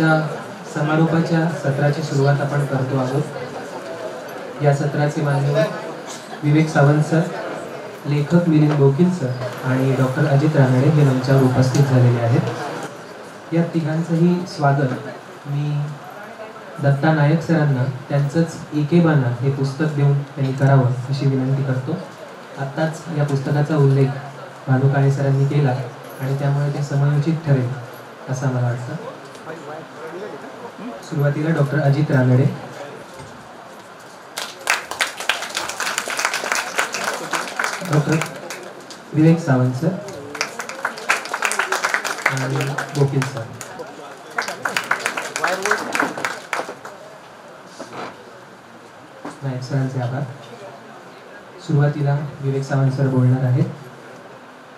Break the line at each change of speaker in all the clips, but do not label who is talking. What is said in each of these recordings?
आजच्या समारोपाच्या सत्राची सुरुवात आपण करतो आहोत। या सत्राचे माननीय विवेक सावंत सर, लेखक मिलिंद बोकील सर आणि डॉक्टर अजित रानडे हे मंचावर उपस्थित झालेले आहेत। या तिघांचंही स्वागत मी दत्ता नायक सरांना त्यांचंच एकेबाना हे पुस्तक देऊन त्यांनी करावं अशी विनंती करतो। आत्ताच या पुस्तकाचा उल्लेख भानू काळे सरांनी केला आणि त्यामुळे ते समयोचित ठरेल असं मला वाटतं। सुरुवातीला डॉक्टर अजित रानडे, डॉक्टर विवेक सावंत सर आणि बोकील सर। नायक सरांचे आभार। सुरुवातीला विवेक सावंत सर बोलणार आहेत।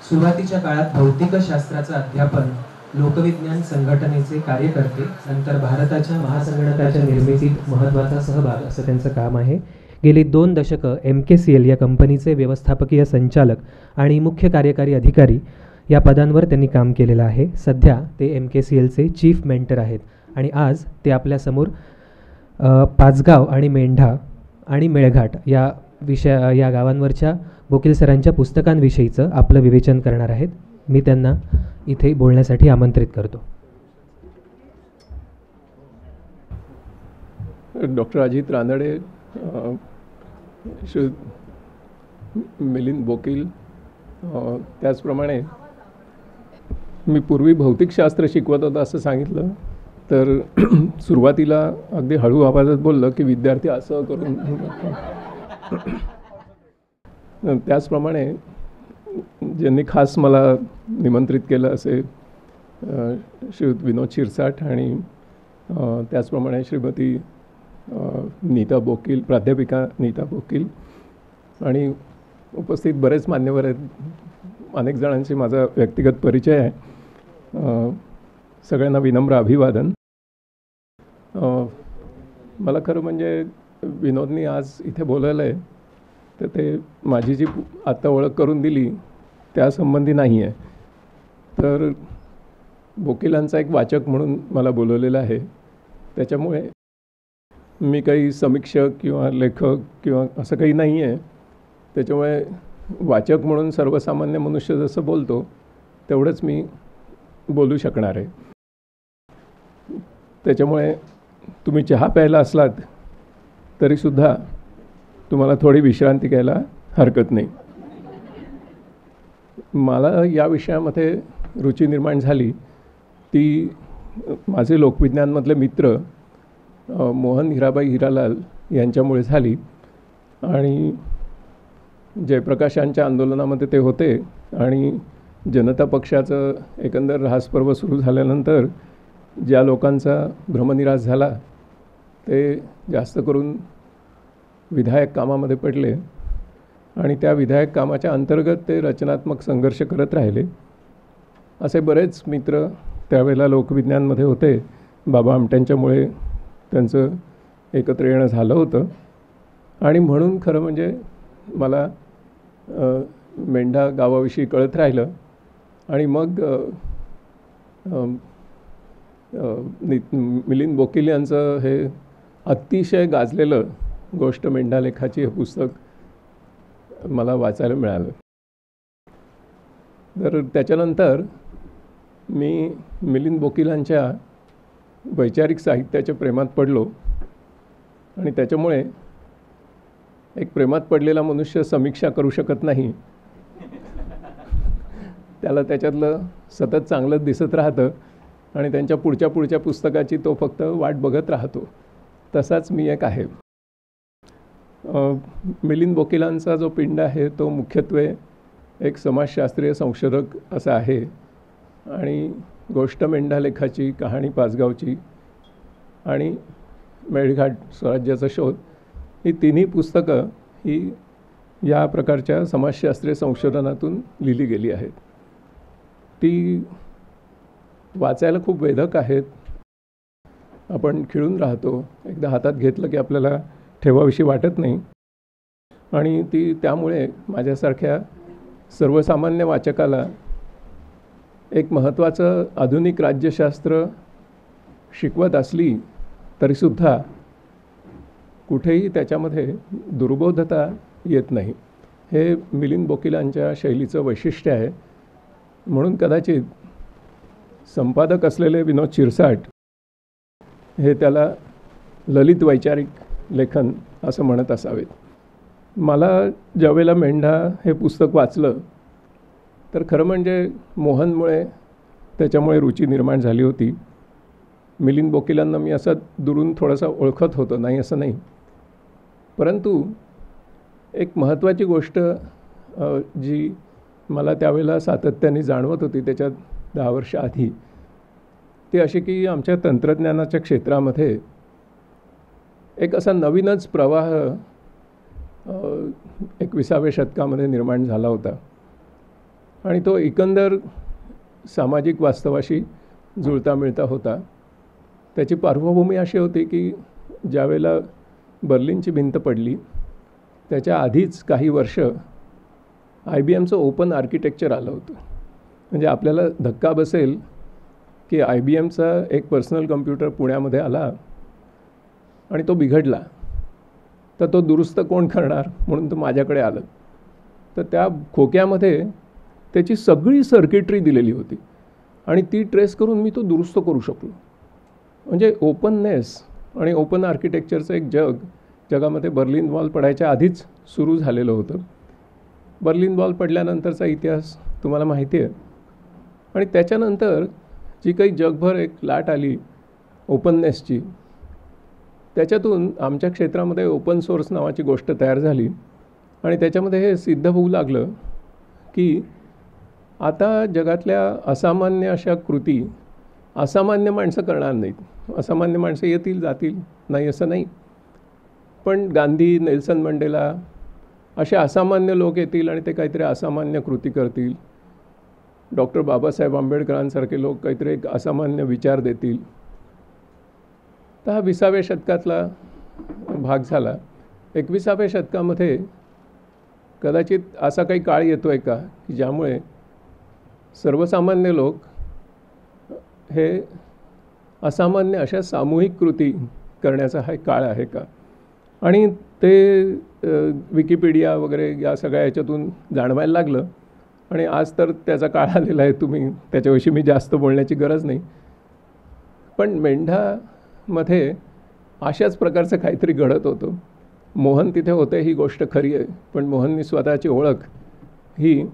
सुरुवातीच्या काळात भौतिकशास्त्राचं अध्यापन लोकविज्ञान संघटनेचे कार्यकर्ते, नंतर भारताच्या महासंगणकाच्या निर्मितीत महत्त्वाचा सहभाग असं त्यांचं काम आहे। गेली 2 दशकं MKCL या कंपनीचे व्यवस्थापकीय संचालक आणि मुख्य कार्यकारी अधिकारी या पदांवर त्यांनी काम केलेलं आहे। सध्या ते MKCLचे चीफ मेंटर आहेत आणि आज ते आपल्यासमोर पाचगाव आणि मेंढा आणि मेळघाट या गावांवरच्या बोकील सरांच्या पुस्तकांविषयीचं आपलं विवेचन करणार आहेत। मी त्यांना इथे बोलण्यासाठी आमंत्रित करतो।
डॉक्टर अजित रानडे, श्री मिलिंद बोकील, त्याचप्रमाणे मी पूर्वी भौतिकशास्त्र शिकवत होतो असं सांगितलं, तर सुरुवातीला अगदी हळू आवाजात बोललं की विद्यार्थी असं करून त्याचप्रमाणे ज्यांनी खास मला निमंत्रित केलं असे श्रीयुत विनोद शिरसाट आणि त्याचप्रमाणे श्रीमती नीता बोकील, प्राध्यापिका नीता बोकील आणि उपस्थित बरेच मान्यवर आहेत। अनेक जणांशी माझा व्यक्तिगत परिचय आहे। सगळ्यांना विनम्र अभिवादन। मला खरं म्हणजे विनोदनी आज इथे बोलायला आहे तर ते माझी जी आता ओळख करून दिली त्यासंबंधी नाही आहे, तर बोकिलांचा एक वाचक म्हणून मला बोलवलेलं आहे। त्याच्यामुळे मी काही समीक्षक किंवा लेखक किंवा असं काही नाही आहे। त्याच्यामुळे वाचक म्हणून सर्वसामान्य मनुष्य जसं बोलतो तेवढंच मी बोलू शकणार आहे। त्याच्यामुळे तुम्ही चहा प्यायला असलात तरीसुद्धा तुम्हाला थोडी विश्रांती घ्यायला हरकत नाही। मला या विषयामध्ये रुची निर्माण झाली ती माझे लोकविज्ञानमधले मित्र मोहन हिराबाई हिरालाल यांच्यामुळे झाली आणि जयप्रकाशांच्या आंदोलनामध्ये ते होते आणि जनता पक्षाचं एकंदर ऱ्हासपर्व सुरू झाल्यानंतर ज्या लोकांचा भ्रमनिरास झाला ते जास्त करून विधायक कामामध्ये पडले आणि त्या विधायक कामाच्या अंतर्गत ते रचनात्मक संघर्ष करत राहिले। असे बरेच मित्र त्यावेळेला लोकविज्ञानमध्ये होते। बाबा आमट्यांच्यामुळे त्यांचं एकत्र येणं झालं होतं आणि म्हणून खरं म्हणजे मला मेंढा गावाविषयी कळत राहिलं आणि मग मिलिंद बोकील यांचं हे अतिशय गाजलेलं गोष्ट मेंढा लेखाची हे पुस्तक मला वाचायला मिळालं। तर त्याच्यानंतर मी मिलिंद बोकिलांच्या वैचारिक साहित्याच्या प्रेमात पडलो आणि त्याच्यामुळे एक प्रेमात पडलेला मनुष्य समीक्षा करू शकत नाही, त्याला त्याच्यातलं सतत चांगलं दिसत राहतं आणि त्यांच्या पुढच्या पुस्तकाची तो फक्त वाट बघत राहतो। तसाच मी एक आहे। मिलिंद बोकिलांचा जो पिंड आहे तो मुख्यत्वे एक समाजशास्त्रीय संशोधक असा आहे आणि गोष्ट मेंढा लेखाची, कहाणी पाचगावची आणि मेळघाट स्वराज्याचा शोध ही तिन्ही पुस्तकं ही या प्रकारच्या समाजशास्त्रीय संशोधनातून लिहिली गेली आहेत। ती वाचायला खूप वेधक आहेत। आपण खिळून राहतो, एकदा हातात घेतलं की आपल्याला ठेवाविषयी वाटत नाही आणि ती त्यामुळे माझ्यासारख्या सर्वसामान्य वाचकाला एक महत्त्वाचं आधुनिक राज्यशास्त्र शिकवत असली तरीसुद्धा कुठेही त्याच्यामध्ये दुर्बोधता येत नाही. हे मिलिंद बोकीलांच्या शैलीचं वैशिष्ट्य आहे. म्हणून कदाचित संपादक असलेले विनोद शिरसाट हे त्याला ललित वैचारिक लेखन असं म्हणत असावेत. मला ज्यावेळेला मेंढा हे पुस्तक वाचलं तर खरं म्हणजे मोहनमुळे त्याच्यामुळे रुची निर्माण झाली होती. मिलिंद बोकीलांना मी असं दुरून थोडासा ओळखत होतो, नाही असं नाही. परंतु एक महत्त्वाची गोष्ट जी मला त्यावेळेला सातत्याने जाणवत होती त्याच्या 10 वर्ष आधी, ती अशी की आमच्या तंत्रज्ञानाच्या क्षेत्रामध्ये एक असा नवीनच प्रवाह 21व्या शतकामध्ये निर्माण झाला होता आणि तो एकंदर सामाजिक वास्तवाशी जुळता मिळता होता. त्याची पार्श्वभूमी अशी होती की ज्यावेळेला बर्लिनची भिंत पडली त्याच्या आधीच काही वर्ष IBMचं ओपन आर्किटेक्चर आलं होतं. म्हणजे आपल्याला धक्का बसेल की IBMचा एक पर्सनल कम्प्युटर पुण्यामध्ये आला आणि तो बिघडला, तर तो दुरुस्त कोण करणार म्हणून तो माझ्याकडे आलं. तर त्या खोक्यामध्ये त्याची सगळी सर्किटरी दिलेली होती आणि ती ट्रेस करून मी तो दुरुस्त करू शकलो. म्हणजे ओपननेस आणि ओपन आर्किटेक्चरचं एक जगामध्ये बर्लिन वॉल पडायच्या आधीच सुरू झालेलं होतं. बर्लिन वॉल पडल्यानंतरचा इतिहास तुम्हाला माहिती आहे. आणि त्याच्यानंतर जी काही जगभर एक लाट आली ओपननेसची, त्याच्यातून आमच्या क्षेत्रामध्ये ओपन सोर्स नावाची गोष्ट तयार झाली आणि त्याच्यामध्ये हे सिद्ध होऊ लागलं की आता जगातल्या असामान्य अशा कृती असामान्य माणसं करणार नाहीत. असामान्य माणसं येतील जातील, नाही असं नाही, पण गांधी, नेल्सन मंडेला असे असामान्य लोक येतील आणि ते काहीतरी असामान्य कृती करतील. डॉक्टर बाबासाहेब आंबेडकरांसारखे लोक काहीतरी एक असामान्य विचार देतील. तर हा 20व्या शतकातला भाग झाला. 21व्या शतकामध्ये कदाचित असा काही काळ येतो आहे का की ज्यामुळे सर्वसामान्य लोक हे असामान्य अशा सामूहिक कृती करण्याचा हा काळ आहे का. आणि ते विकिपीडिया वगैरे या सगळ्या याच्यातून जाणवायला लागलं आणि आज तर त्याचा काळ आलेला आहे. तुम्ही त्याच्याविषयी मी जास्त बोलण्याची गरज नाही. पण मेंढामध्ये अशाच प्रकारचं काहीतरी घडत होतं. मोहन तिथे होते ही गोष्ट खरी आहे, पण मोहननी स्वतःची ओळख ही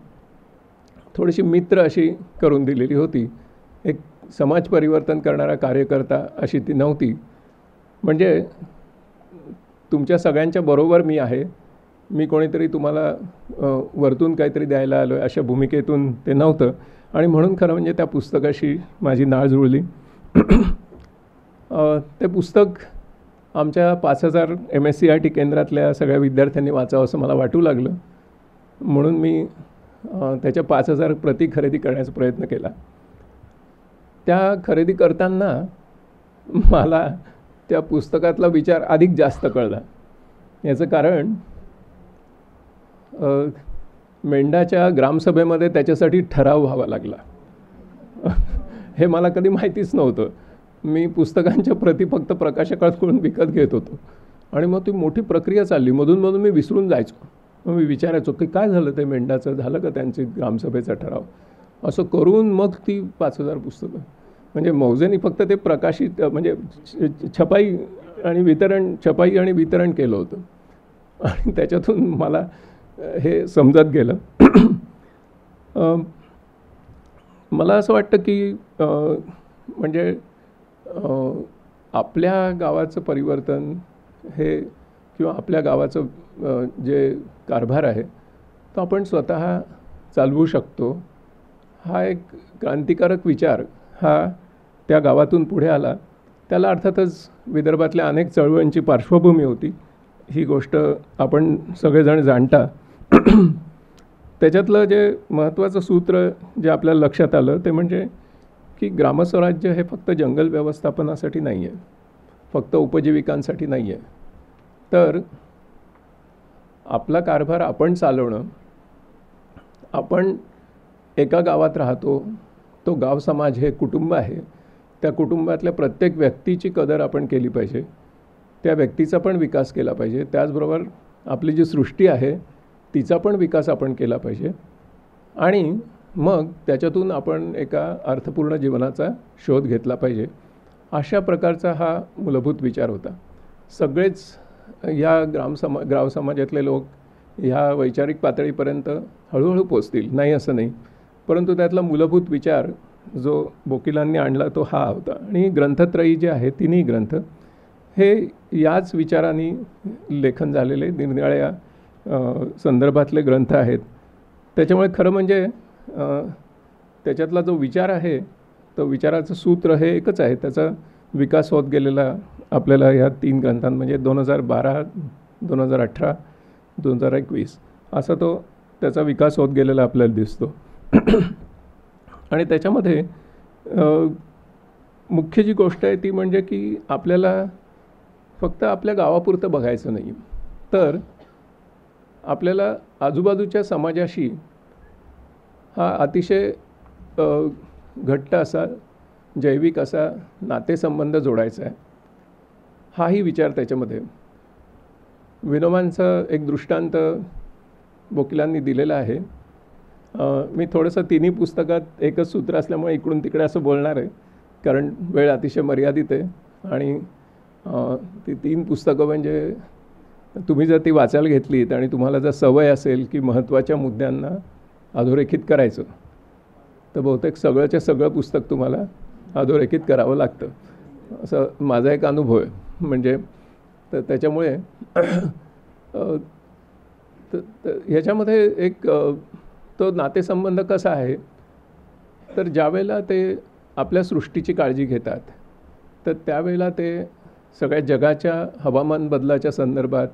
थोडीशी मित्र अशी करून दिलेली होती. एक समाज परिवर्तन करणारा कार्यकर्ता अशी ती नव्हती. म्हणजे तुमच्या सगळ्यांच्या बरोबर मी आहे, मी कोणीतरी तुम्हाला वरतून काहीतरी द्यायला आलो आहे अशा भूमिकेतून ते नव्हतं. आणि म्हणून खरं म्हणजे त्या पुस्तकाशी माझी नाळ जुळली. ते पुस्तक आमच्या 5000 MSCIT केंद्रातल्या सगळ्या विद्यार्थ्यांनी वाचावं असं मला वाटू लागलं. म्हणून मी त्याच्या 5000 प्रती खरेदी करण्याचा प्रयत्न केला. त्या खरेदी करताना मला त्या पुस्तकातला विचार अधिक जास्त कळला. याचं कारण मेंढाच्या ग्रामसभेमध्ये त्याच्यासाठी ठराव व्हावा लागला. हे मला कधी माहितीच नव्हतं. मी पुस्तकांच्या प्रती फक्त प्रकाशकाकडून विकत घेत होतो आणि मग ती मोठी प्रक्रिया चालली. मधून मी विसरून जायचो. मग मी विचारायचो की काय झालं ते मेंढाचं, झालं का त्यांची ग्रामसभेचा ठराव. असं करून मग ती 5000 पुस्तकं म्हणजे मौजेनी फक्त ते प्रकाशित म्हणजे छपाई आणि वितरण केलं होतं. आणि त्याच्यातून मला हे समजत गेलं. मला असं वाटतं की म्हणजे आपल्या गावाचं परिवर्तन हे किंवा आपल्या गावाचं जे कारभार आहे तो आपण स्वतः चालवू शकतो. हा एक क्रांतिकारक विचार हा त्या गावातून पुढे आला. त्याला अर्थातच विदर्भातल्या अनेक चळवळींची पार्श्वभूमी होती. ही गोष्ट आपण सगळेजण जाणता. त्याच्यातलं जे महत्त्वाचं सूत्र जे आपल्याला लक्षात आलं ते म्हणजे की ग्रामस्वराज्य हे फक्त जंगल व्यवस्थापनासाठी नाही आहे, फक्त उपजीविकांसाठी नाही आहे, तर आपला कारभार आपण चालवणं. आपण एका गावात राहतो, तो गाव समाज हे कुटुंब आहे. त्या कुटुंबातल्या प्रत्येक व्यक्तीची कदर आपण केली पाहिजे, त्या व्यक्तीचा पण विकास केला पाहिजे, त्याचबरोबर आपली जी सृष्टी आहे तिचा पण विकास आपण केला पाहिजे आणि मग त्याच्यातून आपण एका अर्थपूर्ण जीवनाचा शोध घेतला पाहिजे. अशा प्रकारचा हा मूलभूत विचार होता. सगळेच या गाव समाजातले लोक ह्या वैचारिक पातळीपर्यंत हळूहळू पोचतील, नाही असं नाही, परंतु त्यातला मूलभूत विचार जो बोकिलांनी आणला तो हा होता. आणि ग्रंथत्रयी जे आहे, तिन्ही ग्रंथ हे याच विचारांनी लेखन झालेले निरनिराळ्या संदर्भातले ग्रंथ आहेत. त्याच्यामुळे खरं म्हणजे त्याच्यातला जो विचार आहे तो विचाराचं सूत्र हे एकच आहे. त्याचा विकास होत गेलेला आपल्याला ह्या 3 ग्रंथांत म्हणजे 2012, 2018, 2021 असा तो त्याचा विकास होत गेलेला आपल्याला दिसतो. आणि त्याच्यामध्ये मुख्य जी गोष्ट आहे ती म्हणजे की आपल्याला फक्त आपल्या गावापुरतं बघायचं नाही, तर आपल्याला आजूबाजूच्या समाजाशी हा अतिशय घट्ट असा जैविक असा नातेसंबंध जोडायचा आहे. हाही विचार त्याच्यामध्ये. विनोबांचं एक दृष्टांत बोकिलांनी दिलेला आहे. मी थोडंसं तिन्ही पुस्तकात एकच सूत्र असल्यामुळे इकडून तिकडे असं बोलणार आहे, कारण वेळ अतिशय मर्यादित आहे. आणि ती 3 पुस्तकं म्हणजे तुम्ही जर ती वाचायला घेतलीत आणि तुम्हाला जर सवय असेल की महत्त्वाच्या मुद्द्यांना अधोरेखित करायचं, तर बहुतेक सगळंच्या सगळं पुस्तक तुम्हाला अधोरेखित करावं लागतं, असं माझा एक अनुभव आहे. म्हणजे तर त्याच्यामुळे ह्याच्यामध्ये एक तो नातेसंबंध कसा आहे, तर ज्यावेळेला ते आपल्या सृष्टीची काळजी घेतात, तर त्यावेळेला ते सगळ्या जगाच्या हवामान बदलाच्या संदर्भात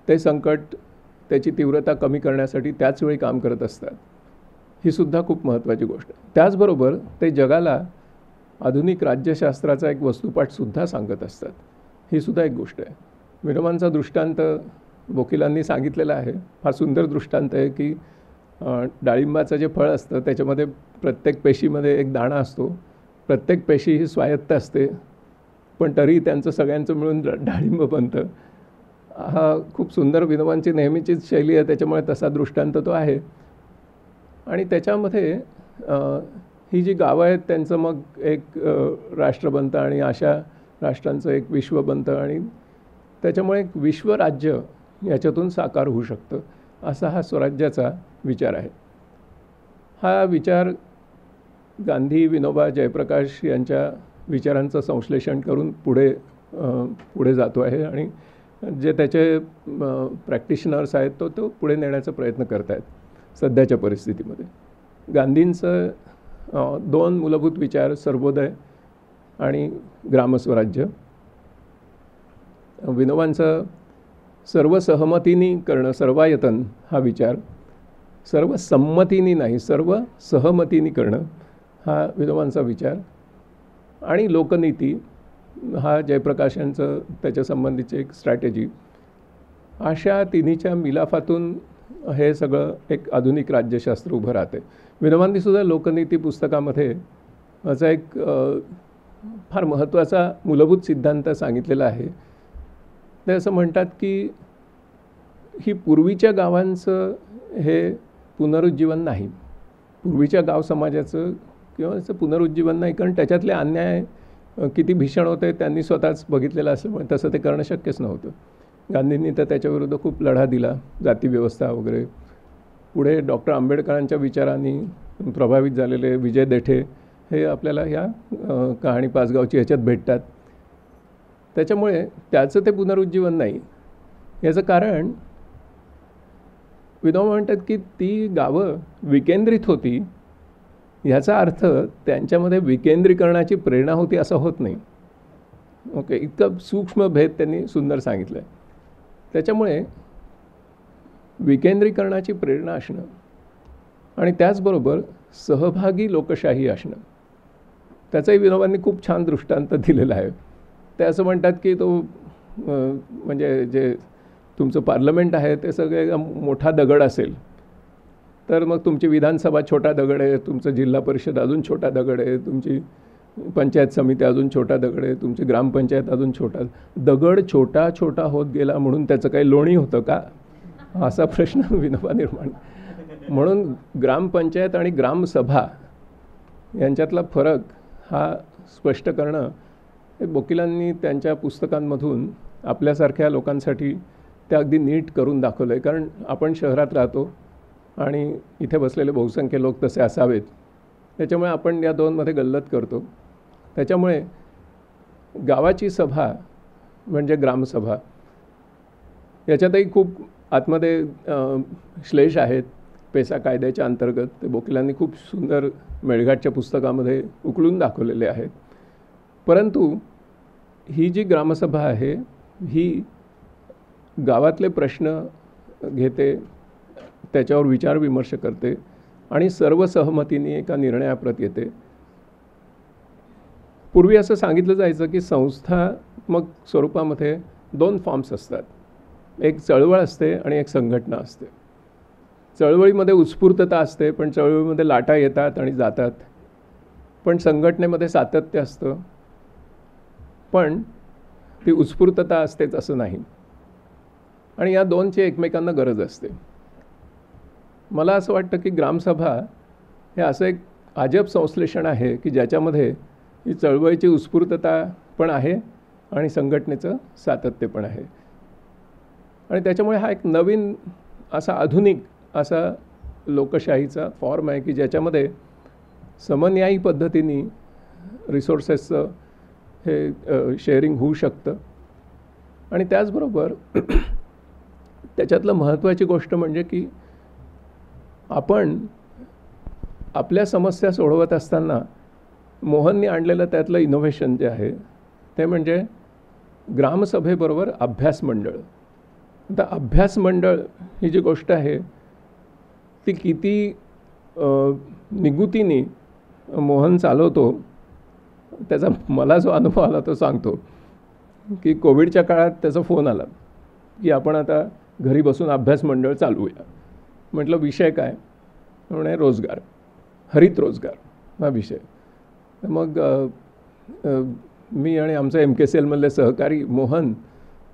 ते संकट, त्याची तीव्रता कमी करण्यासाठी त्याच वेळी काम करत असतात. ही सुद्धा खूप महत्त्वाची गोष्ट आहे. त्याचबरोबर ते जगाला आधुनिक राज्यशास्त्राचा एक वस्तुपाठसुद्धा सांगत असतात. ही सुद्धा एक गोष्ट आहे. विनोबांचा दृष्टांत बोकिलांनी सांगितलेला आहे. फार सुंदर दृष्टांत आहे की डाळिंबाचं जे फळ असतं त्याच्यामध्ये प्रत्येक पेशीमध्ये एक दाणा असतो. प्रत्येक पेशी ही स्वायत्त असते, पण तरी त्यांचं सगळ्यांचं मिळून डाळिंब बनतं. हा खूप सुंदर विनोबांची नेहमीचीच शैली आहे, त्याच्यामुळे तसा दृष्टांत तो आहे. आणि त्याच्यामध्ये ही जी गावं आहेत त्यांचं मग एक राष्ट्र बनतं आणि अशा राष्ट्रांचं एक विश्व बनतं आणि त्याच्यामुळे एक विश्वराज्य याच्यातून साकार होऊ शकतं, असा हा स्वराज्याचा विचार आहे. हा विचार गांधी, विनोबा, जयप्रकाश यांच्या विचारांचं संश्लेषण करून पुढे जातो आहे आणि जे त्याचे प्रॅक्टिशनर्स आहेत तो पुढे नेण्याचा प्रयत्न करत आहेत सध्याच्या परिस्थितीमध्ये. गांधींचं 2 मूलभूत विचार, सर्वोदय आणि ग्रामस्वराज्य. विनोबांचं सर्व सहमतीने करणं, सर्वायतन हा विचार, सर्व संमतीने नाही सर्व सहमतीने करणं हा विनोबांचा विचार. आणि लोकनीती हा जयप्रकाशांचं त्याच्या संबंधीची एक स्ट्रॅटेजी. अशा तिन्हीच्या मिलाफातून हे सगळं एक आधुनिक राज्यशास्त्र उभं राहते. विनोबांनीसुद्धा लोकनीती पुस्तकामध्ये याचा एक फार महत्त्वाचा मूलभूत सिद्धांत सांगितलेला आहे. ते असं म्हणतात की ही पूर्वीच्या गावांचं हे पुनरुज्जीवन नाही, पूर्वीच्या गाव समाजाचं किंवा त्याचं पुनरुज्जीवन नाही, कारण त्याच्यातले अन्याय किती भीषण होते त्यांनी स्वतःच बघितलेलं असल्यामुळे तसं ते करणं शक्यच नव्हतं. गांधींनी तर त्याच्याविरुद्ध खूप लढा दिला, जातीव्यवस्था वगैरे. पुढे डॉक्टर आंबेडकरांच्या विचारांनी प्रभावित झालेले विजय देठे हे आपल्याला ह्या कहाणी पाचगावची ह्याच्यात भेटतात. त्याच्यामुळे त्याचं ते पुनरुज्जीवन नाही. याचं कारण विनोबा म्हणतात की ती गावं विकेंद्रित होती, ह्याचा अर्थ त्यांच्यामध्ये विकेंद्रीकरणाची प्रेरणा होती असं होत नाही. ओके, इतकं सूक्ष्म भेद त्यांनी सुंदर सांगितलं आहे. त्याच्यामुळे विकेंद्रीकरणाची प्रेरणा असणं आणि त्याचबरोबर सहभागी लोकशाही असणं, त्याचाही विनोबांनी खूप छान दृष्टांत दिलेला आहे. ते असं म्हणतात की तो म्हणजे जे तुमचं पार्लमेंट आहे ते सगळे मोठा दगड असेल तर मग तुमची विधानसभा छोटा दगड आहे, तुमचं जिल्हा परिषद अजून छोटा दगड आहे, तुमची पंचायत समिती अजून छोटा दगड आहे, तुमची ग्रामपंचायत अजून छोटा दगड छोटा छोटा होत गेला म्हणून त्याचं काही लोणी होतं का, असा प्रश्न विनोबा निर्माण. म्हणून ग्रामपंचायत आणि ग्रामसभा यांच्यातला फरक हा स्पष्ट करणं हे बोकिलांनी त्यांच्या पुस्तकांमधून आपल्यासारख्या लोकांसाठी ते अगदी नीट करून दाखवलं आहे. कारण आपण शहरात राहतो आणि इथे बसलेले बहुसंख्य लोक तसे असावेत, त्याच्यामुळे आपण या दोनमध्ये गल्लत करतो. त्याच्यामुळे गावाची सभा म्हणजे ग्रामसभा याच्यातही खूप आतमध्ये श्लेष आहेत पेसा कायद्याच्या अंतर्गत. ते बोकिलांनी खूप सुंदर मेळघाटच्या पुस्तकामध्ये उकळून दाखवलेले आहेत. परंतु ही जी ग्रामसभा आहे ही गावातले प्रश्न घेते, त्याच्यावर विचारविमर्श करते आणि सर्व सहमतीने एका निर्णयाप्रत येते. पूर्वी असं सांगितलं जायचं की संस्थात्मक स्वरूपामध्ये 2 फॉर्म्स असतात, एक चळवळ असते आणि एक संघटना असते. चळवळीमध्ये उत्स्फूर्तता असते, पण चळवळीमध्ये लाटा येतात आणि जातात. पण संघटनेमध्ये सातत्य असतं, पण ती उत्स्फूर्तता असतेच असं नाही. आणि या दोनची एकमेकांना गरज असते. मला असं वाटतं की ग्रामसभा हे असं एक अजब संश्लेषण आहे की ज्याच्यामध्ये ही चळवळीची उत्स्फूर्तता पण आहे आणि संघटनेचं सातत्य पण आहे. आणि त्याच्यामुळे हा एक नवीन असा आधुनिक असा लोकशाहीचा फॉर्म आहे की ज्याच्यामध्ये समन्यायी पद्धतीने रिसोर्सेसचं हे शेअरिंग होऊ शकतं. आणि त्याचबरोबर त्याच्यातलं महत्त्वाची गोष्ट म्हणजे की आपण आपल्या समस्या सोडवत असताना मोहननी आणलेलं त्यातलं इनोव्हेशन जे आहे ते म्हणजे ग्रामसभेबरोबर अभ्यास मंडळ. आता अभ्यास मंडळ ही जी गोष्ट आहे ती किती निगुतीने मोहन चालवतो त्याचा मला जो अनुभव आला तो सांगतो. की कोविडच्या काळात त्याचा फोन आला की आपण आता घरी बसून अभ्यास मंडळ चालवूया. म्हटलं विषय काय, म्हणे रोजगार, हरित रोजगार हा विषय. तर मग मी आणि आमचं MKCL सहकारी मोहन,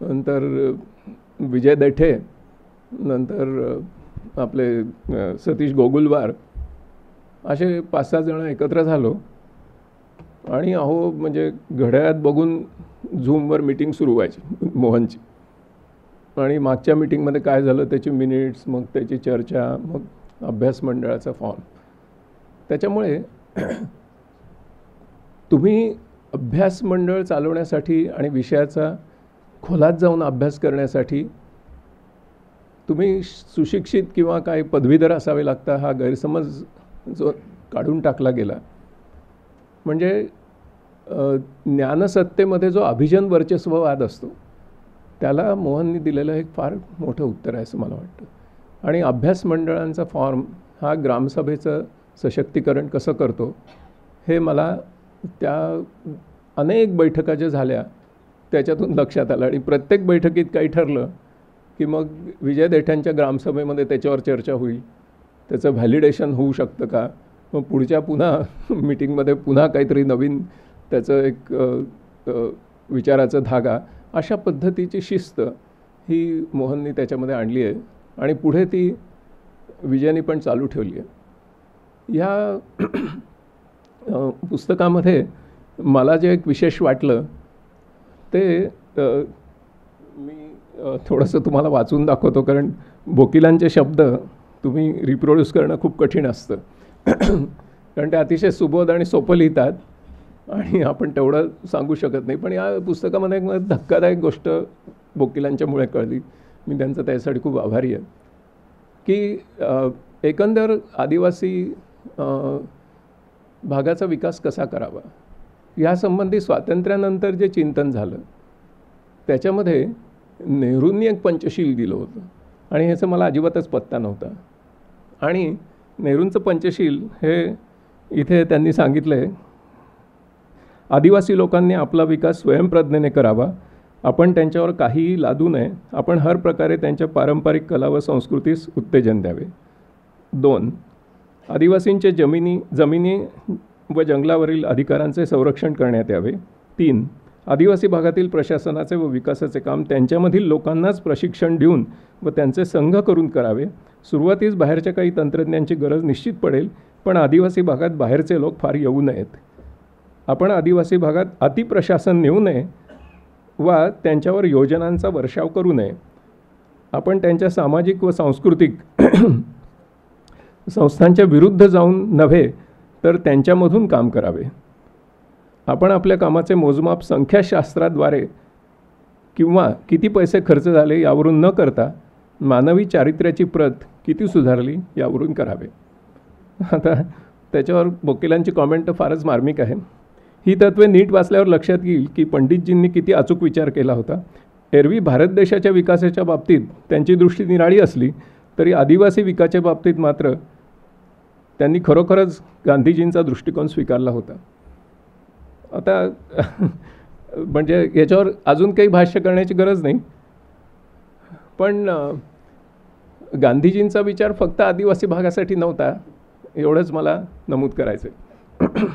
नंतर विजय दैठे, नंतर आपले सतीश गोगुलवार असे 5-6 जण एकत्र झालो. आणि अहो म्हणजे घड्याळात बघून झूमवर मीटिंग सुरू व्हायची मोहनची. आणि मागच्या मीटिंगमध्ये काय झालं त्याची मिनिट्स, मग त्याची चर्चा, मग अभ्यास मंडळाचा फॉर्म. त्याच्यामुळे तुम्ही अभ्यास मंडळ चालवण्यासाठी आणि विषयाचा खोलात जाऊन अभ्यास करण्यासाठी तुम्ही सुशिक्षित किंवा काही पदवीधर असावे लागता हा गैरसमज जो काढून टाकला गेला. म्हणजे ज्ञानसत्तेमध्ये जो अभिजन वर्चस्ववाद असतो त्याला मोहननी दिलेलं एक फार मोठं उत्तर आहे असं मला वाटतं. आणि अभ्यास मंडळांचा फॉर्म हा ग्रामसभेचं सशक्तीकरण कसं करतो हे मला त्या अनेक बैठका ज्या झाल्या त्याच्यातून लक्षात आलं. आणि प्रत्येक बैठकीत काही ठरलं की मग विजय दैठ्यांच्या ग्रामसभेमध्ये त्याच्यावर चर्चा होईल, त्याचं व्हॅलिडेशन होऊ शकतं का, मग पुढच्या पुन्हा मीटिंगमध्ये पुन्हा काहीतरी नवीन त्याचं एक विचाराचा धागा, अशा पद्धतीची शिस्त ही मोहननी त्याच्यामध्ये आणली आहे आणि पुढे ती विजयनी पण चालू ठेवली आहे. ह्या पुस्तकामध्ये मला जे एक विशेष वाटलं ते मी थोडंसं तुम्हाला वाचून दाखवतो. कारण बोकिलांचे शब्द तुम्ही रिप्रोड्यूस करणं खूप कठीण असतं कारण ते अतिशय सुबोध आणि सोपं लिहितात आणि आपण तेवढं सांगू शकत नाही. पण या पुस्तकामध्ये एक धक्कादायक गोष्ट बोकिलांच्यामुळे कळली. मी त्यांचं त्यासाठी खूप आभारी आहे की एकंदर आदिवासी भागाचा विकास कसा करावा यासंबंधी स्वातंत्र्यानंतर जे चिंतन झालं त्याच्यामध्ये नेहरूंनी एक पंचशील दिलं होतं आणि ह्याचं मला अजिबातच पत्ता नव्हता. आणि नेहरूंचं पंचशील हे इथे त्यांनी सांगितलं आहे, आदिवासी लोकांनी आपला विकास स्वयंप्रज्ञेने करावा, आपण त्यांच्यावर काहीही लादू नये, आपण हर प्रकारे त्यांच्या पारंपरिक कला व संस्कृतीस उत्तेजन द्यावे. 2. आदिवासींचे जमिनी व जंगलावरील अधिकारांचे संरक्षण करण्यात यावे. 3. आदिवासी भागातील प्रशासनाचे व विकासाचे काम त्यांच्यामधील लोकांनाच प्रशिक्षण देऊन व त्यांचे संघ करून करावे. सुरुवातीस बाहेरच्या काही तंत्रज्ञांची गरज निश्चित पडेल, पण आदिवासी भागात बाहेरचे लोक फार येऊ नयेत. आपण आदिवासी भागात अतिप्रशासन नेऊ नये वा त्यांच्यावर योजनांचा वर्षाव करू नये. आपण त्यांच्या सामाजिक व सांस्कृतिक संस्थांच्या विरुद्ध जाऊन नव्हे तर त्यांच्यामधून काम करावे. आपण आपल्या कामाचे मोजमाप संख्याशास्त्राद्वारे किंवा किती पैसे खर्च झाले यावरून न करता मानवी चारित्र्याची प्रत किती सुधारली यावरून करावे. आता त्याच्यावर वकिलांची कॉमेंट तर फारच मार्मिक आहे. ही तत्त्वे नीट वाचल्यावर लक्षात येईल की पंडितजींनी किती अचूक विचार केला होता. एरवी भारत देशाच्या विकासाच्या बाबतीत त्यांची दृष्टी निराळी असली तरी आदिवासी विकासाच्या बाबतीत मात्र त्यांनी खरोखरच गांधीजींचा दृष्टिकोन स्वीकारला होता. आता म्हणजे याच्यावर अजून काही भाष्य करण्याची गरज नाही, पण गांधीजींचा विचार फक्त आदिवासी भागासाठी नव्हता एवढंच मला नमूद करायचं आहे.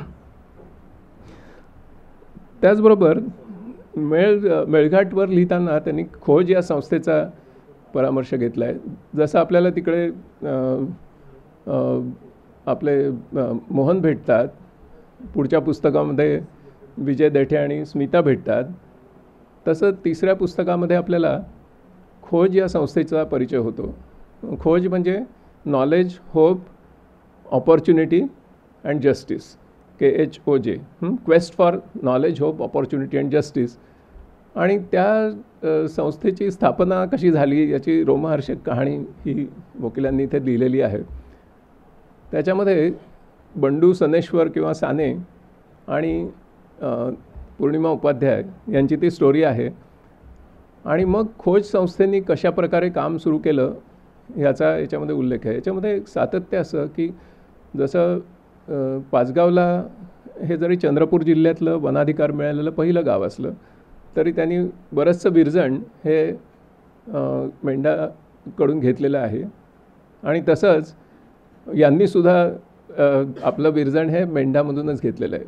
त्याचबरोबर मेळघाटवर लिहिताना त्यांनी खोज या संस्थेचा परामर्श घेतला आहे. जसं आपल्याला तिकडे आपले मोहन भेटतात, पुढच्या पुस्तकामध्ये विजय देठे आणि स्मिता भेटतात, तसं तिसऱ्या पुस्तकामध्ये आपल्याला खोज या संस्थेचा परिचय होतो. खोज म्हणजे knowledge, hope, opportunity and justice, KHOJ, quest for knowledge, hope, opportunity and justice. आणि त्या संस्थेची स्थापना कशी झाली याची रोमहर्षक कहाणी ही वकिलांनी इथे लिहिलेली आहे. त्याच्यामध्ये बंडू सनेश्वर किंवा साने आणि पूर्णिमा उपाध्याय यांची ती स्टोरी आहे. आणि मग खोज संस्थेने कशा प्रकारे काम सुरू केलं ह्याचा याच्यामध्ये उल्लेख आहे. याच्यामध्ये एक सातत्य असं की जसं पाचगावला हे जरी चंद्रपूर जिल्ह्यातलं वनाधिकार मिळालेलं पहिलं गाव असलं तरी त्यांनी बरंचसं विरजण हे मेंढाकडून घेतलेलं आहे. आणि तसंच यांनीसुद्धा आपलं विरजण हे मेंढामधूनच घेतलेलं आहे.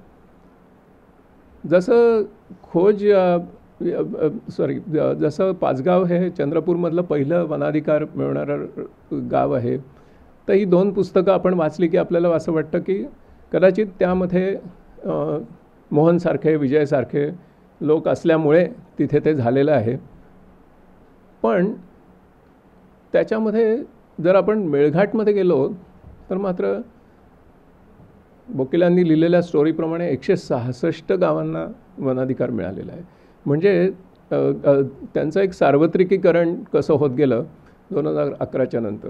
जसं खोज जसं पाचगाव हे चंद्रपूरमधलं पहिलं वनाधिकार मिळवणारं गाव आहे, तर ही 2 पुस्तकं आपण वाचली की आपल्याला असं वाटतं की कदाचित त्यामध्ये मोहनसारखे, विजयसारखे लोक असल्यामुळे तिथे ते झालेलं आहे. पण त्याच्यामध्ये जर आपण मेळघाटमध्ये गेलो तर मात्र वकिलांनी लिहिलेल्या स्टोरीप्रमाणे 166 गावांना वनाधिकार मिळालेला आहे. म्हणजे त्यांचं एक सार्वत्रिकीकरण कसं होत गेलं 2011च्या नंतर.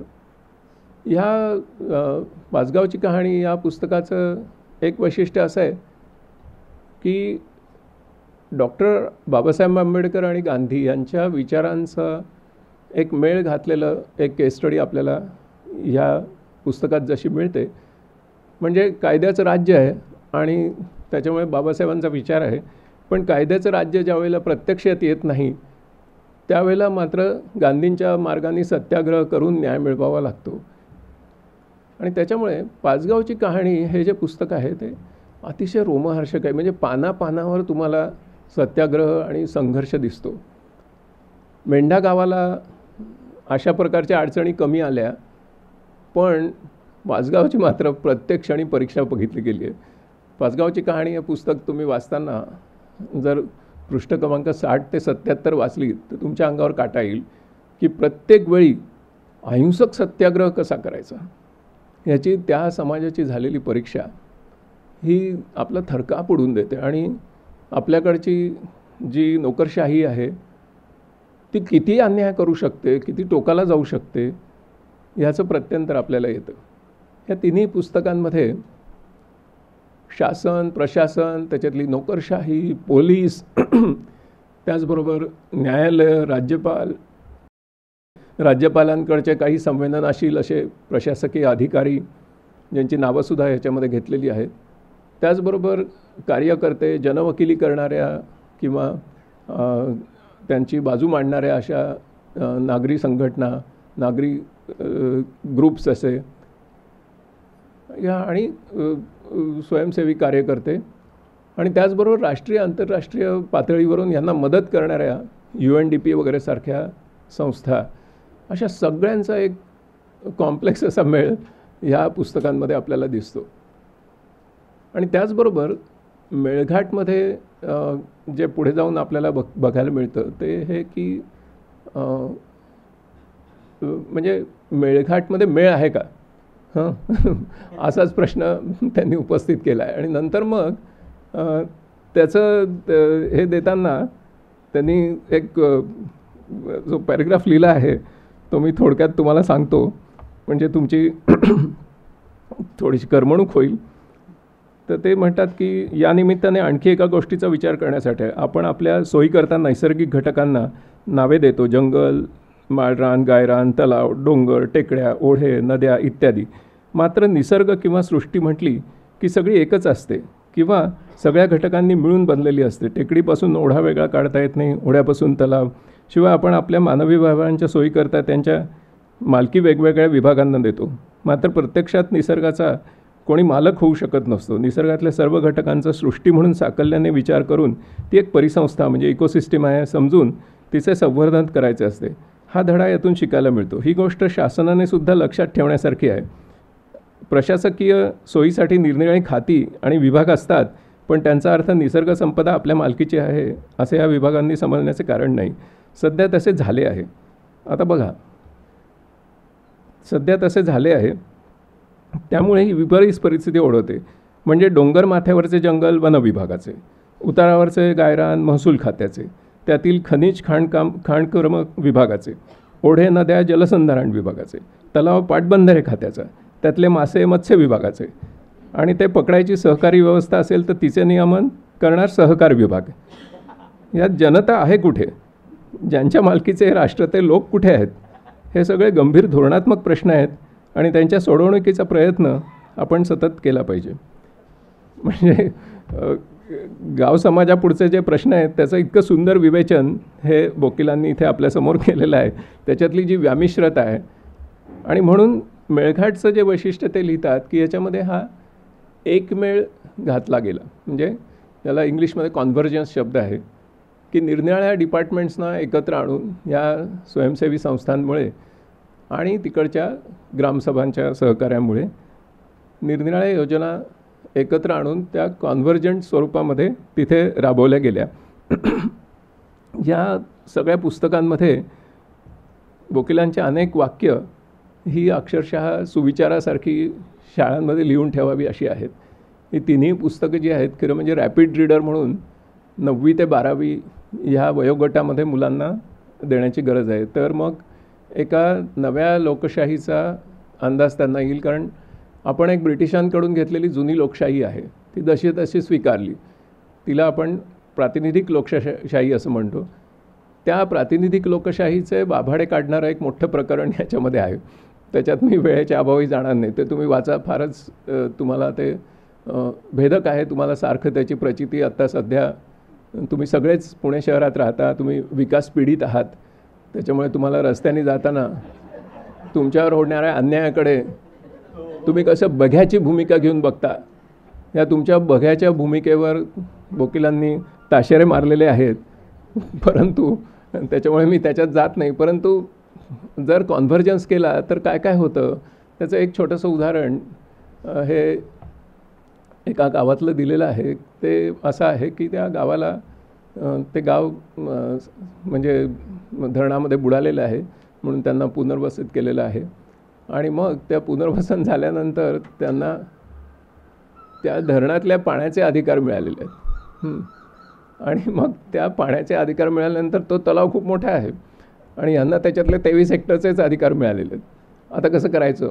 ह्या पाचगावची कहाणी या पुस्तकाचं एक वैशिष्ट्य असं आहे की डॉक्टर बाबासाहेब आंबेडकर आणि गांधी यांच्या विचारांचा एक मेळ घातलेलं एक केस स्टडी आपल्याला ह्या पुस्तकात जशी मिळते. म्हणजे कायद्याचं राज्य आहे आणि त्याच्यामुळे बाबासाहेबांचा विचार आहे, पण कायद्याचं राज्य ज्यावेळेला प्रत्यक्षात येत नाही त्यावेळेला मात्र गांधींच्या मार्गाने सत्याग्रह करून न्याय मिळवावा लागतो. आणि त्याच्यामुळे पाचगावची कहाणी हे जे पुस्तक आहे ते अतिशय रोमहर्षक आहे. म्हणजे पानापानावर तुम्हाला सत्याग्रह आणि संघर्ष दिसतो. मेंढा गावाला अशा प्रकारच्या अडचणी कमी आल्या, पण पाचगावची मात्र प्रत्येक क्षणी परीक्षा बघितली गेली आहे. पाचगावची कहाणी हे पुस्तक तुम्ही वाचताना जर पृष्ठ क्रमांक 60 ते 77 वाचली तर तुमच्या अंगावर काटा येईल की प्रत्येक वेळी अहिंसक सत्याग्रह कसा करायचा याची त्या समाजाची झालेली परीक्षा ही आपला थरकाप उडून देते. आणि आपल्याकडची जी नोकरशाही आहे ती किती अन्याय करू शकते, किती टोकाला जाऊ शकते ह्याचं प्रत्यंतर आपल्याला येतं. या तिन्ही पुस्तकांमध्ये शासन, प्रशासन, त्याच्यातली नोकरशाही, पोलीस, त्याचबरोबर न्यायालय, राज्यपालांकडचे काही संवेदनशील असे प्रशासकीय अधिकारी ज्यांची नावंसुद्धा ह्याच्यामध्ये घेतलेली आहेत, त्याचबरोबर कार्यकर्ते, जनवकिली करणाऱ्या किंवा त्यांची बाजू मांडणाऱ्या अशा नागरी संघटना, नागरी ग्रुप्स असे या, आणि स्वयंसेवी कार्य करते आणि त्याचबरोबर राष्ट्रीय आंतरराष्ट्रीय पातळीवरून यांना मदत करणाऱ्या UNDP वगैरे सारख्या संस्था, अशा सगळ्यांचा एक कॉम्प्लेक्स असा मेळ ह्या पुस्तकांमध्ये आपल्याला दिसतो. आणि त्याचबरोबर मेळघाटमध्ये जे पुढे जाऊन आपल्याला बघायला मिळतं ते हे की म्हणजे मेळघाटमध्ये मेळ आहे का, असाच प्रश्न त्यांनी उपस्थित केला आहे. आणि नंतर मग त्याचं हे देताना त्यांनी एक जो पॅरेग्राफ लिहिला आहे तो मी थोडक्यात तुम्हाला सांगतो, म्हणजे तुमची थोडीशी करमणूक होईल. तर ते म्हणतात की या निमित्ताने आणखी एका गोष्टीचा विचार करण्यासाठी आपण आपल्या सोयीकरता नैसर्गिक घटकांना नावे देतो. जंगल, माळरान, गायरान, तलाव, डोंगर, टेकड्या, ओढे, नद्या इत्यादी. मात्र निसर्ग किंवा सृष्टी म्हटली की सगळी एकच असते किंवा सगळ्या घटकांनी मिळून बनलेली असते. टेकडीपासून ओढा वेगळा काढता येत नाही, ओढ्यापासून तलाव. शिवाय आपण आपल्या मानवी व्यवहारांच्या सोयीकरता त्यांच्या मालकी वेगवेगळ्या विभागांना देतो. मात्र प्रत्यक्षात निसर्गाचा कोणी मालक होऊ शकत नसतो. निसर्गातल्या सर्व घटकांचा सृष्टी म्हणून साकल्याने विचार करून ती एक परिसंस्था म्हणजे इकोसिस्टीम आहे समजून तिचे संवर्धन करायचे असते. हा धडा यातून शिकायला मिळतो. ही गोष्ट शासनाने सुद्धा लक्षात ठेवण्यासारखी आहे. प्रशासकीय सोयीसाठी निरनिराळी खाती आणि विभाग असतात, पण त्यांचा अर्थ निसर्ग संपदा आपल्या मालकीची आहे असे या विभागांनी समजण्याचे कारण नाही. सध्या तसे झाले आहे. आता बघा, सध्या तसे झाले आहे, त्यामुळे ही विपरीत परिस्थिती ओढवते. म्हणजे डोंगर माथ्यावरचे जंगल वन विभागाचे, उतारावरचे गायरान महसूल खात्याचे, त्यातील खनिज खाणकर्म विभागाचे, ओढे नद्या जलसंधारण विभागाचे, तलाव पाटबंधारे खात्याचा, त्यातले मासे मत्स्य विभागाचे, आणि ते पकडायची सहकारी व्यवस्था असेल तर तिचे नियमन करणार सहकार विभाग. यात जनता आहे कुठे? ज्यांच्या मालकीचे राष्ट्र ते लोक कुठे आहेत? हे सगळे गंभीर धोरणात्मक प्रश्न आहेत आणि त्यांच्या सोडवणुकीचा प्रयत्न आपण सतत केला पाहिजे. म्हणजे गाव समाजापुढचे जे प्रश्न आहेत त्याचं इतकं सुंदर विवेचन हे बोकिलांनी इथे आपल्यासमोर केलेलं आहे. त्याच्यातली जी व्यामिश्रता आहे, आणि म्हणून मेळघाटचं जे वैशिष्ट्य ते लिहितात की याच्यामध्ये हा एकमेळ घातला गेला. म्हणजे त्याला इंग्लिशमध्ये कॉन्व्हर्जन्स शब्द आहे की निरनिराळ्या डिपार्टमेंट्सना एकत्र आणून या स्वयंसेवी संस्थांमुळे आणि तिकडच्या ग्रामसभांच्या सहकार्यामुळे निरनिराळ्या योजना एकत्र आणून त्या कॉन्व्हर्जंट स्वरूपामध्ये तिथे राबवल्या गेल्या. या सगळ्या पुस्तकांमध्ये बोकिलांची अनेक वाक्य ही अक्षरशः सुविचारासारखी शाळांमध्ये लिहून ठेवावी अशी आहेत. ही तिन्ही पुस्तकं जी आहेत खरं म्हणजे रॅपिड रीडर म्हणून 9वी ते 12वी ह्या वयोगटामध्ये मुलांना देण्याची गरज आहे. तर मग एका नव्या लोकशाहीचा अंदाज त्यांना येईल. कारण आपण एक ब्रिटिशांकडून घेतलेली जुनी लोकशाही आहे, ती जशी तशी स्वीकारली. तिला आपण प्रातिनिधिक लोकशाही असं म्हणतो. त्या प्रातिनिधिक लोकशाहीचे बाभाडे काढणारं एक मोठं प्रकरण ह्याच्यामध्ये आहे. त्याच्यात मी वेळेच्या अभावी जाणार नाही, ते तुम्ही वाचा. फारच तुम्हाला ते भेदक आहे. तुम्हाला सारखं त्याची प्रचिती आत्ता सध्या तुम्ही सगळेच पुणे शहरात राहता, तुम्ही विकास पीडित आहात. त्याच्यामुळे तुम्हाला रस्त्याने जाताना तुमच्यावर होणाऱ्या अन्यायाकडे तुम्ही कसं बघ्याची भूमिका घेऊन बघता. या तुमच्या बघ्याच्या भूमिकेवर बोकिलांनी ताशेरे मारलेले आहेत. परंतु त्याच्यामुळे मी त्याच्यात जात नाही. परंतु जर कॉन्व्हर्जन्स केला तर काय काय होतं त्याचं एक छोटंसं उदाहरण हे एका गावातलं दिलेलं आहे. ते असं आहे की त्या गावाला ते गाव म्हणजे धरणामध्ये बुडालेलं आहे म्हणून त्यांना पुनर्वसित केलेलं आहे. आणि मग त्या पुनर्वसन झाल्यानंतर त्यांना त्या धरणातल्या पाण्याचे अधिकार मिळालेले आहेत. आणि मग त्या पाण्याचे अधिकार मिळाल्यानंतर तो तलाव खूप मोठा आहे आणि यांना त्याच्यातले 23 हेक्टरचेच अधिकार मिळालेले आहेत. आता कसं करायचं?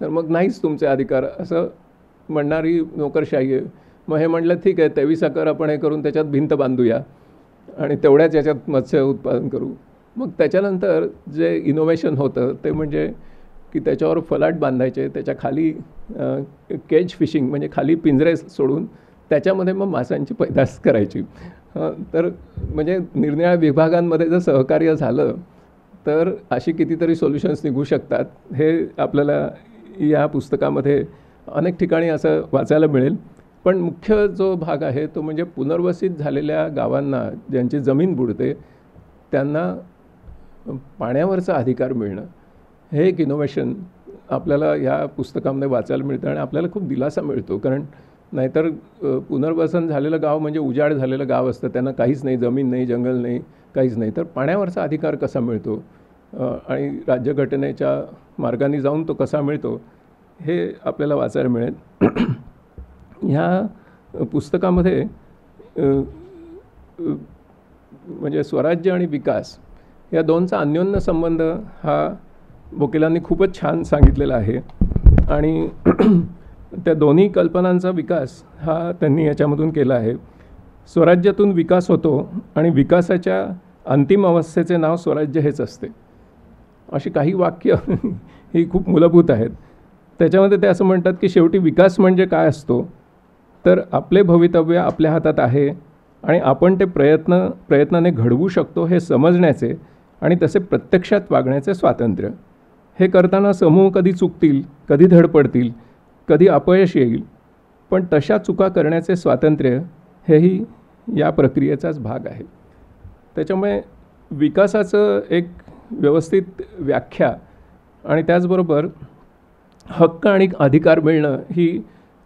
तर मग नाहीच तुमचे अधिकार असं म्हणणारी नोकरशाही आहे. मग हे म्हटलं ठीक आहे 23 एकर आपण हे करून त्याच्यात भिंत बांधूया आणि तेवढ्याच याच्यात मत्स्य उत्पादन करू. मग त्याच्यानंतर जे इनोव्हेशन होतं ते म्हणजे की त्याच्यावर फलाट बांधायचे, त्याच्या खाली केज फिशिंग म्हणजे खाली पिंजरे सोडून त्याच्यामध्ये मग माशांची पैदास करायची. तर म्हणजे निरनिराळ्या विभागांमध्ये जर सहकार्य झालं तर अशी कितीतरी सोल्युशन्स निघू शकतात. हे आपल्याला या पुस्तकामध्ये अनेक ठिकाणी असं वाचायला मिळेल. पण मुख्य जो भाग आहे तो म्हणजे पुनर्वसित झालेल्या गावांना ज्यांची जमीन बुडते त्यांना पाण्यावरचा अधिकार मिळणं हे एक इनोव्हेशन आपल्याला ह्या पुस्तकामध्ये वाचायला मिळतं आणि आपल्याला खूप दिलासा मिळतो. कारण नाहीतर पुनर्वसन झालेलं गाव म्हणजे उजाड झालेलं गाव असतं, त्यांना काहीच नाही, जमीन नाही, जंगल नाही, काहीच नाही. तर पाण्यावरचा अधिकार कसा मिळतो आणि राज्यघटनेच्या मार्गाने जाऊन तो कसा मिळतो हे आपल्याला वाचायला मिळेल. ह्या पुस्तकामध्ये म्हणजे स्वराज्य आणि विकास या दोनचा अन्योन्य संबंध हा वकिलांनी खूपच छान सांगितलेला आहे आणि त्या दोन्ही कल्पनांचा विकास हा त्यांनी याच्यामधून केला आहे. स्वराज्यातून विकास होतो आणि विकासाच्या अंतिम अवस्थेचे नाव स्वराज्य हेच असते. अशी काही वाक्य ही खूप मूलभूत आहेत. त्याच्यामध्ये ते असं म्हणतात की शेवटी विकास म्हणजे काय असतो, तर आपले भवितव्य आपल्या हातात आहे आणि आपण ते प्रयत्नाने घडवू शकतो हे समजण्याचे आणि तसे प्रत्यक्षात वागण्याचे स्वातंत्र्य. हे करताना समूह कधी चुकतील, कधी धडपडतील, कधी अपयश येईल, पण तशा चुका करण्याचे स्वातंत्र्य हेही या प्रक्रियेचाच भाग आहे. त्याच्यामुळे विकासाचं एक व्यवस्थित व्याख्या आणि त्याचबरोबर हक्क आणि अधिकार मिळणं ही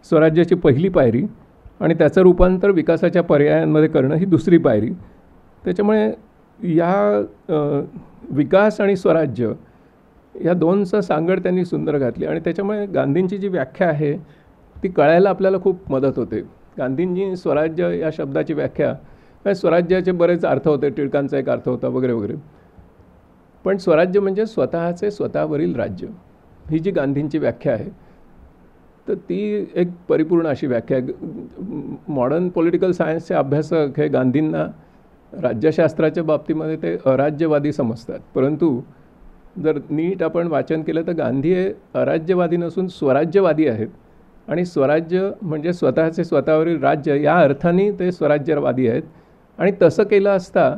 स्वराज्याची पहिली पायरी आणि त्याचं रूपांतर विकासाच्या पर्यायांमध्ये करणं ही दुसरी पायरी. त्याच्यामुळे या विकास आणि स्वराज्य या दोनचं सांगड त्यांनी सुंदर घातली आणि त्याच्यामुळे गांधींची जी व्याख्या आहे ती कळायला आपल्याला खूप मदत होते. गांधींनी स्वराज्य या शब्दाची व्याख्या, स्वराज्याचे बरेच अर्थ होते, टिळकांचा एक अर्थ होता वगैरे वगैरे, पण स्वराज्य म्हणजे स्वतःचे स्वतःवरील राज्य ही जी गांधींची व्याख्या आहे तर ती एक परिपूर्ण अशी व्याख्या आहे. मॉडर्न पॉलिटिकल सायन्सचे अभ्यासक हे गांधींना राज्यशास्त्राच्या बाबतीमध्ये ते अराज्यवादी समजतात, परंतु जर नीट आपण वाचन केलं तर गांधी हे अराज्यवादी नसून स्वराज्यवादी आहेत आणि स्वराज्य म्हणजे स्वतःचे स्वतःवरील राज्य या अर्थाने ते स्वराज्यवादी आहेत. आणि तसं केलं असता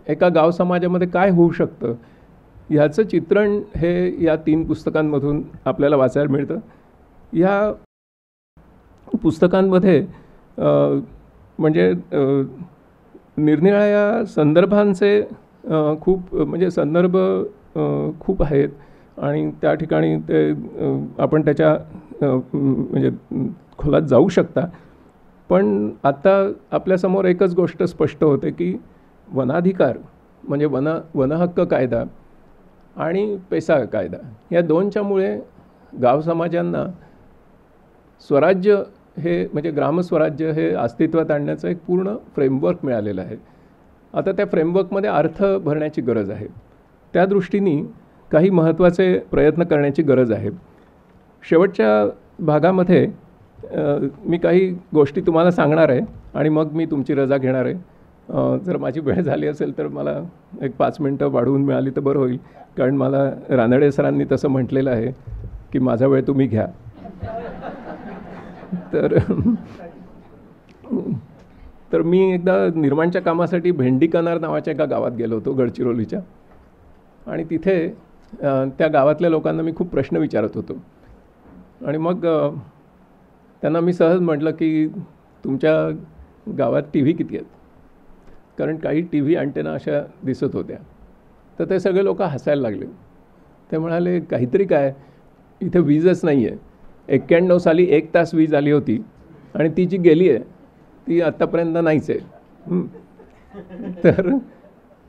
एका गाव समाजामध्ये काय होऊ शकतं ह्याचं चित्रण हे या 3 पुस्तकांमधून आपल्याला वाचायला मिळतं. या पुस्तकांमध्ये म्हणजे निरनिराळ्या संदर्भांचे खूप म्हणजे संदर्भ खूप आहेत आणि त्या ठिकाणी ते आपण त्याच्या म्हणजे खोलात जाऊ शकता. पण आता आपल्यासमोर एकच गोष्ट स्पष्ट होते की वनाधिकार म्हणजे वनहक्क कायदा आणि पेसा कायदा या दोनच्यामुळे गाव समाजांना स्वराज्य हे म्हणजे ग्रामस्वराज्य हे अस्तित्वात आणण्याचं एक पूर्ण फ्रेमवर्क मिळालेलं आहे. आता त्या फ्रेमवर्कमध्ये अर्थ भरण्याची गरज आहे. त्या दृष्टीने काही महत्त्वाचे प्रयत्न करण्याची गरज आहे. शेवटच्या भागामध्ये मी काही गोष्टी तुम्हाला सांगणार आहे आणि मग मी तुमची रजा घेणार आहे. जर माझी वेळ झाली असेल तर मला एक 5 मिनटं वाढवून मिळाली तर बरं होईल, कारण मला रानडे सरांनी तसं म्हटलेलं आहे की माझा वेळ तुम्ही घ्या. तर मी एकदा निर्माणच्या कामासाठी भेंडीकनार नावाच्या एका गावात गेलो होतो गडचिरोलीच्या, आणि तिथे त्या गावातल्या लोकांना मी खूप प्रश्न विचारत होतो. आणि मग त्यांना मी सहज म्हटलं की तुमच्या गावात TV किती आहेत, कारण काही TV अँटेना अशा दिसत होत्या. तर ते सगळे लोक हसायला लागले. ते म्हणाले काहीतरी काय, इथे वीजच नाही आहे. 91 साली 1 तास वीज आली होती आणि ती जी गेली आहे ती आत्तापर्यंत नाहीच आहे. तर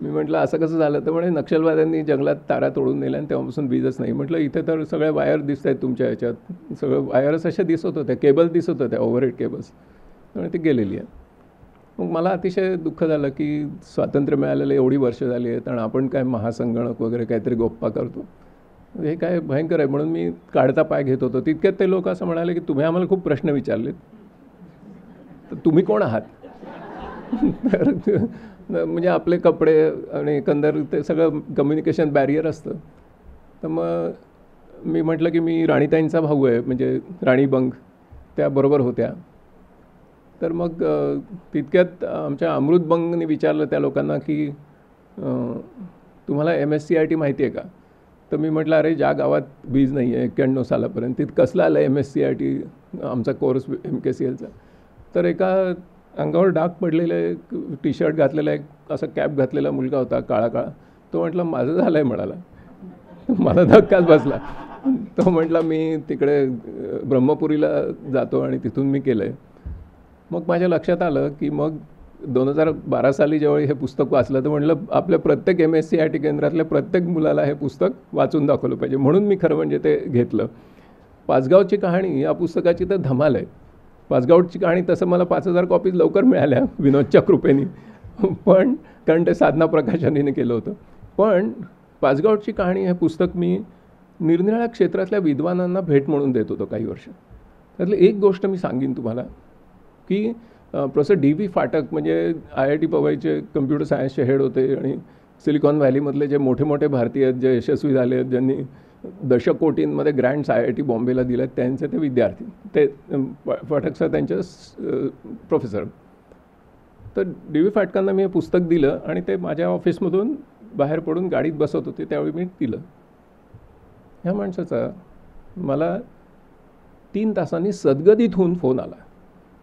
मी म्हटलं असं कसं झालं, तर म्हणे नक्षलवाद्यांनी जंगलात तारा तोडून नेल्या आणि तेव्हापासून वीजच नाही. म्हटलं इथे तर सगळे वायर दिसत आहेत तुमच्या ह्याच्यात, सगळं वायरच अशा दिसत होत्या, केबल दिसत होत्या, ओव्हरहेड केबल्स, त्यामुळे ती गेलेली आहे. मग मला अतिशय दुःख झालं की स्वातंत्र्य मिळालेलं एवढी वर्ष झाली आहेत आणि आपण काय महासंगणक वगैरे काहीतरी गोप्पा करतो, हे काय भयंकर आहे. म्हणून मी काढता पाय घेत होतो. तितक्यात ते लोक असं म्हणाले की तुम्ही आम्हाला खूप प्रश्न विचारलेत, तर तुम्ही कोण आहात? तर म्हणजे आपले कपडे आणि एकंदर ते सगळं कम्युनिकेशन बॅरियर असतं. तर मग मी म्हटलं की मी राणीताईंचा भाऊ आहे, म्हणजे राणी बंग त्याबरोबर होत्या. तर मग तितक्यात आमच्या अमृत बंगनी विचारलं त्या लोकांना की तुम्हाला MSCIT माहिती आहे का? तर मी म्हटलं अरे ज्या गावात वीज नाही आहे 91 सालापर्यंत, तिथं कसलं आलं MSCIT आमचा कोर्स MKCLचा. तर एका अंगावर डाग पडलेले टी शर्ट घातलेला एक असा कॅप घातलेला मुलगा होता, काळा काळा. तो म्हटला माझं झालं आहे म्हणाला. मला धक्काच बसला. तो म्हटला मी तिकडे ब्रह्मपुरीला जातो आणि तिथून मी केलं आहे. मग माझ्या लक्षात आलं की मग 2012 साली जेव्हा हे पुस्तक वाचलं तर म्हटलं आपल्या प्रत्येक MSCIT केंद्रातल्या प्रत्येक मुलाला हे पुस्तक वाचून दाखवलं पाहिजे. म्हणून मी खरं म्हणजे ते घेतलं. पाचगावची कहाणी या पुस्तकाची तर धमाल आहे. पाचगावची कहाणी तसं मला 5000 कॉपीज लवकर मिळाल्या विनोदच्या कृपेने, पण कारण ते साधना प्रकाशनीने केलं होतं. पण पाचगावची कहाणी हे पुस्तक मी निरनिराळ्या क्षेत्रातल्या विद्वानांना भेट म्हणून देत होतो काही वर्ष. त्यातली एक गोष्ट मी सांगीन तुम्हाला की प्रोफेसर DV फाटक म्हणजे IIT पवईचे कम्प्युटर सायन्सचे हेड होते आणि सिलिकॉन व्हॅलीमधले जे मोठे मोठे भारतीय आहेत जे यशस्वी झाले आहेत, ज्यांनी दशकोटींमध्ये ग्रँट्स IIT बॉम्बेला दिले, त्यांचे ते विद्यार्थी. ते फाटक सर त्यांचे प्रोफेसर. तर DV फाटकांना मी हे पुस्तक दिलं आणि ते माझ्या ऑफिसमधून बाहेर पडून गाडीत बसत होते, त्यावेळी मी दिलं. ह्या माणसाचा मला 3 तासांनी सद्गतीत होऊन फोन आला.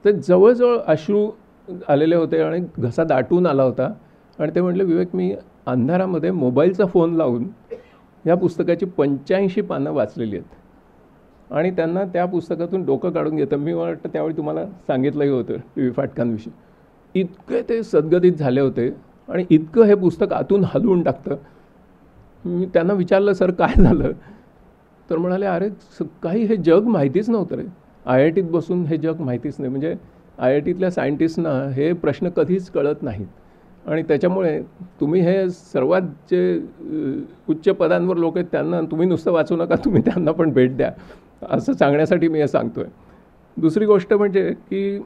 ते जवळजवळ अश्रू आलेले होते आणि घसा दाटून आला होता आणि ते म्हटले विवेक मी अंधारामध्ये मोबाईलचा फोन लावून या पुस्तकाची 85 पानं वाचलेली आहेत आणि त्यांना त्या पुस्तकातून डोकं काढून घेतं. मी वाटतं त्यावेळी तुम्हाला सांगितलंही होतं DV फाटकांविषयी. इतके ते सद्गतीत झाले होते आणि इतकं हे पुस्तक आतून हलवून टाकतं. मी त्यांना विचारलं सर काय झालं, तर म्हणाले अरे काही हे जग माहितीच नव्हतं रे. IITत बसून हे जग माहितीच नाही. म्हणजे IITतल्या सायंटिस्टना हे प्रश्न कधीच कळत नाहीत आणि त्याच्यामुळे तुम्ही हे सर्वात जे उच्च पदांवर लोक आहेत त्यांना तुम्ही नुसतं वाचू नका, तुम्ही त्यांना पण भेट द्या, असं सांगण्यासाठी मी हे सांगतो आहे. दुसरी गोष्ट म्हणजे की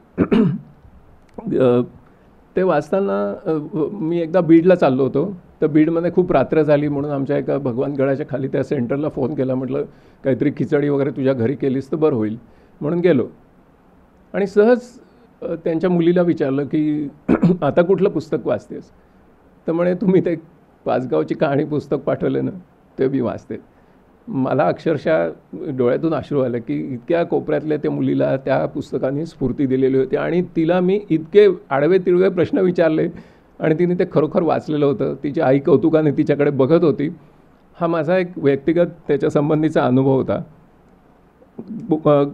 ते वाचताना मी एकदा बीडला चाललो होतो. तर बीडमध्ये खूप रात्र झाली म्हणून आमच्या एका भगवानगडाच्या खाली त्या सेंटरला फोन केला. म्हटलं काहीतरी खिचडी वगैरे तुझ्या घरी केलीस तर बरं होईल म्हणून गेलो आणि सहज त्यांच्या मुलीला विचारलं की आता कुठलं पुस्तक वाचतेस, तर म्हणे तुम्ही ते पाचगावची कहाणी पुस्तक पाठवलं ना ते मी वाचते. मला अक्षरशः डोळ्यातून अश्रू आले की इतक्या कोपऱ्यातल्या त्या मुलीला त्या पुस्तकाने स्फूर्ती दिलेली होती आणि तिला मी इतके आडवे तिळवे प्रश्न विचारले आणि तिने ते खरोखर वाचलेलं होतं. तिची आई कौतुकाने तिच्याकडे बघत होती. हा माझा एक व्यक्तिगत त्याच्यासंबंधीचा अनुभव होता.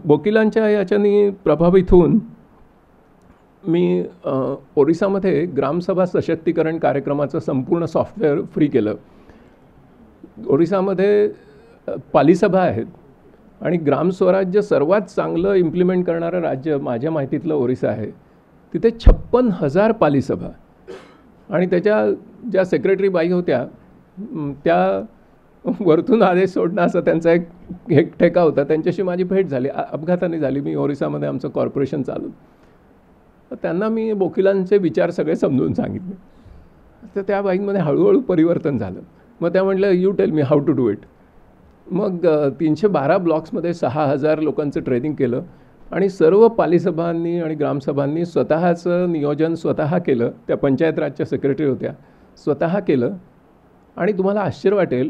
बोकिलांच्या याच्यानी प्रभावित होऊन मी ओरिसामध्ये ग्रामसभा सशक्तीकरण कार्यक्रमाचं संपूर्ण सॉफ्टवेअर फ्री केलं. ओरिसामध्ये पालिसभा आहेत आणि ग्रामस्वराज्य सर्वात चांगलं इम्प्लिमेंट करणारं राज्य माझ्या माहितीतलं ओरिसा आहे. तिथे 56,000 पालिसभा आणि त्याच्या ज्या सेक्रेटरी बाई होत्या त्या वरतून आदेश सोडणं असं त्यांचा एक ठेका होता. त्यांच्याशी माझी भेट झाली, अपघाताने झाली. मी ओरिसामध्ये आमचं कॉर्पोरेशन चालू. तर त्यांना मी बोकिलांचे विचार सगळे समजून सांगितले. तर त्या बाईंमध्ये हळूहळू परिवर्तन झालं. मग त्या म्हटलं you tell me how to do it. मग 312 ब्लॉक्समध्ये 6,000 लोकांचं ट्रेनिंग केलं आणि सर्व पालिसभांनी आणि ग्रामसभांनी स्वतःचं नियोजन स्वतः केलं. त्या पंचायत राजच्या सेक्रेटरी होत्या, स्वतः केलं. आणि तुम्हाला आश्चर्य वाटेल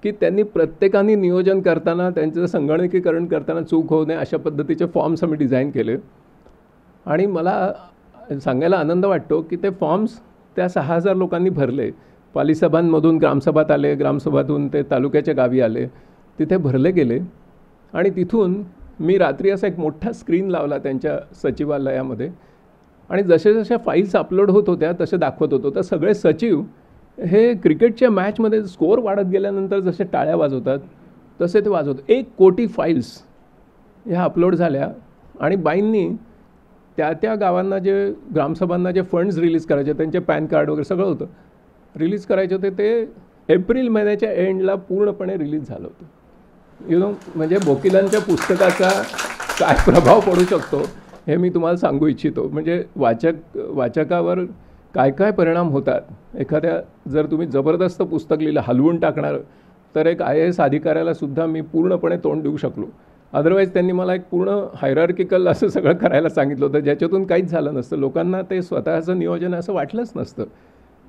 की त्यांनी प्रत्येकाने नियोजन करताना त्यांचं संगणकीकरण करताना चूक होऊ नये अशा पद्धतीचे फॉर्म्स आम्ही डिझाईन केले. आणि मला सांगायला आनंद वाटतो की ते फॉर्म्स त्या 6,000 लोकांनी भरले. पालिसभांमधून ग्रामसभात आले, ग्रामसभातून ते तालुक्याच्या गावी आले, तिथे भरले गेले. आणि तिथून मी रात्री असा एक मोठा स्क्रीन लावला त्यांच्या सचिवालयामध्ये आणि जसे जसे फाईल्स अपलोड होत होत्या तसे दाखवत होतो. तर सगळे सचिव हे क्रिकेटच्या मॅचमध्ये स्कोअर वाढत गेल्यानंतर जसे टाळ्या वाजवतात तसे ते वाजवत. 1 कोटी फाईल्स ह्या अपलोड झाल्या आणि बाईंनी त्या गावांना जे ग्रामसभांना जे फंड्स रिलीज करायचे, त्यांचे पॅन कार्ड वगैरे सगळं होतं रिलीज करायचे होते, ते एप्रिल महिन्याच्या एंडला पूर्णपणे रिलीज झालं होतं. म्हणजे बोकिलांच्या पुस्तकाचा काय प्रभाव पडू शकतो हे मी तुम्हाला सांगू इच्छितो. म्हणजे वाचकावर काय काय परिणाम होतात. एखाद्या जर तुम्ही जबरदस्त पुस्तक लिहिलं हलवून टाकणार तर एक IAS अधिकाऱ्यालासुद्धा मी पूर्णपणे तोंड देऊ शकलो. अदरवाईज त्यांनी मला एक पूर्ण हायरार्किकल असं सगळं करायला सांगितलं होतं ज्याच्यातून काहीच झालं नसतं. लोकांना ते स्वतःचं नियोजन असं वाटलंच नसतं,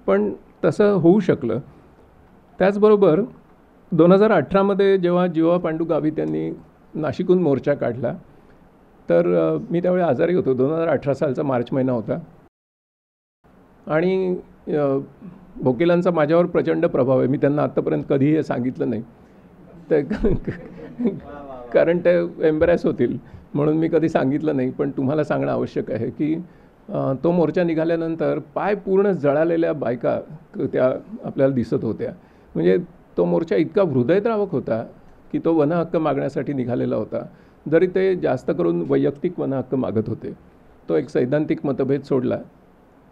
पण तसं होऊ शकलं. त्याचबरोबर 2018मध्ये जेव्हा जीवा पांडू गावित यांनी नाशिकहून मोर्चा काढला, तर मी त्यावेळी आजारी होतो. 2018 सालचा मार्च महिना होता आणि वकिलांचा माझ्यावर प्रचंड प्रभाव आहे. मी त्यांना आत्तापर्यंत कधीही हे सांगितलं नाही, ते कारण ते एम्बॅरेस होतील म्हणून मी कधी सांगितलं नाही. पण तुम्हाला सांगणं आवश्यक आहे की तो मोर्चा निघाल्यानंतर पाय पूर्ण जळालेल्या बायका त्या आपल्याला दिसत होत्या. म्हणजे तो मोर्चा इतका हृदयद्रावक होता की तो वनहक्क मागण्यासाठी निघालेला होता. जरी ते जास्त करून वैयक्तिक वनहक्क मागत होते, तो एक सैद्धांतिक मतभेद सोडला.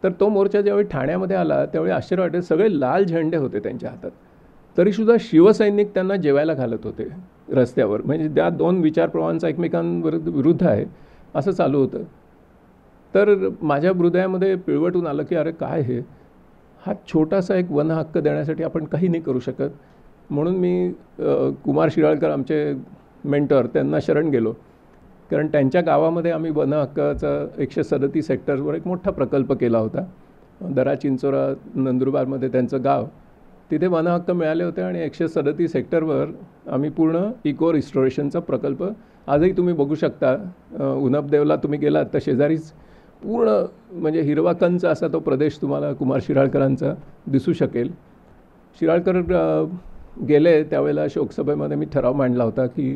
तर तो मोर्चा ज्यावेळी ठाण्यामध्ये आला त्यावेळी आश्चर्य वाटेल, सगळे लाल झेंडे होते त्यांच्या हातात. तरीसुद्धा शिवसैनिक त्यांना जेवायला घालत होते रस्त्यावर. म्हणजे त्या दोन विचारप्रवाहांचा विरुद्ध आहे असं चालू होतं. तर माझ्या हृदयामध्ये पिळवटून आलं की अरे काय हे, हा छोटासा एक वनहक्क देण्यासाठी आपण काही नाही करू शकत. म्हणून मी कुमार शिराळकर आमचे मेंटर त्यांना शरण गेलो. कारण त्यांच्या गावामध्ये आम्ही वनहक्काचा 137 हेक्टरवर एक मोठा प्रकल्प केला होता. दरा चिंचोरा नंदुरबारमध्ये त्यांचं गाव, तिथे वनहक्क मिळाले होते आणि 137 हेक्टरवर आम्ही पूर्ण इको रिस्टोरेशनचा प्रकल्प, आजही तुम्ही बघू शकता. उनपदेवला तुम्ही गेलात तर शेजारीच पूर्ण म्हणजे हिरवा कंच असा तो प्रदेश तुम्हाला कुमार शिराळकरांचा दिसू शकेल. शिराळकर गेले त्यावेळेला शोकसभेमध्ये मी ठराव मांडला होता की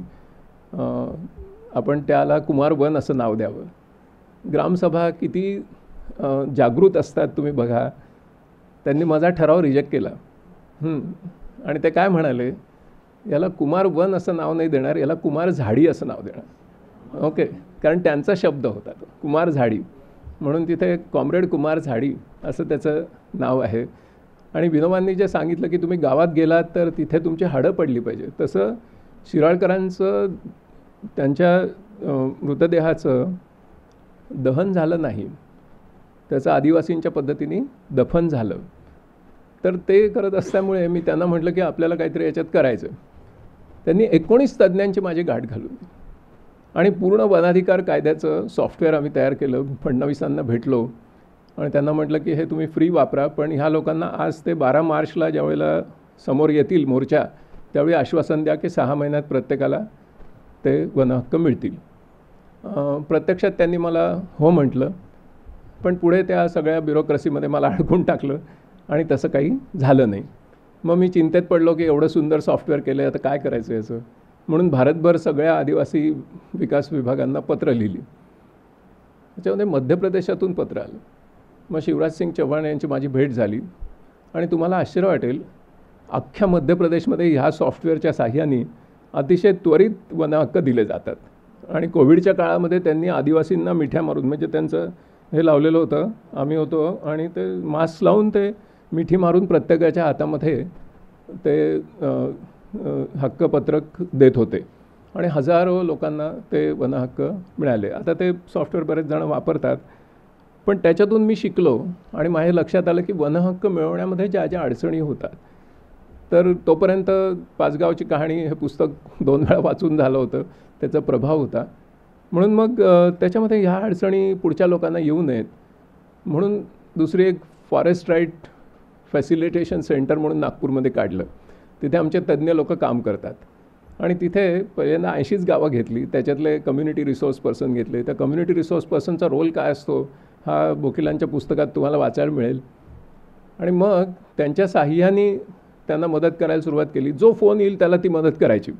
आपण त्याला कुमार वन असं नाव द्यावं. ग्रामसभा किती जागृत असतात तुम्ही बघा. त्यांनी माझा ठराव रिजेक्ट केला आणि ते काय म्हणाले, याला कुमार वन असं नाव नाही देणार, याला कुमार झाडी असं नाव देणार. ओके, कारण त्यांचा शब्द होता तो कुमार झाडी, म्हणून तिथे कॉम्रेड कुमार झाडी असं त्याचं नाव आहे. आणि विनोबांनी जे सांगितलं की तुम्ही गावात गेलात तर तिथे तुमची हाडं पडली पाहिजे, तसं शिराळकरांचं त्यांच्या मृतदेहाचं दहन झालं नाही, त्याचं आदिवासींच्या पद्धतीने दफन झालं. तर ते करत असल्यामुळे मी त्यांना म्हटलं की आपल्याला काहीतरी याच्यात करायचं. त्यांनी 19 तज्ज्ञांची माझी गाठ घालून आणि पूर्ण वनाधिकार कायद्याचं सॉफ्टवेअर आम्ही तयार केलं. फडणवीसांना भेटलो आणि त्यांना म्हटलं की हे तुम्ही फ्री वापरा, पण ह्या लोकांना आज ते 12 मार्चला ज्यावेळेला समोर येतील मोर्चा त्यावेळी आश्वासन द्या की 6 महिन्यात प्रत्येकाला ते वनहक्क मिळतील. प्रत्यक्षात त्यांनी मला हो म्हटलं, पण पुढे त्या सगळ्या ब्युरोक्रसीमध्ये मला अडकून टाकलं आणि तसं काही झालं नाही. मग मी चिंतेत पडलो की एवढं सुंदर सॉफ्टवेअर केलं आहे, आता काय करायचं याचं. म्हणून भारतभर सगळ्या आदिवासी विकास विभागांना पत्र लिहिली. त्याच्यामध्ये मध्य प्रदेशातून पत्र आलं. मग शिवराजसिंग चौहान यांची माझी भेट झाली आणि तुम्हाला आश्चर्य वाटेल, अख्ख्या मध्य प्रदेशमध्ये ह्या सॉफ्टवेअरच्या साह्याने अतिशय त्वरित वनहक्क दिले जातात. आणि कोविडच्या काळामध्ये त्यांनी आदिवासींना मिठ्या मारून, म्हणजे त्यांचं हे लावलेलं होतं, आम्ही होतो आणि ते मास्क लावून ते मिठी मारून प्रत्येकाच्या हातामध्ये ते हक्कपत्रक देत होते आणि हजारो लोकांना ते वनहक्क मिळाले. आता ते सॉफ्टवेअर बरेच जण वापरतात, पण त्याच्यातून मी शिकलो आणि माझ्या लक्षात आलं की वनहक्क मिळवण्यामध्ये ज्या ज्या अडचणी होतात. तर तोपर्यंत पाचगावची कहाणी हे पुस्तक 2 वेळा वाचून झालं होतं, त्याचा प्रभाव होता. म्हणून मग त्याच्यामध्ये ह्या अडचणी पुढच्या लोकांना येऊ नयेत म्हणून दुसरी एक फॉरेस्ट राईट फॅसिलिटेशन सेंटर म्हणून नागपूरमध्ये काढलं. तिथे आमचे तज्ज्ञ लोक काम करतात आणि तिथे पहिल्यांदा 80च गावं घेतली, त्याच्यातले कम्युनिटी रिसोर्स पर्सन घेतले. त्या कम्युनिटी रिसोर्स पर्सनचा रोल काय असतो हा वकिलांच्या पुस्तकात तुम्हाला वाचायला मिळेल. आणि मग त्यांच्या साह्याने त्यांना मदत करायला सुरुवात केली. जो फोन येईल त्याला ती मदत करायची.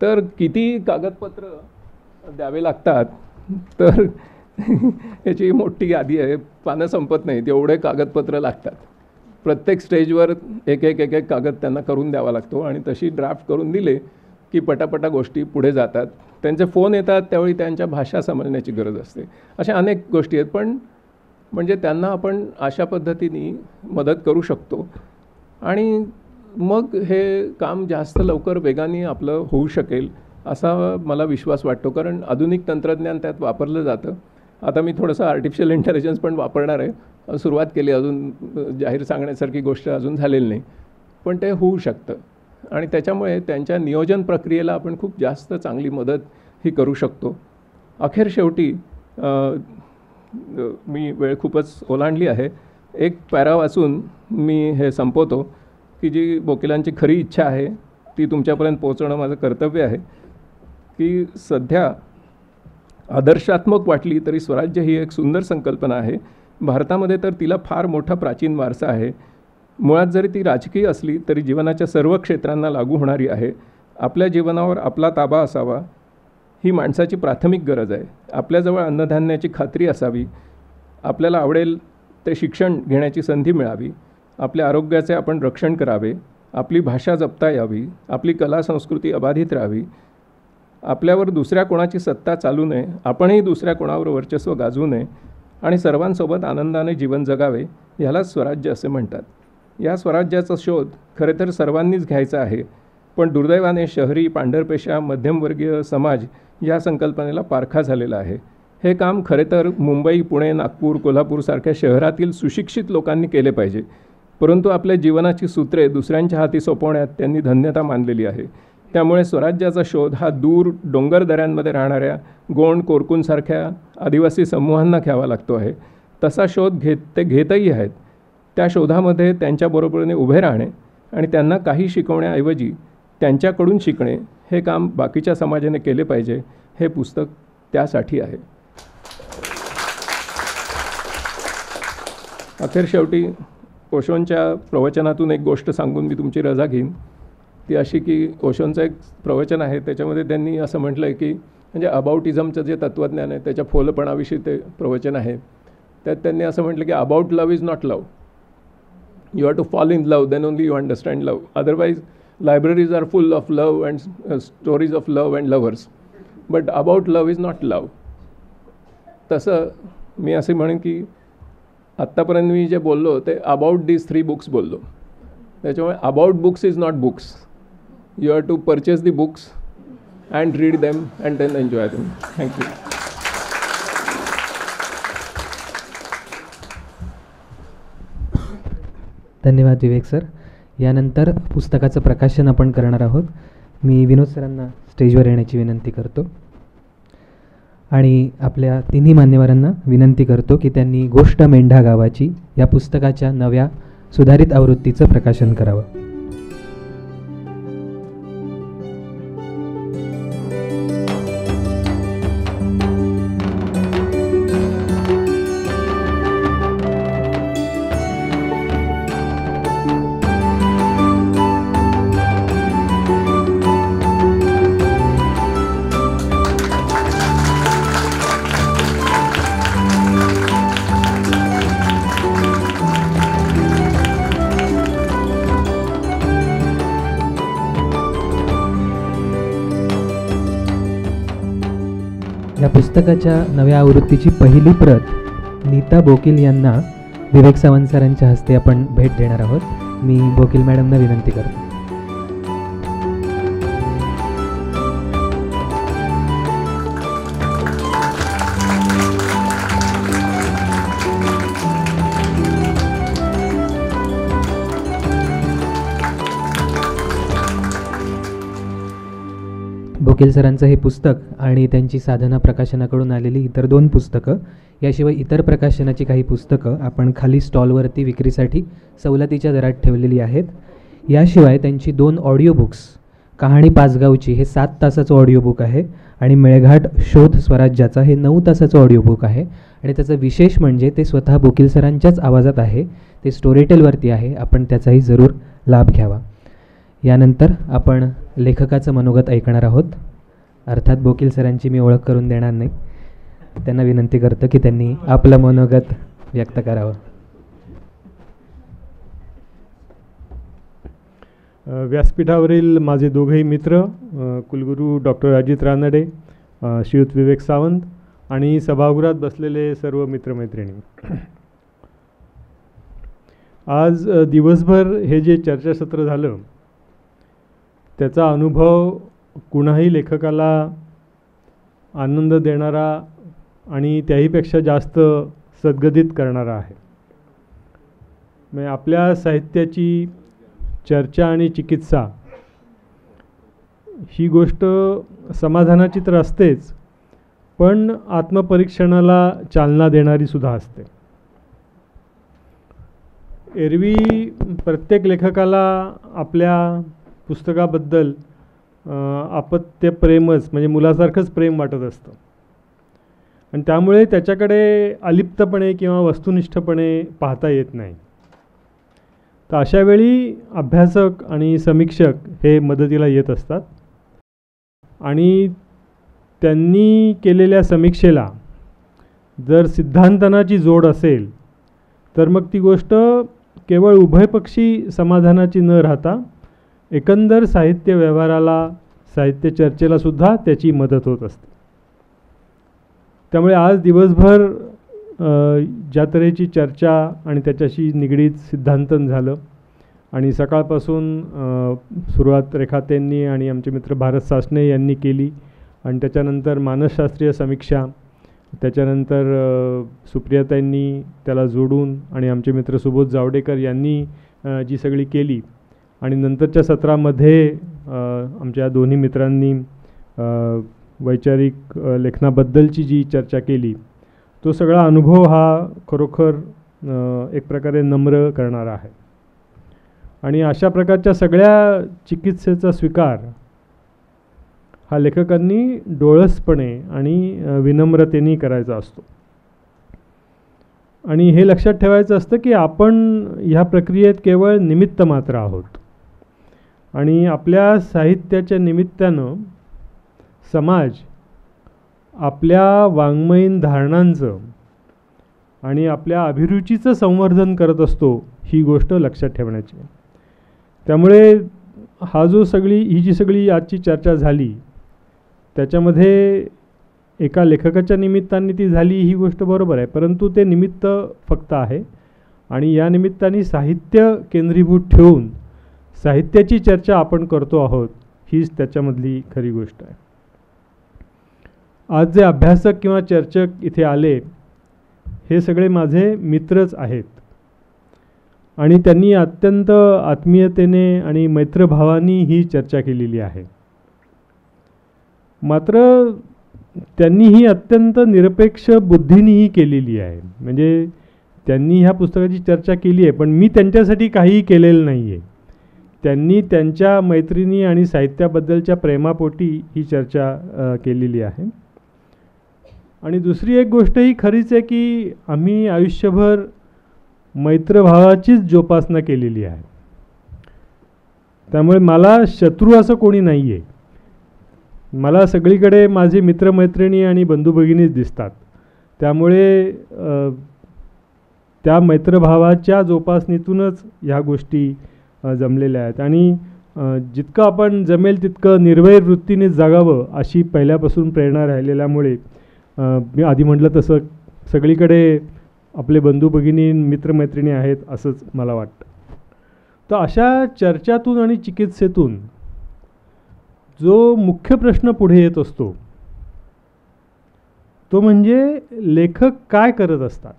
तर किती कागदपत्र द्यावे लागतात, तर याची मोठी यादी आहे, पानं संपत नाहीत, एवढे कागदपत्र लागतात. प्रत्येक स्टेजवर एक एक कागद त्यांना करून द्यावा लागतो आणि तशी ड्राफ्ट करून दिले की पटापटा गोष्टी पुढे जातात. त्यांचे फोन येतात त्यावेळी त्यांच्या भाषा समजण्याची गरज असते. अशा अनेक गोष्टी आहेत, पण म्हणजे त्यांना आपण अशा पद्धतीने मदत करू शकतो आणि मग हे काम जास्त लवकर वेगाने आपलं होऊ शकेल असा मला विश्वास वाटतो. कारण आधुनिक तंत्रज्ञान त्यात वापरलं जातं. आता मी थोडंसं आर्टिफिशियल इंटेलिजन्स पण वापरणार आहे. सुरुवात केली, अजून जाहीर सांगण्यासारखी गोष्ट अजून झालेली नाही, पण ते होऊ शकतं आणि त्याच्यामुळे त्यांच्या नियोजन प्रक्रियेला आपण खूप जास्त चांगली मदत ही करू शकतो. अखेर शेवटी मी वेळ खूपच ओलांडली आहे, एक पॅरा वाचून मी हे संपवतो की जी वकिलांची खरी इच्छा आहे ती तुमच्यापर्यंत पोहोचवणं माझं कर्तव्य आहे की सध्या आदर्शात्मक वाटली तरी स्वराज्य ही एक सुंदर संकल्पना आहे. भारतामध्ये तर तिला फार मोठा प्राचीन वारसा आहे. मुळात जरी ती राजकीय असली तरी जीवनाच्या सर्व क्षेत्रांना लागू होणारी आहे. आपल्या जीवनावर आपला ताबा असावा ही माणसाची प्राथमिक गरज आहे. आपल्याजवळ अन्नधान्याची खात्री असावी, आपल्याला आवडेल ते शिक्षण घेण्याची संधी मिळावी, आपल्या आरोग्याचे आपण रक्षण करावे, आपली भाषा जपता यावी, आपली कला संस्कृती अबाधित राहावी, आपल्यावर दुसऱ्या कोणाची सत्ता चालू नये, आपणही दुसऱ्या कोणावर वर्चस्व गाजवू नये आणि सर्वांसोबत आनंदाने जीवन जगावे, ह्यालाच स्वराज्य असे म्हणतात. या स्वराज्याचा शोध खरे तर सर्वांनीच घ्यायचा आहे, पण दुर्दैवाने शहरी, पांढरपेशा, मध्यमवर्गीय समाज या संकल्पनेला पारखा झालेला आहे. हे काम खरे तर मुंबई, पुणे, नागपूर, कोल्हापूरसारख्या शहरातील सुशिक्षित लोकांनी केले पाहिजे, परंतु आपल्या जीवनाची सूत्रे दुसऱ्यांच्या हाती सोपवण्यात त्यांनी धन्यता मानलेली आहे. त्यामुळे स्वराज्याचा शोध हा दूर डोंगर दऱ्यांमध्ये राहणाऱ्या गोंड, कोरकूंसारख्या आदिवासी समूहांना घ्यावा लागतो आहे. तसा शोध ते घेतही आहेत. त्या शोधामध्ये त्यांच्याबरोबरीने उभे राहणे आणि त्यांना काही शिकवण्याऐवजी त्यांच्याकडून शिकणे हे काम बाकीच्या समाजाने केले पाहिजे. हे पुस्तक त्यासाठी आहे. अखेर शेवटी ओशोंच्या प्रवचनातून एक गोष्ट सांगून मी तुमची रजा घेईन. ती अशी की ओशोंचं एक प्रवचन आहे, त्याच्यामध्ये त्यांनी असं म्हटलं आहे की म्हणजे अबाउटिझमचं जे तत्त्वज्ञान आहे त्याच्या फोलपणाविषयी ते प्रवचन आहे. त्यात त्यांनी असं म्हटलं की about love is not love. You have to fall in love, then only you understand love. Otherwise, libraries are full of love and stories of love and lovers. But about love is not love. तसं मी असे म्हणेन की आत्तापर्यंत मी जे बोललो ते about these 3 books बोललो. त्याच्यामुळे about books is not books. You have to purchase the books and read them and then enjoy them. Thank you.
धन्यवाद विवेक सर. यानंतर पुस्तकाचं प्रकाशन आपण करणार आहोत. मी विनोद सरांना स्टेजवर येण्याची विनंती करतो आणि आपल्या तिन्ही मान्यवरांना विनंती करतो की त्यांनी गोष्ट मेंढा गावाची या पुस्तकाच्या नव्या सुधारित आवृत्तीचं प्रकाशन करावं. या पुस्तकाच्या नव्या आवृत्तीची पहिली प्रत नीता बोकील यांना विवेक सावंत सरांच्या हस्ते आपण भेट देणार आहोत. मी बोकील मॅडमना विनंती करतो. बोकील सरांचं हे पुस्तक आणि त्यांची साधना प्रकाशनाकडून आलेली इतर 2 पुस्तकं, याशिवाय इतर प्रकाशनाची काही पुस्तकं आपण खाली स्टॉलवरती विक्रीसाठी सवलतीच्या दरात ठेवलेली आहेत. याशिवाय त्यांची 2 ऑडिओ बुक्स, कहाणी पाचगावची हे 7 तासाचं ऑडिओ बुक आहे आणि मेळघाट शोध स्वराज्याचा हे 9 तासाचं ऑडिओ बुक आहे. आणि त्याचं विशेष म्हणजे ते स्वतः बोकील सरांच्याच आवाजात आहे. ते स्टोरीटेलवरती आहे. आपण त्याचाही जरूर लाभ घ्यावा. यानंतर आपण लेखकाचं मनोगत ऐकणार आहोत. अर्थात बोकील सरांची मी ओळख करून देणार नाही. त्यांना विनंती करतो की त्यांनी आपलं मनोगत व्यक्त करावं.
व्यासपीठावरील माझे दोघेही मित्र, कुलगुरू डॉक्टर अजित रानडे, श्रीयुत विवेक सावंत आणि सभागृहात बसलेले सर्व मित्रमैत्रिणी, आज दिवसभर हे जे चर्चासत्र झालं त्याचा अनुभव कुणाही लेखकाला आनंद देणारा आणि त्याहीपेक्षा जास्त सद्गदित करणारा आहे. म्हणजे आपल्या साहित्याची चर्चा आणि चिकित्सा ही गोष्ट समाधानाची तर असतेच, पण आत्मपरीक्षणाला चालना देणारी सुद्धा असते. एरवी प्रत्येक लेखकाला आपल्या पुस्तकाबद्दल अपत्य प्रेमच म्हणजे मुलासारखंच प्रेम वाटत असतं आणि त्यामुळे त्याच्याकडे अलिप्तपणे किंवा वस्तुनिष्ठपणे पाहता येत नाही. तर अशावेळी अभ्यासक आणि समीक्षक हे मदतीला येत असतात आणि त्यांनी केलेल्या समीक्षेला जर सिद्धांतनाची जोड असेल तर मग ती गोष्ट केवळ उभयपक्षी समाधानाची न राहता एकंदर साहित्य व्यवहाराला, साहित्य चर्चेलासुद्धा त्याची मदत होत असते. त्यामुळे आज दिवसभर ज्या तऱ्हेची चर्चा आणि त्याच्याशी निगडीत सिद्धांतन झालं आणि सकाळपासून सुरुवात रेखाताईंनी आणि आमचे मित्र भारत सासणे यांनी केली आणि त्याच्यानंतर मानसशास्त्रीय समीक्षा, त्याच्यानंतर सुप्रियाताईंनी त्याला जोडून आणि आमचे मित्र सुबोध जावडेकर यांनी जी सगळी केली आणि नंतरच्या सत्रामध्ये आमच्या दोन्ही मित्रांनी वैचारिक लेखनाबद्दलची जी चर्चा केली, तो सगळा अनुभव हा खरोखर एक प्रकारे नम्र करणारा आहे. आणि अशा प्रकारच्या सगळ्या चिकित्सेचा स्वीकार हा लेखकांनी डोळसपणे आणि विनम्रतेने करायचा असतो. आणि हे लक्षात ठेवायचं असतं की आपण ह्या प्रक्रियेत केवळ निमित्त मात्र आहोत आणि आपल्या साहित्याच्या निमित्तानं समाज आपल्या वाङ्मयीन धारणांचं आणि आपल्या अभिरुचीचं संवर्धन करत असतो, ही गोष्ट लक्षात ठेवण्याची. त्यामुळे ही जी सगळी आजची चर्चा झाली त्याच्यामध्ये एका लेखकाच्या निमित्ताने ती झाली ही गोष्ट बरोबर आहे, परंतु ते निमित्त फक्त आहे आणि या निमित्ताने साहित्य केंद्रीभूत ठेवून साहित्याची चर्चा आपण करतो आहोत, हीच त्याच्यामधली खरी गोष्ट आहे. आज जे अभ्यासक किंवा चर्चक इथे आले हे सगळे माझे मित्रच आहेत आणि त्यांनी अत्यंत आत्मीयतेने आणि मैत्रभावाने ही चर्चा केलेली आहे. मात्र त्यांनी ही अत्यंत निरपेक्ष बुद्धीनेही केलेली आहे. म्हणजे त्यांनी ह्या पुस्तकाची चर्चा केली आहे, पण मी त्यांच्यासाठी काहीही केलेलं नाही आहे. त्यांनी त्यांच्या मैत्रिणी आणि साहित्याबद्दलच्या प्रेमापोटी ही चर्चा केलेली आहे. आणि दुसरी एक गोष्ट ही खरीच आहे की आम्ही आयुष्यभर मैत्रभावाचीच जोपासना केलेली आहे. त्यामुळे मला शत्रू असं कोणी नाही आहे. मला सगळीकडे माझे मित्रमैत्रिणी आणि बंधुभगिनीच दिसतात. त्यामुळे त्या मैत्रभावाच्या जोपासनेतूनच ह्या गोष्टी जमलेल्या आहेत आणि जितकं आपण जमेल तितकं निर्वैर वृत्तीने जगावं अशी पहिल्यापासून प्रेरणा राहिलेल्यामुळे मी आधी म्हटलं तसं सगळीकडे आपले बंधू भगिनी मित्रमैत्रिणी आहेत असंच मला वाटतं. तर अशा चर्चातून आणि चिकित्सेतून जो मुख्य प्रश्न पुढे येत असतो तो म्हणजे लेखक काय करत असतात.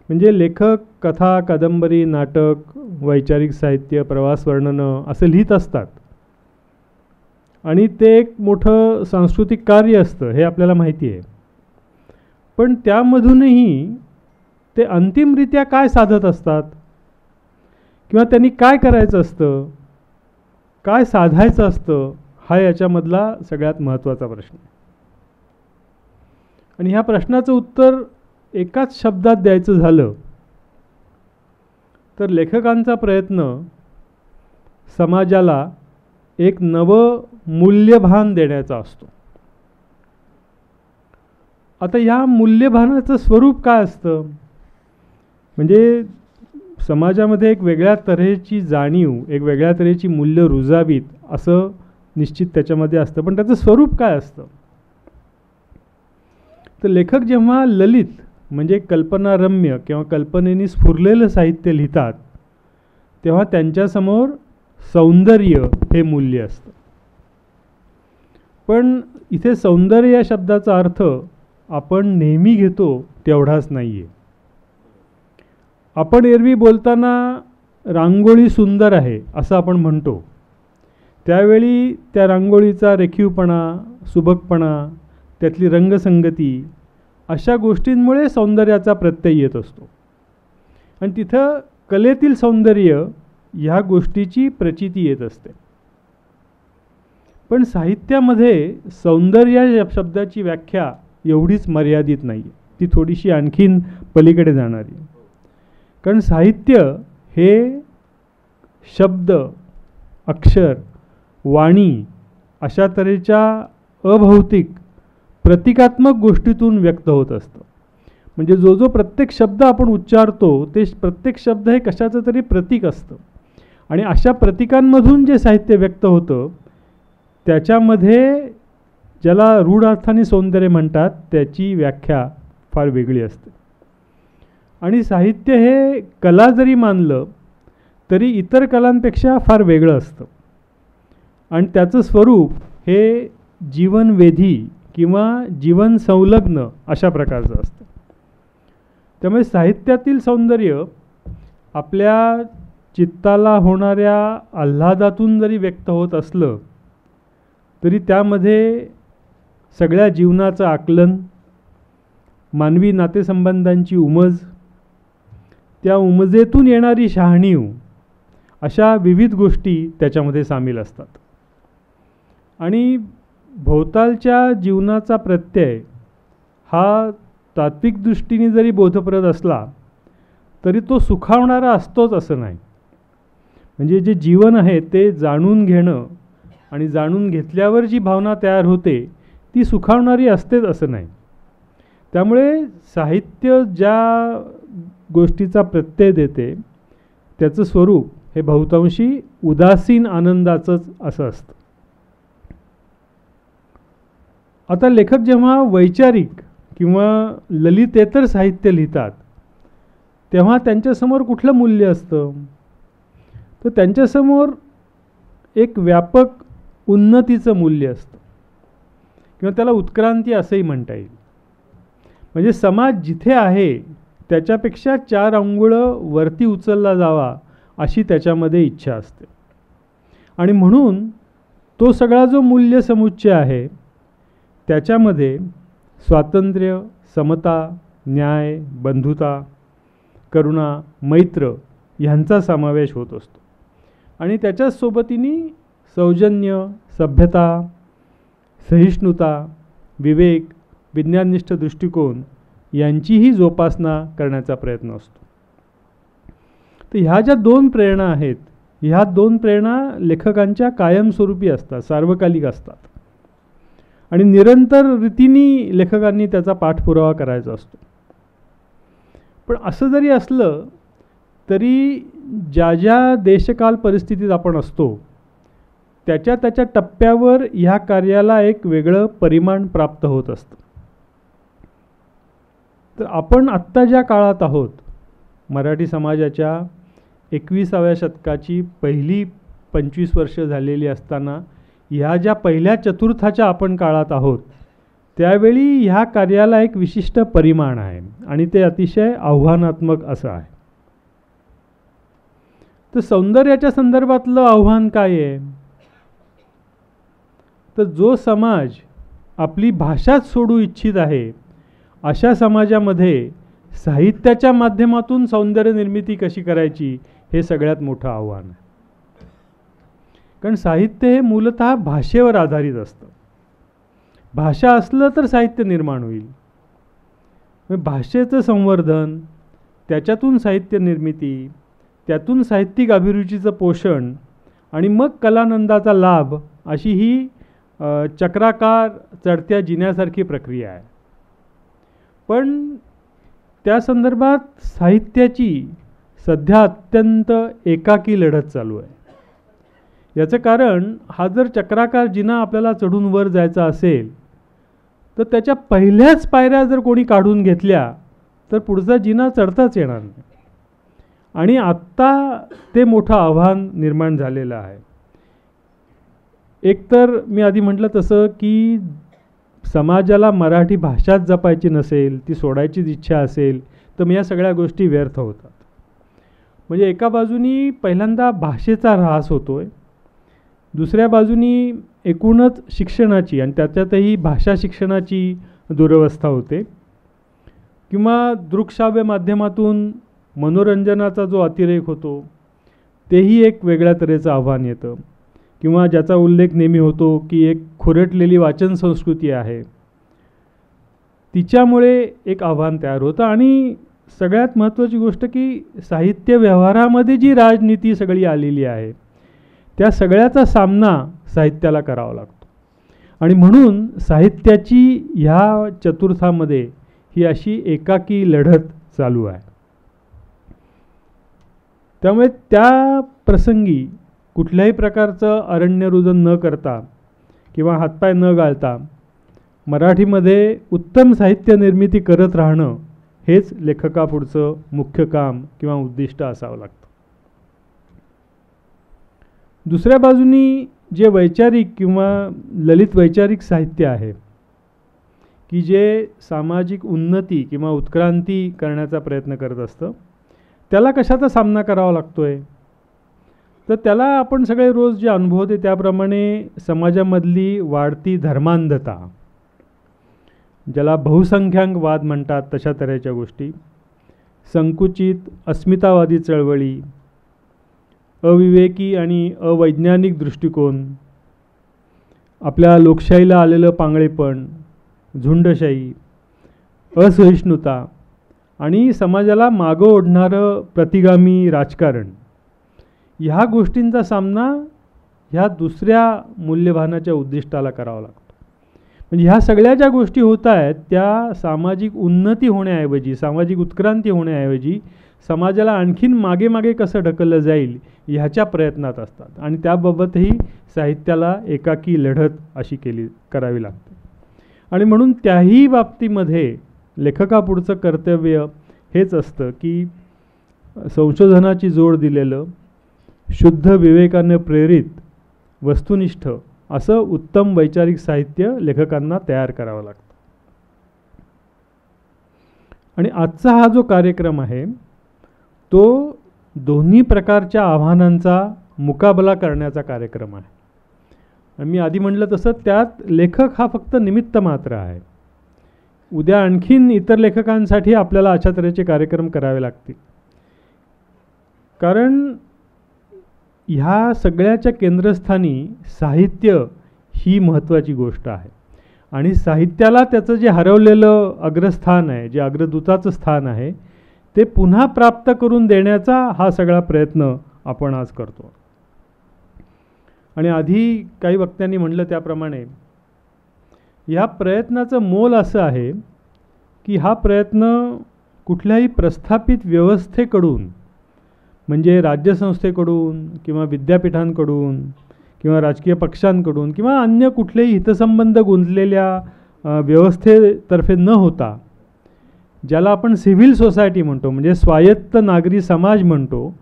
म्हणजे लेखक कथा, कादंबरी, नाटक, वैचारिक साहित्य, प्रवास वर्णनं असं लिहित असतात आणि ते एक मोठं सांस्कृतिक कार्य असतं हे आपल्याला माहिती आहे. पण त्यामधूनही ते अंतिमरित्या काय साधत असतात किंवा त्यांनी काय करायचं असतं, काय साधायचं असतं, हा याच्यामधला सगळ्यात महत्त्वाचा प्रश्न आहे. आणि ह्या प्रश्नाचं उत्तर एकाच शब्दात द्यायचं झालं तर लेखकांचा प्रयत्न समाजाला एक नवं मूल्यभान देण्याचा असतो. आता या मूल्यभानाचं स्वरूप काय असतं, म्हणजे समाजामध्ये एक वेगळ्या तऱ्हेची जाणीव, एक वेगळ्या तऱ्हेची मूल्य रुजावीत असं निश्चित त्याच्यामध्ये असतं. पण त्याचं स्वरूप काय असतं, तर लेखक जेव्हा ललित म्हणजे कल्पनारम्य किंवा कल्पनेने स्फुरलेलं साहित्य लिहितात तेव्हा त्यांच्यासमोर सौंदर्य हे मूल्य असतं. पण इथे सौंदर्य या शब्दाचा अर्थ आपण नेहमी घेतो तेवढाच नाही आहे. आपण एरवी बोलताना रांगोळी सुंदर आहे असं आपण म्हणतो, त्यावेळी त्या रांगोळीचा रेखीवपणा, सुबकपणा, त्यातली रंगसंगती अशा गोष्टींमुळे सौंदर्याचा प्रत्यय येत असतो. आणि तिथं कलेतील सौंदर्य ह्या गोष्टीची प्रचिती येत असते. पण साहित्यामध्ये सौंदर्य या शब्दाची व्याख्या एवढीच मर्यादित नाही आहे, ती थोडीशी आणखीन पलीकडे जाणारी. कारण साहित्य हे शब्द, अक्षर, वाणी अशा तऱ्हेच्या अभौतिक प्रतिकात्मक गोष्टीतून व्यक्त होत असतं. म्हणजे जो प्रत्येक शब्द आपण उच्चारतो ते प्रत्येक शब्द हे कशाचं तरी प्रतीक असतं. आणि अशा प्रतीकांमधून जे साहित्य व्यक्त होतं त्याच्यामध्ये ज्याला रूढ अर्थाने सौंदर्य म्हणतात त्याची व्याख्या फार वेगळी असते. आणि साहित्य हे कला जरी मानलं तरी इतर कलांपेक्षा फार वेगळं असतं. आणि त्याचं स्वरूप हे जीवनवेधी किंवा जीवन संलग्न अशा प्रकारचं असतं. त्यामुळे साहित्यातील सौंदर्य आपल्या चित्ताला होणाऱ्या आल्हादातून जरी व्यक्त होत असलं तरी त्यामध्ये सगळ्या जीवनाचं आकलन, मानवी नातेसंबंधांची उमज, त्या उमजेतून येणारी शहाणीव अशा विविध गोष्टी त्याच्यामध्ये सामील असतात. आणि भोवतालच्या जीवनाचा प्रत्यय हा तात्विक दृष्टीने जरी बोधप्रद असला तरी तो सुखावणारा असतोच असं नाही. म्हणजे जे जीवन आहे ते जाणून घेणं आणि जाणून घेतल्यावर जी भावना तयार होते ती सुखावणारी असतेच असं नाही. त्यामुळे साहित्य ज्या गोष्टीचा प्रत्यय देते त्याचं स्वरूप हे बहुतांशी उदासीन आनंदाचंच असं असतं. आता लेखक जेव्हा वैचारिक किंवा ललितेतर साहित्य लिहितात तेव्हा त्यांच्यासमोर कुठलं मूल्य असतं? तर त्यांच्यासमोर एक व्यापक उन्नतीचं मूल्य असतं किंवा त्याला उत्क्रांती असंही म्हणता येईल. म्हणजे समाज जिथे आहे त्याच्यापेक्षा 4 अंगुळं वरती उचलला जावा अशी त्याच्यामध्ये इच्छा असते. आणि म्हणून तो सगळा जो मूल्य समुच्चय आहे त्याच्यामध्ये स्वातंत्र्य, समता, न्याय, बंधुता, करुणा, मैत्र ह्यांचा समावेश होत असतो. आणि त्याच्याच सोबतीने सौजन्य, सभ्यता, सहिष्णुता, विवेक, विज्ञाननिष्ठ दृष्टिकोन यांचीही जोपासना करण्याचा प्रयत्न असतो. तर ह्या ज्या 2 प्रेरणा आहेत ह्या 2 प्रेरणा लेखकांच्या कायमस्वरूपी असतात, सार्वकालिक असतात. आणि निरंतर रीतीने लेखकांनी त्याचा पाठपुरावा करायचा असतो. पण असं जरी असलं तरी ज्या ज्या देशकाल परिस्थितीत आपण असतो त्याच्या त्याच्या टप्प्यावर ह्या कार्याला एक वेगळं परिमाण प्राप्त होत असतं. तर आपण आत्ता ज्या काळात आहोत, मराठी समाजाच्या 21व्या शतकाची पहिली 25 वर्ष झालेली असताना ह्या ज्या पहिल्या चतुर्थाच्या आपण काळात आहोत त्यावेळी ह्या कार्याला एक विशिष्ट परिमाण आहे आणि ते अतिशय आव्हानात्मक असं आहे. तर सौंदर्याच्या संदर्भातलं आव्हान काय आहे? तर जो समाज आपली भाषाच सोडू इच्छित आहे अशा समाजामध्ये साहित्याच्या माध्यमातून सौंदर्य निर्मिती कशी करायची हे सगळ्यात मोठं आव्हान आहे. कारण साहित्य हे मूलतः भाषेवर आधारित असतं. भाषा असलं तर साहित्य निर्माण होईल. भाषेचं संवर्धन, त्याच्यातून साहित्य निर्मिती, त्यातून साहित्यिक अभिरुचीचं पोषण आणि मग कलानंदाचा लाभ अशी ही चक्राकार चढत्या जिन्यासारखी प्रक्रिया आहे. पण त्या संदर्भात साहित्याची सध्या अत्यंत एकाकी लढत चालू आहे. याचं कारण हा जर चक्राकार जिना आपल्याला चढून वर जायचा असेल तर त्याच्या पहिल्याच पायऱ्या जर कोणी काढून घेतल्या तर पुढचा जिना चढताच येणार नाही. आणि आत्ता ते मोठं आव्हान निर्माण झालेलं आहे. एकतर मी आधी म्हटलं तसं की समाजाला मराठी भाषाच जपायची नसेल, ती सोडायचीच इच्छा असेल तर मग या सगळ्या गोष्टी व्यर्थ होतात. म्हणजे एका बाजूनी पहिल्यांदा भाषेचा ऱ्हास होतो आहे, दुसऱ्या बाजूनी एकूणच शिक्षणाची आणि त्याच्यातही भाषा शिक्षणाची दुरवस्था होते. किंवा दृकश्राव्य माध्यमातून मनोरंजनाचा जो अतिरेक होतो तेही एक वेगळ्या तऱ्हेचं आव्हान येतं. किंवा ज्याचा उल्लेख नेहमी होतो की एक खुरटलेली वाचन संस्कृती आहे, तिच्यामुळे एक आव्हान तयार होतं. आणि सगळ्यात महत्त्वाची गोष्ट की साहित्य व्यवहारामध्ये जी राजनीती सगळी आलेली आहे, त्या सगळ्याचा सामना साहित्याला करावा लागतो. आणि म्हणून साहित्याची ह्या चतुर्थामध्ये ही अशी एकाकी लढत चालू आहे. त्यामुळे त्या प्रसंगी कुठल्याही प्रकारचं अरण्यरुदन न करता किंवा हातपाय न गाळता मराठीमध्ये उत्तम साहित्य निर्मिती करत राहणं हेच लेखकापुढचं मुख्य काम किंवा उद्दिष्ट असावं लागतं. दुसऱ्या बाजूनी जे वैचारिक किंवा ललित वैचारिक साहित्य आहे की जे सामाजिक उन्नती किंवा उत्क्रांती करण्याचा प्रयत्न करत असतं, त्याला कशाचा सामना करावा लागतो आहे? तर त्याला आपण सगळे रोज जे अनुभवते त्याप्रमाणे समाजामधली वाढती धर्मांधता, ज्याला बहुसंख्याकवाद म्हणतात तशा तऱ्हेच्या गोष्टी, संकुचित अस्मितावादी चळवळी, अविवेकी आणि अवैज्ञानिक दृष्टिकोन, आपल्या लोकशाहीला आलेलं पांगळेपण, झुंडशाही, असहिष्णुता आणि समाजाला मागं ओढणारं प्रतिगामी राजकारण, ह्या गोष्टींचा सामना ह्या दुसऱ्या मूल्यभानाच्या उद्दिष्टाला करावा लागतो. म्हणजे ह्या सगळ्या ज्या गोष्टी होत आहेत त्या सामाजिक उन्नती होण्याऐवजी, सामाजिक उत्क्रांती होण्याऐवजी समाजाला आणखीन मागे मागे कसं ढकललं जाईल ह्याच्या प्रयत्नात असतात. आणि त्याबाबतही साहित्याला एकाकी लढत अशी करावी लागते. आणि म्हणून त्याही बाबतीमध्ये लेखकापुढचं कर्तव्य हेच असतं की संशोधनाची जोड दिलेलं, शुद्ध विवेकाने प्रेरित, वस्तुनिष्ठ असं उत्तम वैचारिक साहित्य लेखकांना तयार करावं लागतं. आणि आजचा हा जो कार्यक्रम आहे तो दोन्ही प्रकारच्या आव्हानांचा मुकाबला करण्याचा कार्यक्रम आहे. आणि मी आधी म्हटलं तसं त्यात लेखक हा फक्त निमित्त मात्र आहे. उद्या आणखीन इतर लेखकांसाठी आपल्याला अशा तऱ्हेचे कार्यक्रम करावे लागतील. कारण ह्या सगळ्याच्या केंद्रस्थानी साहित्य ही महत्त्वाची गोष्ट आहे. आणि साहित्याला त्याचं जे हरवलेलं अग्रस्थान आहे, जे अग्रदूताचं स्थान आहे, ते पुन्हा प्राप्त करून देण्याचा हा सगळा प्रयत्न आपण आज करतो. आणि आधी काही वक्त्यांनी म्हटलं त्याप्रमाणे या प्रयत्नाचं मोल असं आहे की हा प्रयत्न कुठल्याही प्रस्थापित व्यवस्थेकडून, म्हणजे राज्यसंस्थेकडून किंवा विद्यापीठांकडून किंवा राजकीय पक्षांकडून किंवा अन्य कुठलेही हितसंबंध गुंतलेल्या व्यवस्थेतर्फे न होता, ज्याला आपण सिव्हिल सोसायटी म्हणतो, म्हणजे स्वायत्त नागरी समाज म्हणतो,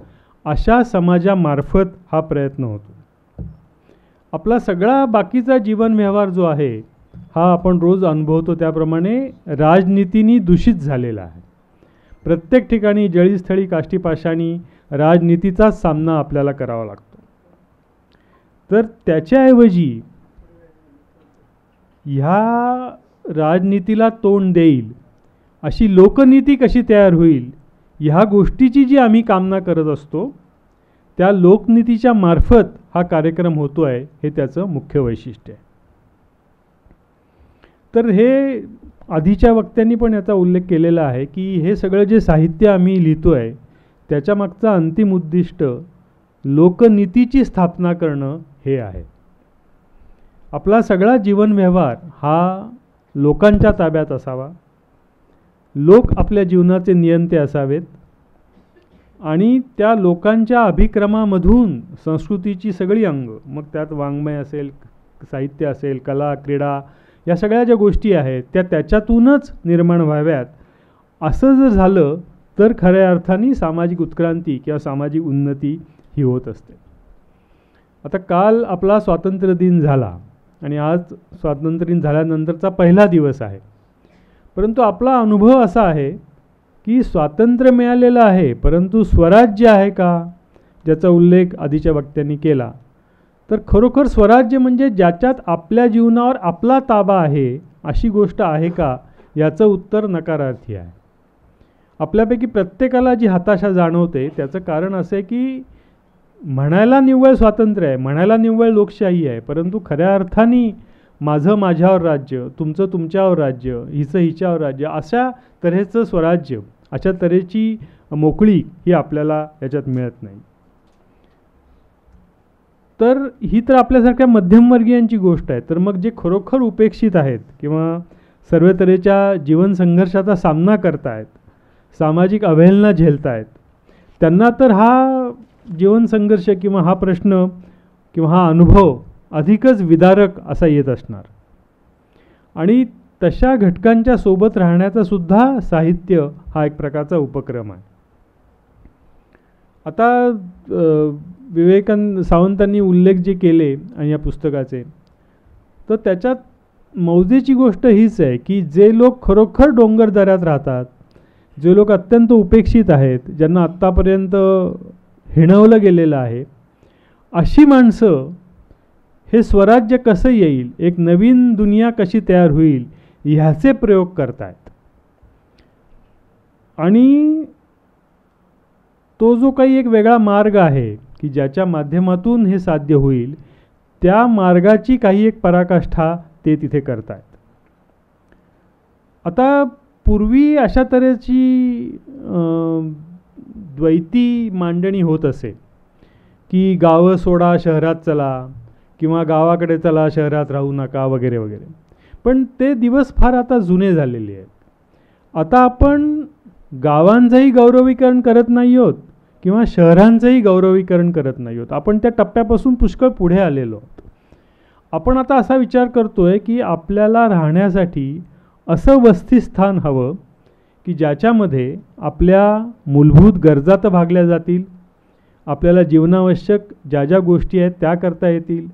अशा समाजामार्फत हा प्रयत्न होतो. आपला सगळा बाकीचा जीवन व्यवहार जो आहे हा आपण रोज अनुभवतो त्याप्रमाणे राजनीतीने दूषित झालेला आहे. प्रत्येक ठिकाणी जळीस्थळी काष्टीपाषाणी राजनीतीचाच सामना आपल्याला करावा लागतो. तर त्याच्याऐवजी ह्या राजनीतीला तोंड देईल अशी लोकनीती कशी तयार होईल ह्या गोष्टीची जी आम्ही कामना करत असतो, त्या लोकनीतीच्या मार्फत हा कार्यक्रम होतो आहे, हे त्याचं मुख्य वैशिष्ट्य आहे. तर हे आधीच्या वक्त्यांनी पण याचा उल्लेख केलेला आहे की हे सगळं जे साहित्य आम्ही लिहितो आहे त्याच्या मागचं अंतिम उद्दिष्ट लोकनीतीची स्थापना करणं हे आहे. आपला सगळा जीवन व्यवहार हा लोकांच्या ताब्यात असावा, लोक आपल्या जीवनाचे नियंते असावेत आणि त्या लोकांच्या अभिक्रमामधून संस्कृतीची सगळी अंग, मग त्यात वाङ्मय असेल, साहित्य असेल, कला, क्रीडा, या सगळ्या ज्या गोष्टी आहेत त्या त्याच्यातूनच निर्माण व्हाव्यात. असं जर झालं तर खऱ्या अर्थाने सामाजिक उत्क्रांती किंवा सामाजिक उन्नती ही होत असते. आता काल आपला स्वातंत्र्य दिन झाला आणि आज स्वातंत्र्य दिन झाल्यानंतरचा पहिला दिवस आहे. परंतु आपला अनुभव असा आहे की स्वातंत्र्य मिळालेलं आहे, परंतु स्वराज्य आहे का, ज्याचा उल्लेख आधीच्या वक्त्यांनी केला, तर खरोखर स्वराज्य म्हणजे ज्याच्यात आपल्या जीवनावर आपला ताबा आहे अशी गोष्ट आहे का, याचं उत्तर नकारार्थी आहे. आपल्यापैकी प्रत्येकाला जी हताशा जाणवते त्याचं कारण असं आहे की म्हणायला निव्वळ स्वातंत्र्य आहे, म्हणायला निव्वळ लोकशाही आहे, परंतु खऱ्या अर्थाने माझं माझ्यावर राज्य, तुमचं तुमच्यावर राज्य, हिचं हिच्यावर राज्य, अशा तऱ्हेचं स्वराज्य, अशा तऱ्हेची मोकळी ही आपल्याला याच्यात मिळत नाही. तर ही तर आपल्यासारख्या मध्यमवर्गीयांची गोष्ट आहे. तर मग जे खरोखर उपेक्षित आहेत किंवा सर्व तऱ्हेच्या जीवन संघर्षाचा सामना करतायत, सामाजिक अवहेलना झेलतायत, त्यांना तर हा जीवन संघर्ष किंवा हा प्रश्न किंवा हा अनुभव अधिकच विदारक असा येत असणार. आणि तशा घटकांच्या सोबत राहण्याचा सुद्धा साहित्य हा एक प्रकारचा उपक्रम आहे. आता सावंतांनी उल्लेख जे केले आणि या पुस्तकाचे, तर त्याच्यात मौजेची गोष्ट हीच आहे की जे लोक खरोखर डोंगरदऱ्यात राहतात, जे लोक अत्यंत उपेक्षित आहेत, ज्यांना आत्तापर्यंत हिणवलं गेलेलं आहे, अशी माणसं हे स्वराज्य कसं येईल, एक नवीन दुनिया कशी तयार होईल, ह्याचे प्रयोग करतायत. आणि तो जो काही एक वेगळा मार्ग आहे की ज्याच्या माध्यमातून हे साध्य होईल, त्या मार्गाची काही एक पराकाष्ठा ते तिथे करतायत. आता पूर्वी अशा तऱ्हेची द्वैती मांडणी होत असे की गावं सोडा शहरात चला किंवा गावाकडे चला शहरात राहू नका वगैरे वगैरे. पण ते दिवस फार आता जुने झालेले आहेत. आता आपण गावांचंही गौरवीकरण करत नाही आहोत किंवा शहरांचंही गौरवीकरण करत नाही आहोत. आपण त्या टप्प्यापासून पुष्कळ पुढे आलेलो आहोत. आपण आता असा विचार करतोय की आपल्याला राहण्यासाठी असं वसतिस्थान हवं की ज्याच्यामध्ये आपल्या मूलभूत गरजा तर भागल्या जातील, आपल्याला जीवनावश्यक ज्या ज्या गोष्टी आहेत त्या करता येतील,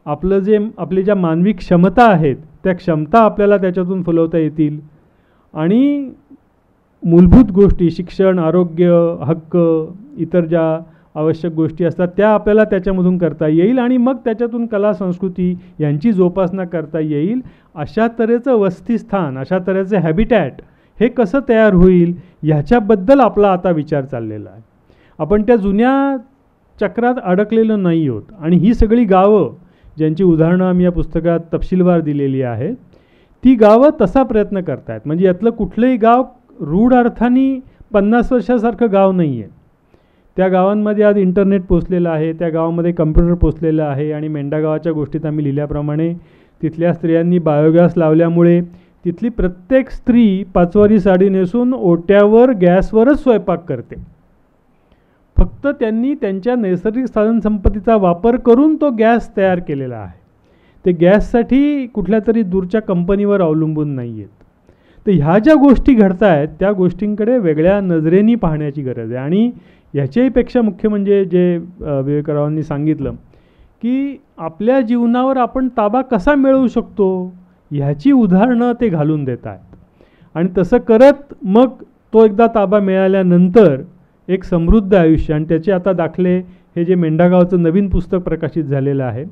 आपली ज्या मानवी क्षमता आहेत त्या क्षमता आपल्याला त्याच्यातून फुलवता येतील, आणि मूलभूत गोष्टी शिक्षण, आरोग्य, हक्क, इतर ज्या आवश्यक गोष्टी असतात त्या आपल्याला त्याच्यामधून करता येईल, आणि मग त्याच्यातून कला संस्कृती यांची जोपासना करता येईल. अशा तऱ्हेचं वसतिस्थान, अशा तऱ्हेचं हॅबिटॅट हे कसं तयार होईल ह्याच्याबद्दल आपला आता विचार चाललेला आहे. आपण त्या जुन्या चक्रात अडकलेलो नाही आहोत. आणि ही सगळी गावं ज्यांची उदाहरणं आम्ही या पुस्तकात तपशीलवार दिलेली आहेत, ती गावं तसा प्रयत्न करत आहेत. म्हणजे यातलं कुठलंही गाव रूढ अर्थाने 50 वर्षासारखं गाव नाही आहे. त्या गावांमध्ये आज इंटरनेट पोचलेलं आहे, त्या गावामध्ये कम्प्युटर पोचलेलं आहे, आणि मेंढा गावाच्या गोष्टीत आम्ही लिहिल्याप्रमाणे तिथल्या स्त्रियांनी बायोगॅस लावल्यामुळे तिथली प्रत्येक स्त्री 5 वारी साडी नेसून ओट्यावर गॅसवरच स्वयंपाक करते. फक्त त्यांनी त्यांच्या नैसर्गिक साधनसंपत्तीचा वापर करून तो गॅस तयार केलेला आहे. ते गॅससाठी कुठल्या तरी दूरच्या कंपनीवर अवलंबून नाही आहेत. तर ह्या ज्या गोष्टी घडत आहेत त्या गोष्टींकडे वेगळ्या नजरेने पाहण्याची गरज आहे. आणि ह्याच्याहीपेक्षा मुख्य म्हणजे जे विवेकरावांनी सांगितलं की आपल्या जीवनावर आपण ताबा कसा मिळवू शकतो ह्याची उदाहरणं ते घालून देत आहेत. आणि तसं करत मग तो एकदा ताबा मिळाल्यानंतर एक समृद्ध आयुष्य, आणि त्याचे आता दाखले हे जे मेंढागावचं नवीन पुस्तक प्रकाशित झालेलं आहे,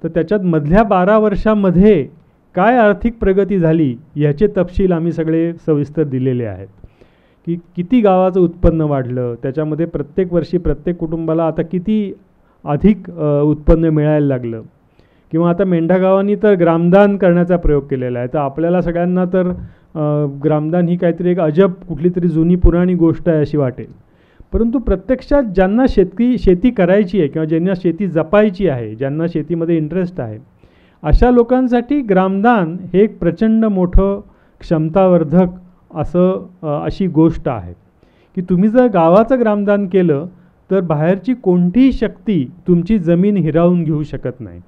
तर त्याच्यात मधल्या 12 वर्षामध्ये काय आर्थिक प्रगती झाली याचे तपशील आम्ही सगळे सविस्तर दिलेले आहेत. की किती गावाचं उत्पन्न वाढलं, त्याच्यामध्ये प्रत्येक वर्षी प्रत्येक कुटुंबाला आता किती अधिक उत्पन्न मिळायला लागलं, किंवा आता मेंढा गावांनी तर ग्रामदान करण्याचा प्रयोग केलेला आहे. तर आपल्याला सगळ्यांना तर ग्रामदान ही काहीतरी एक अजब कुठली तरी जुनी पुराणी गोष्ट आहे अशी वाटेल, परंतु प्रत्यक्षात ज्यांना शेती करायची आहे किंवा ज्यांना शेती जपायची आहे, ज्यांना शेतीमध्ये इंटरेस्ट आहे, अशा लोकांसाठी ग्रामदान हे एक प्रचंड मोठं क्षमतावर्धक अशी गोष्ट आहे. की तुम्ही जर गावाचं ग्रामदान केलं तर बाहेरची कोणतीही शक्ती तुमची जमीन हिरावून घेऊ शकत नाही.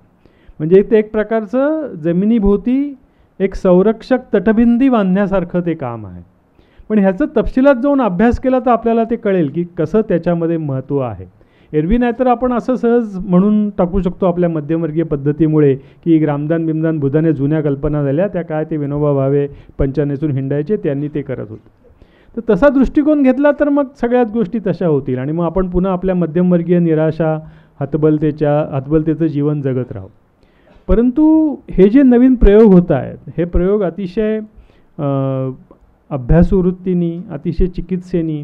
म्हणजे ते एक प्रकारचं जमिनीभोवती एक संरक्षक तटबिंदी बांधण्यासारखं ते काम आहे. पण ह्याचं तपशिलात जाऊन अभ्यास केला तर आपल्याला ते कळेल की कसं त्याच्यामध्ये महत्त्व आहे. एरवी नाही तर आपण असं सहज म्हणून टाकू शकतो आपल्या मध्यमवर्गीय पद्धतीमुळे की ग्रामदान बिमदान बुधाने जुन्या कल्पना झाल्या, त्या काय ते विनोबा भावे पंचानेसून हिंडायचे, त्यांनी ते करत होते. तर तसा दृष्टिकोन घेतला तर मग सगळ्याच गोष्टी तशा होतील, आणि मग आपण पुन्हा आपल्या मध्यमवर्गीय निराशा हतबलतेचं जीवन जगत राहू. परंतु हे जे नवीन प्रयोग होत आहेत, हे प्रयोग अतिशय अभ्यासू वृत्तीनी, अतिशय चिकित्सेनी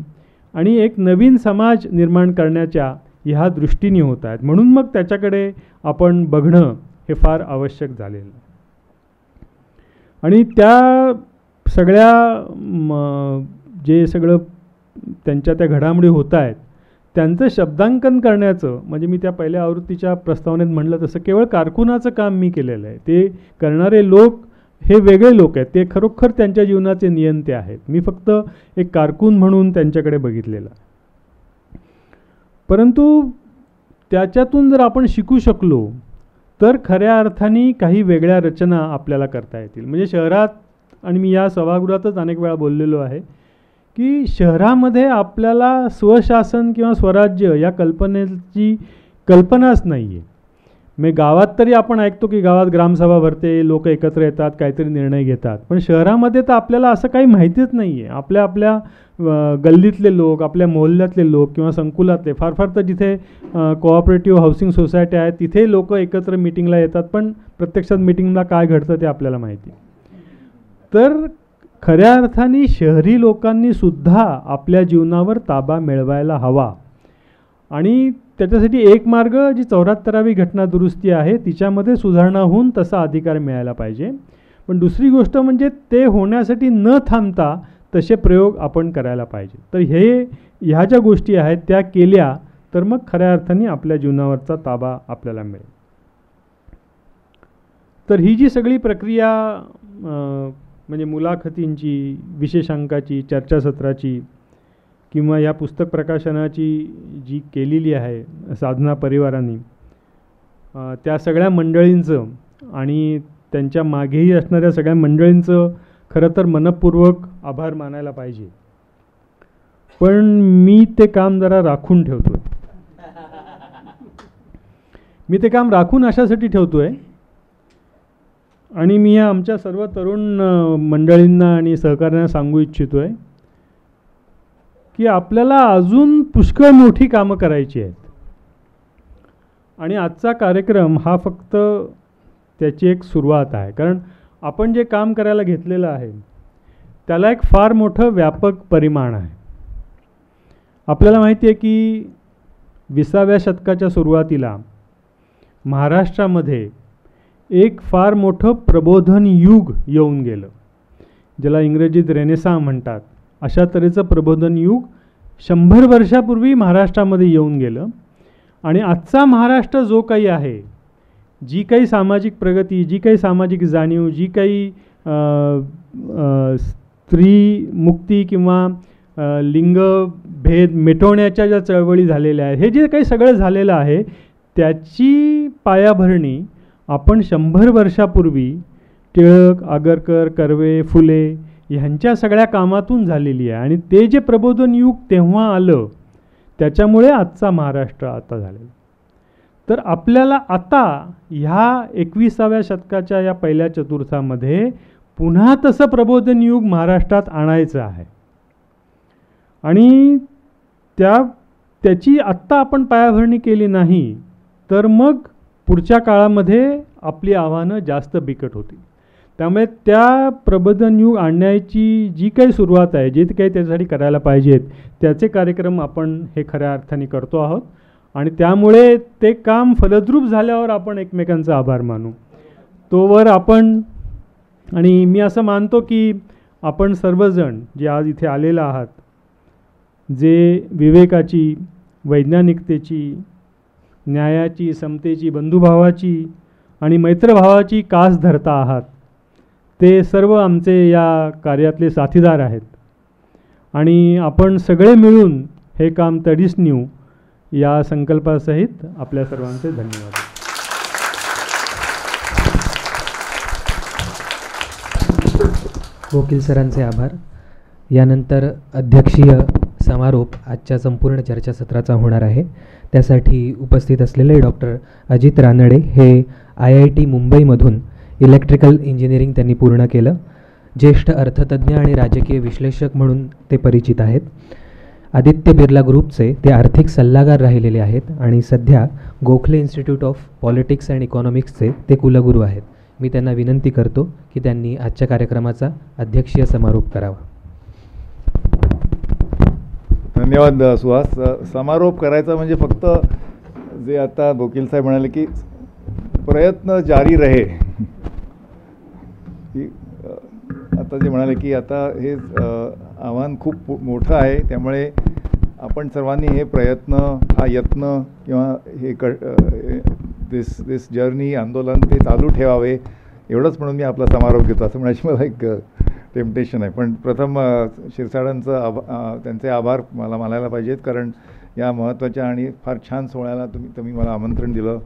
आणि एक नवीन समाज निर्माण करण्याच्या ह्या दृष्टीने होत आहेत. म्हणून मग त्याच्याकडे आपण बघणं हे फार आवश्यक झालेलं. आणि त्या सगळ्या जे सगळं त्यांच्या त्या घडामोडी होत आहेत त्यांचं शब्दांकन करण्याचं, म्हणजे मी त्या पहिल्या आवृत्तीच्या प्रस्तावनेत म्हणलं तसं केवळ कारकुनाचं काम मी केलेलं आहे. ते करणारे लोक हे वेगळे लोक आहेत, ते खरोखर त्यांच्या जीवनाचे नियंते आहेत. मी फक्त एक कारकून म्हणून त्यांच्याकडे बघितलेलं. परंतु त्याच्यातून जर आपण शिकू शकलो तर खऱ्या अर्थाने काही वेगळ्या रचना आपल्याला करता येतील. म्हणजे शहरात, आणि मी या सभागृहातच अनेक वेळा बोललेलो आहे की शहरामध्ये आपल्याला स्वशासन किंवा स्वराज्य या कल्पनेची कल्पनाच नाही आहे. मग गावात तरी आपण ऐकतो की गावात ग्रामसभा भरते, लोक एकत्र येतात, काहीतरी निर्णय घेतात. पण शहरामध्ये तर आपल्याला असं काही माहितीच नाही आहे. आपल्या आपल्या गल्लीतले लोक, आपल्या मोहल्ल्यातले लोक किंवा संकुलातले, फार फार तर जिथे कोऑपरेटिव्ह हाऊसिंग सोसायटी आहेत तिथे लोक एकत्र मिटिंगला येतात, पण प्रत्यक्षात मिटिंगला काय घडतं ते आपल्याला माहिती. तर खऱ्या अर्थाने शहरी लोकांनी सुद्धा आपल्या जीवनावर ताबा मिळवायला हवा. आणि त्याच्यासाठी एक मार्ग जी 74वी घटना दुरुस्ती आहे तिच्यामध्ये सुधारणा होऊन तसा अधिकार मिळायला पाहिजे. पण दुसरी गोष्ट म्हणजे ते होण्यासाठी न थांबता तसे प्रयोग आपण करायला पाहिजे. तर ह्या ज्या गोष्टी आहेत त्या केल्या तर मग खऱ्या अर्थाने आपल्या जीवनावरचा ताबा आपल्याला मिळेल. तर ही जी सगळी प्रक्रिया म्हणजे मुलाखतींची, विशेषांकाची, चर्चासत्राची किंवा या पुस्तक प्रकाशनाची जी केलेली आहे साधना परिवारांनी, त्या सगळ्या मंडळींचं आणि त्यांच्या मागेही असणाऱ्या सगळ्या मंडळींचं खरं तर मनपूर्वक आभार मानायला पाहिजे. पण मी ते काम जरा राखून ठेवतो आहे. मी ते काम राखून अशासाठी ठेवतो आहे, आणि मी या आमच्या सर्व तरुण मंडळींना आणि सहकाऱ्यांना सांगू इच्छितो आहे की आपल्याला अजून पुष्कळ मोठी कामं करायची आहेत. आणि आजचा कार्यक्रम हा फक्त त्याची एक सुरुवात आहे. कारण आपण जे काम करायला घेतलेलं आहे त्याला एक फार मोठं व्यापक परिमाण आहे. आपल्याला माहिती आहे की 20व्या शतकाच्या सुरुवातीला महाराष्ट्रामध्ये एक फार मोठं प्रबोधन युग येऊन गेलं, ज्याला इंग्रजीत रेनेसाँ म्हणतात. अशा तऱ्हेचं प्रबोधन युग 100 वर्षापूर्वी महाराष्ट्रामध्ये येऊन गेलं. आणि आजचा महाराष्ट्र जो काही आहे, जी काही सामाजिक प्रगती, जी काही सामाजिक जाणीव, जी काही स्त्री मुक्ती किंवा लिंगभेद मिटवण्याच्या ज्या चळवळी झालेल्या आहेत, हे जे काही सगळं झालेलं आहे त्याची पायाभरणी आपण 100 वर्षापूर्वी टिळक, आगरकर, कर्वे, फुले ह्यांच्या सगळ्या कामातून झालेली आहे. आणि ते जे प्रबोधन युग तेव्हा आलं त्याच्यामुळे आजचा महाराष्ट्र आता झालेला. तर आपल्याला आता ह्या 21व्या शतकाच्या या पहिल्या चतुर्थामध्ये पुन्हा तसं प्रबोधन युग महाराष्ट्रात आणायचं आहे. आणि त्याची आत्ता आपण पायाभरणी केली नाही तर मग पुढच्या काळामध्ये आपली आव्हानं जास्त बिकट होतील. त्यामुळे त्या प्रबोधन युग आणण्याची जी काही सुरुवात आहे, जे काही त्यासाठी करायला पाहिजेत त्याचे कार्यक्रम आपण हे खऱ्या अर्थाने करतो आहोत. आणि त्यामुळे ते काम फलद्रूप झाल्यावर आपण एकमेकांचा आभार मानू. तोवर आपण, आणि मी असं मानतो की आपण सर्वजण जे आज इथे आलेले आहात, जे विवेकाची, वैज्ञानिकतेची, न्यायाची, समतेची, बंधुभावाची आणि मैत्रभावाची कास धरता आहात, ते सर्व आमचे या कार्यातले साथीदार आहेत. आणि आपण सगळे मिळून हे काम तडीस नेऊ या संकल्पासहित आपल्या सर्वांचे धन्यवाद.
वकील सरांचे आभार. यानंतर अध्यक्षीय समारोप आजच्या संपूर्ण चर्चासत्राचा होणार आहे. त्यासाठी उपस्थित असलेले डॉक्टर अजित रानडे हे IIT मुंबईमधून इलेक्ट्रिकल इंजिनिअरिंग त्यांनी पूर्ण केलं. ज्येष्ठ अर्थतज्ज्ञ आणि राजकीय विश्लेषक म्हणून ते परिचित आहेत. आदित्य बिर्ला ग्रुपचे ते आर्थिक सल्लागार राहिलेले आहेत आणि सध्या Gokhale Institute of Politics and इकॉनॉमिक्सचे ते कुलगुरू आहेत. मी त्यांना विनंती करतो की त्यांनी आजच्या कार्यक्रमाचा अध्यक्षीय समारोप करावा.
धन्यवाद सुहास. समारोप करायचा म्हणजे फक्त जे आता वकील साहेब म्हणाले की प्रयत्न जारी रहे, की आता जे म्हणाले की आता हे आव्हान खूप मोठं आहे, त्यामुळे आपण सर्वांनी हे प्रयत्न, हा यत्न किंवा हे दिस जर्नी, आंदोलन ते चालू ठेवावे, एवढंच म्हणून मी आपला समारोप घेतो असं म्हणायची मला एक टेम्पटेशन आहे. पण प्रथम शिरसाडांचं त्यांचे आभार मला मानायला पाहिजेत, कारण या महत्त्वाच्या आणि फार छान सोहळ्याला तुम्ही मला आमंत्रण दिलं.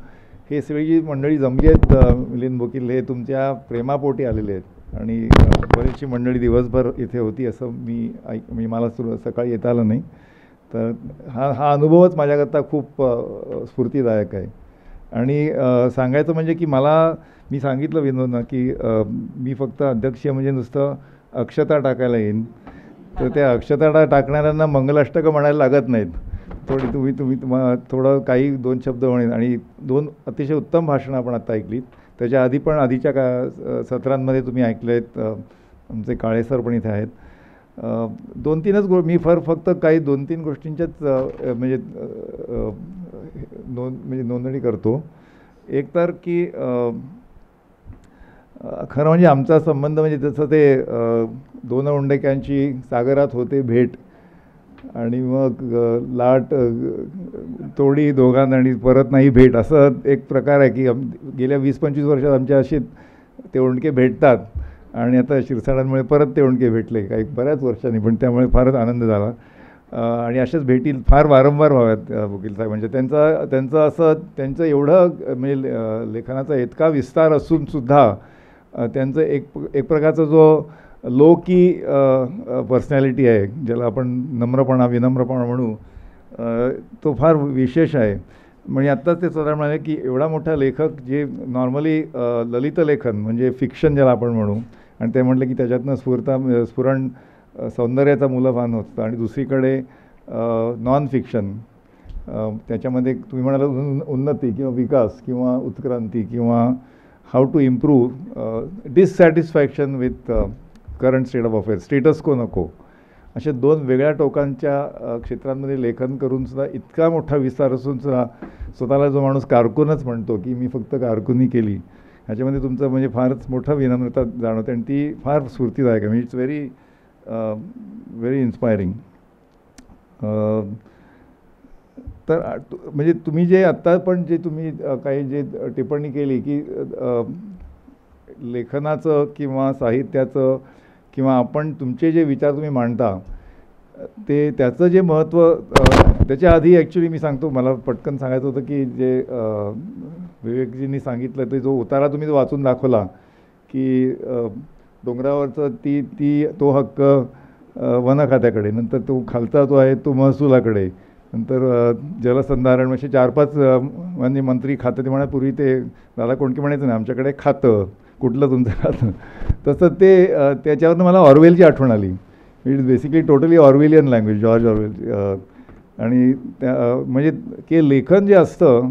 हे सगळी जी मंडळी जमली आहेत, मिलिंद वकील हे तुमच्या प्रेमापोटी आलेले आहेत आणि बरीचशी मंडळी दिवसभर इथे होती असं मी मला सकाळी येता आलं नाही. तर हा अनुभवच माझ्याकरता खूप स्फूर्तिदायक आहे. आणि सांगायचं म्हणजे की मी सांगितलं विनोदना की मी फक्त अध्यक्षीय म्हणजे नुसतं अक्षता टाकायला येईन, तर त्या अक्षता टाकणाऱ्यांना मंगलाष्टकं म्हणायला लागत नाहीत. तुम्ही थोडं काही 2 शब्द म्हणेन. आणि 2 अतिशय उत्तम भाषणं आपण आता ऐकलीत. त्याच्या आधी पण आधीच्या सत्रांमध्ये तुम्ही ऐकलेत. आमचे काळे सर पण इथे आहेत. 2-3च मी फक्त काही 2-3 गोष्टींच्याच म्हणजे नोंदणी करतो. एक तर की खरं म्हणजे आमचा संबंध म्हणजे जसं ते 2 उंडेक्यांची सागरात होते भेट आणि मग लाट तोडी दोघांना आणि परत नाही भेट, असं एक प्रकार आहे की गेल्या 20-25 वर्षात आमच्या असे ते उंडके भेटतात आणि आता शिरसाडांमुळे परत ते उंडके भेटले काही बऱ्याच वर्षांनी, पण त्यामुळे फारच आनंद झाला. आणि अशाच भेटी फार वारंवार व्हाव्यात वकील साहेब. म्हणजे त्यांचं एवढं म्हणजे लेखनाचा इतका विस्तार असूनसुद्धा त्यांचं एक प्रकारचा जो लो की पर्सनॅलिटी आहे, ज्याला आपण विनम्रपणा म्हणू, तो फार विशेष आहे. म्हणजे आत्ताच ते स्वतः म्हणाले की एवढा मोठा लेखक जे नॉर्मली ललित लेखन म्हणजे फिक्शन ज्याला आपण म्हणू, आणि ते म्हटलं की त्याच्यातनं स्फुरण सौंदर्याचा मुलभान होतं, आणि दुसरीकडे नॉन फिक्शन त्याच्यामध्ये तुम्ही म्हणाला उन्नती किंवा विकास किंवा उत्क्रांती किंवा how to improve, dissatisfaction with current state of affairs, status quo नको, अशा 2 वेगळ्या टोकांच्या क्षेत्रांमध्ये लेखन करूनसुद्धा इतका मोठा विस्तार असूनसुद्धा स्वतःला जो माणूस कारकूनच म्हणतो की मी फक्त कारकुनी केली, ह्याच्यामध्ये तुमचं म्हणजे फारच मोठा विनम्रता जाणवते आणि ती फार स्फूर्तिदायक आहे. म्हणजे इट्स व्हेरी इन्स्पायरिंग. तर म्हणजे तुम्ही जे आत्ता पण जे तुम्ही काही जे टिप्पणी केली की लेखनाचं किंवा साहित्याचं किंवा आपण तुमचे जे विचार तुम्ही मांडता त्याचं जे महत्त्व, त्याच्या आधी ॲक्च्युली मी सांगतो, मला पटकन सांगायचं होतं की जे विवेकजींनी सांगितलं ते जो उतारा तुम्ही वाचून दाखवला की डोंगरावरचं तो हक्क वन खात्याकडे, नंतर तो खालचा जो आहे तो महसुलाकडे, नंतर जलसंधारण म्हणजे 4-5 म्हणजे मंत्री खातं ते पूर्वी ते दादा कोणके म्हणायचं नाही आमच्याकडे खातं कुठलं तुमचं खातं, तसं ते त्याच्यावरनं मला ऑरवेलची आठवण आली. It is basically totally Orwellian language, George Orwell. आणि म्हणजे की लेखन जे असतं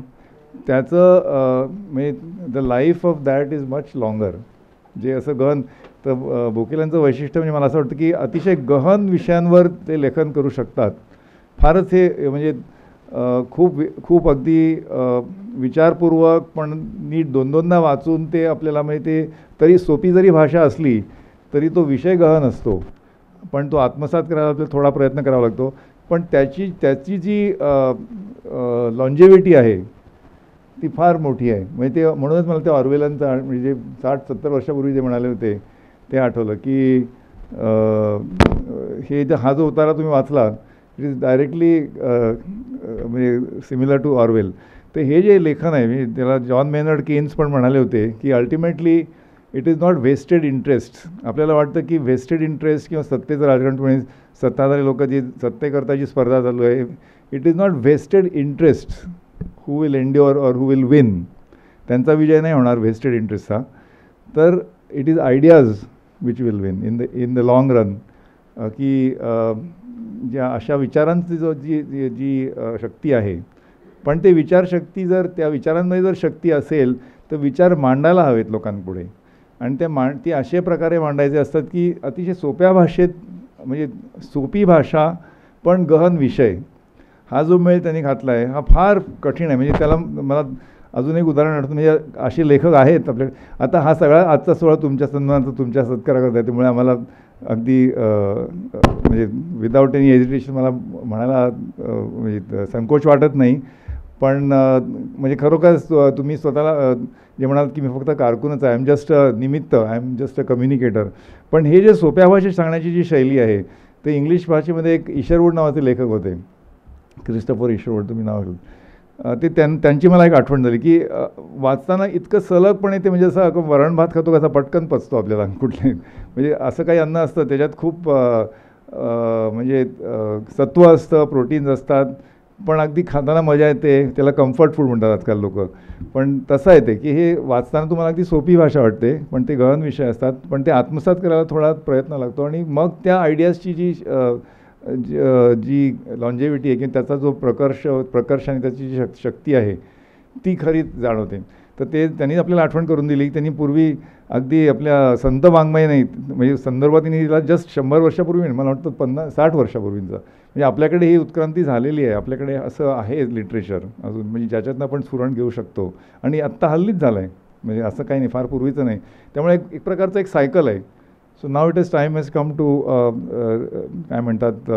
त्याचं म्हणजे the life of that is much longer. जे असं गहन, तर बोकेलांचं वैशिष्ट्य म्हणजे मला असं वाटतं की अतिशय गहन विषयांवर ते लेखन करू शकतात. फारच हे म्हणजे खूप अगदी विचारपूर्वक पण नीट 2-2दा वाचून ते आपल्याला म्हणजे ते तरी सोपी जरी भाषा असली तरी तो विषय गहन असतो, पण तो आत्मसात करायला आपल्याला थोडा प्रयत्न करावा लागतो. पण त्याची जी लॉन्जेव्हिटी आहे ती फार मोठी आहे. म्हणजे ते म्हणूनच मला ते ऑरवेलांचं म्हणजे 60-70 वर्षापूर्वी जे म्हणाले होते ते आठवलं की हा जो उतारा तुम्ही वाचला इट इज डायरेक्टली म्हणजे सिमिलर टू ऑरवेल. तर हे जे लेखन आहे म्हणजे त्याला जॉन मेनर्ड केन्स पण म्हणाले होते की ultimately it is not vested interest. आपल्याला वाटतं की व्हेस्टेड इंटरेस्ट किंवा सत्तेचं राजकारण म्हणजे सत्ताधारी लोक जी सत्तेकरता जी स्पर्धा चालू आहे, it is not vested interest who will endure or who will win. त्यांचा विजय नाही होणार व्हेस्टेड इंटरेस्टचा, तर it is ideas which will win in the long run. की ज्या अशा विचारांची जी शक्ती आहे, पण ते विचारशक्ती जर त्या विचारांमध्ये जर शक्ती असेल तर विचार मांडायला हवेत लोकांपुढे, आणि ती अशा प्रकारे मांडायचे असतात की अतिशय सोप्या भाषेत, म्हणजे सोपी भाषा पण गहन विषय हा जो मेळ त्यांनी घातला आहे हा फार कठीण आहे. म्हणजे त्याला मला अजून एक उदाहरण आठवतं. म्हणजे असे लेखक आहेत आपल्याकडे. आता हा सगळा आजचा सोहळा तुमच्या सन्मानाचा तुमच्या सत्काराकरता आहे, त्यामुळे आम्हाला अगदी म्हणजे विदाऊट एनी हेजिटेशन मला म्हणायला म्हणजे संकोच वाटत नाही. पण म्हणजे खरोखर तुम्ही स्वतःला जे म्हणाल की मी फक्त कारकूनच आहे, आय एम जस्ट निमित्त, I am just a communicator. पण हे जे सोप्या भाषेत सांगण्याची जी शैली आहे ते इंग्लिश भाषेमध्ये एक इशरवूड नावाचे लेखक होते, क्रिस्टोफर इशरवूड, तुम्ही नाव ऐकलं. ते त्यांची मला एक आठवण झाली की वाचताना इतकं सलगपणे ते म्हणजे असं वरण भात खातो कसा पटकन पचतो आपल्याला कुठले. म्हणजे असं काही अन्न असतं त्याच्यात खूप म्हणजे सत्व असतं, प्रोटीन्स असतात, पण अगदी खाताना मजा येते. त्याला कम्फर्ट फूड म्हणतात आजकाल लोक. पण तसं आहे ते की हे वाचताना तुम्हाला अगदी सोपी भाषा वाटते, पण ते गहन विषय असतात. पण ते आत्मसात करायला थोडा प्रयत्न लागतो आणि मग त्या आयडियाजची जी लॉन्जेविटी आहे की त्याचा जो प्रकर्ष आणि त्याची जी शक्ती आहे ती खरी जाणवते. तर ते त्यांनी आपल्याला आठवण करून दिली. त्यांनी पूर्वी अगदी आपल्या संत वाङ्मय नाही म्हणजे संदर्भात त्यांनी दिला जस्ट 100 वर्षापूर्वी, मला वाटतं 50-60 वर्षापूर्वींचा. म्हणजे आपल्याकडे ही उत्क्रांती झालेली आहे, आपल्याकडे असं आहे लिटरेचर अजून म्हणजे ज्याच्यातनं आपण स्फुरण घेऊ शकतो. आणि आत्ता हल्लीच झालं आहे, म्हणजे असं काही नाही, फार पूर्वीचं नाही. त्यामुळे एक प्रकारचं एक सायकल आहे. So now it is time has come to काय म्हणतात